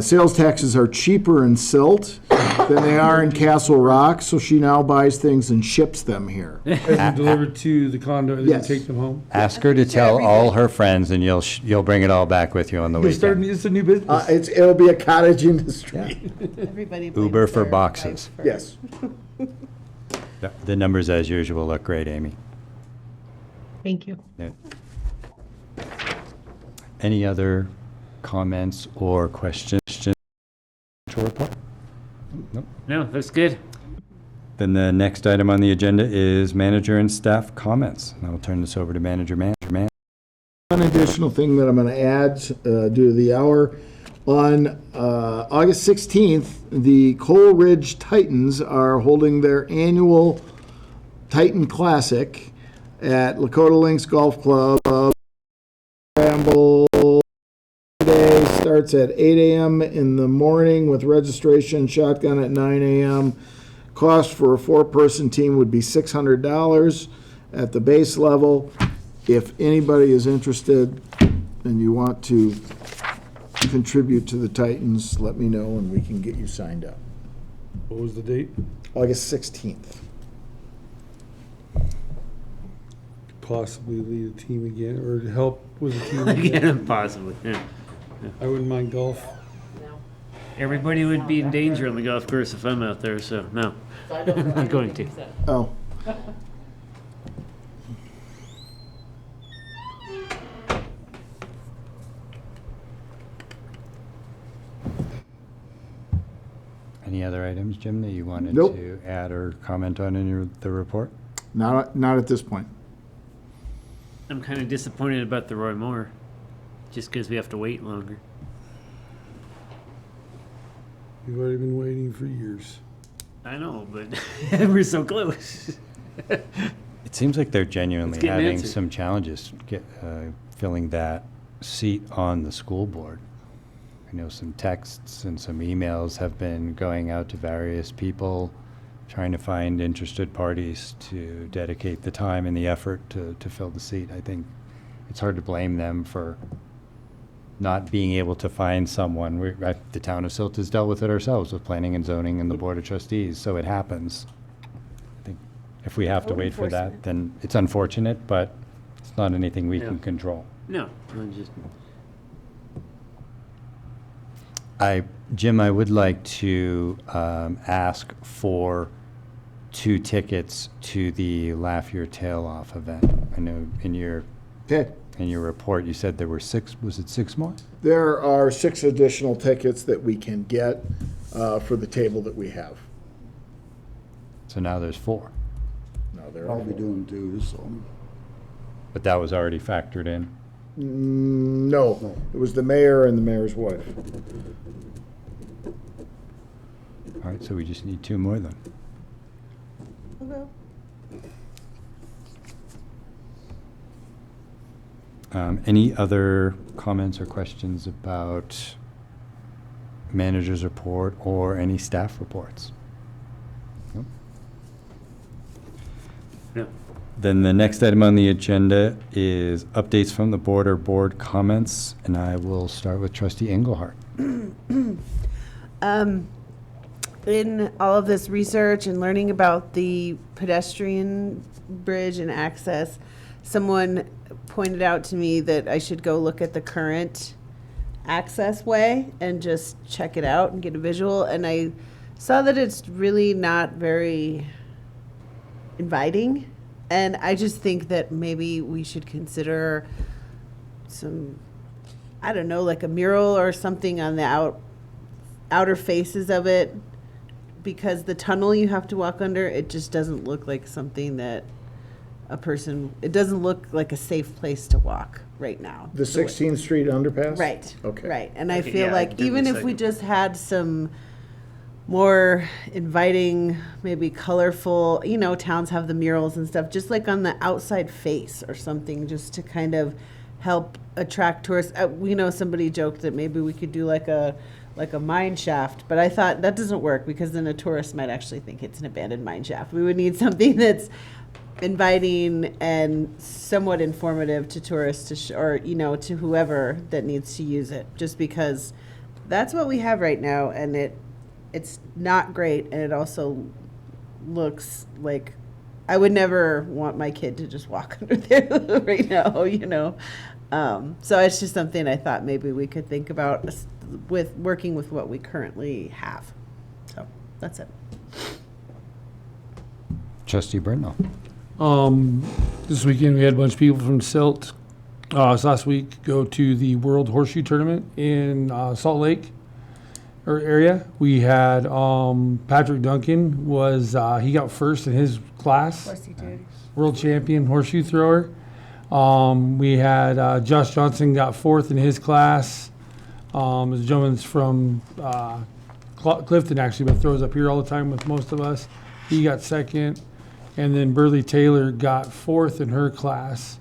sales taxes are cheaper in Silt than they are in Castle Rock, so she now buys things and ships them here. And delivered to the condo, and then Yes. take them home. Ask her to tell all her friends, and you'll bring it all back with you on the weekend. It's a new business. It'll be a cottage industry. Everybody Uber blames for their boxes. wife Yes. The numbers, as usual, look great, Amy. Thank you. Yeah. Any other comments or questions to report? Nope. No, that's good. Then the next item on the agenda is manager and staff comments. And I'll turn this over to manager. One additional thing that I'm going to add due to the hour. On August 16th, the Coal Ridge Titans are holding their annual Titan Classic at Lakota Links Golf Club. Scramble day starts at 8 a.m. in the morning with registration shotgun at 9 a.m. Cost for a 4-person team would be $600 at the base level. If anybody is interested and you want to contribute to the Titans, let me know and we can get you signed up. What was the date? August 16th. Possibly lead a team again, or to help with a team Yeah, again. possibly. Yeah. I wouldn't mind golf. Everybody would be in danger on the golf course if I'm out there, so no. I'm not going to. Oh. Any other items, Jim, that you wanted Nope. to add or comment on in the report? Not at this point. I'm kind of disappointed about the Roy Moore, just because we have to wait longer. We've already been waiting for years. I know, but we're so close. It seems like they're genuinely It's getting having answered. some challenges filling that seat on the school board. I know some texts and some emails have been going out to various people, trying to find interested parties to dedicate the time and the effort to fill the seat. I think it's hard to blame them for not being able to find someone. The town of Silt has dealt with it ourselves with planning and zoning and the board of trustees, so it happens. I think if we have to Code wait for that, enforcement. then it's unfortunate, but it's not anything we Yeah. can control. No, I'm just. Jim, I would like to ask for 2 tickets to the Laugh Your Tail Off event. I know in your report you said there were 6. Was it 6 more? There are 6 additional tickets that we can get for the table that we have. So now there's 4. No, there I'll are be more. doing 2, so. But that was already factored in. No, it was the mayor and the mayor's wife. All right, so we just need 2 more then. Any other comments or questions about manager's report or any staff reports? Nope. No. Then the next item on the agenda is updates from the board or board comments, and I will start with trustee Engelhardt. In all of this research and learning about the pedestrian bridge and access, someone pointed out to me that I should go look at the current access way and just check it out and get a visual. And I saw that it's really not very inviting. And I just think that maybe we should consider some, I don't know, like a mural or something on the outer faces of it, because the tunnel you have to walk under, it just doesn't look like something that it doesn't look like a safe place to walk right now. The 16th Street underpass? Right. Okay. Right. And I Okay, feel yeah, like give me even a if we second. just had some more inviting, maybe colorful, towns have the murals and stuff, just like on the outside face or something, just to kind of help attract tourists. Somebody joked that maybe we could do like a mine shaft, but I thought that doesn't work because then a tourist might actually think it's an abandoned mine shaft. We would need something that's inviting and somewhat informative to tourists to whoever that needs to use it, just because that's what we have right now, and it's not great, and it also looks like I would never want my kid to just walk under there right now, so it's just something I thought maybe we could think about with working with what we currently have. So that's it. Trustee Britnell. This weekend we had a bunch of people from Silt, this last week, go to the World Horseshoe Tournament in Salt Lake area. We had Patrick Duncan he got first in his class. Of course he did. World champion horseshoe thrower. We had Josh Johnson got 4th in his class. This gentleman's from Clifton, actually, but throws up here all the time with most of us. He got 2nd. And then Burley Taylor got 4th in her class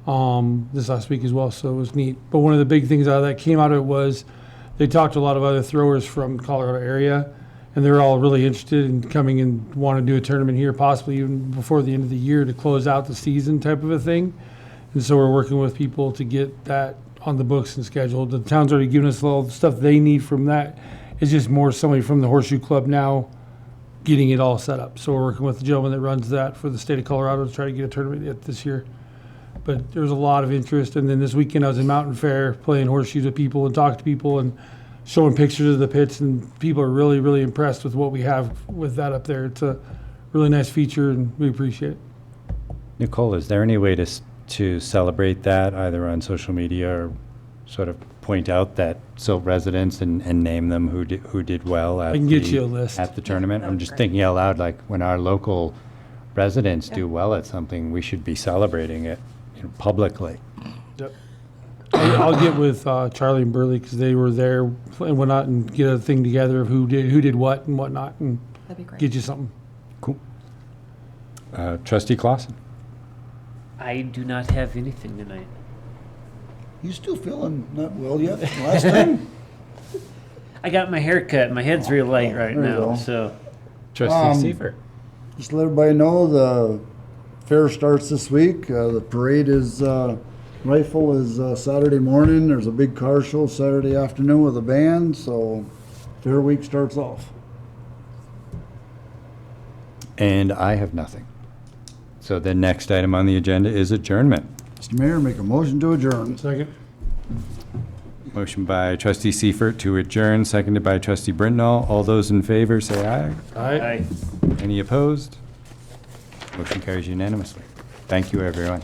this last week as well, so it was neat. But one of the big things out of that came out of it was they talked to a lot of other throwers from the Colorado area, and they're all really interested in coming and want to do a tournament here, possibly even before the end of the year to close out the season type of a thing. And so we're working with people to get that on the books and scheduled. The town's already given us all the stuff they need from that. It's just more somebody from the Horseshoe Club now getting it all set up. So we're working with the gentleman that runs that for the state of Colorado to try to get a tournament yet this year. But there's a lot of interest. And then this weekend I was in Mountain Fair playing horseshoes with people and talking to people and showing pictures of the pits, and people are really, really impressed with what we have with that up there. It's a really nice feature, and we appreciate it. Nicole, is there any way to celebrate that either on social media or sort of point out that Silt residents and name them who did well at I can get you a list. at the tournament? I'm just thinking out loud, like when our local residents do well at something, we should be celebrating it, publicly. Yep. I'll get with Charlie and Burley because they were there and whatnot, and get a thing together of who did what and whatnot, and That'd be great. get you something. Cool. Trustee Clausen? I do not have anything tonight. You still feeling not well yet from last time? I got my hair cut. My head's real light right There you now, go. so. Trustee Seifert? Just to let everybody know, the fair starts this week. The parade is, rifle is Saturday morning. There's a big car show Saturday afternoon with a band, so fair week starts off. And I have nothing. So the next item on the agenda is adjournment. Mr. Mayor, make a motion to adjourn. Second. Motion by Trustee Seifert to adjourn, seconded by Trustee Britnall. All those in favor, say aye. Aye. Any opposed? Motion carries unanimously. Thank you, everyone.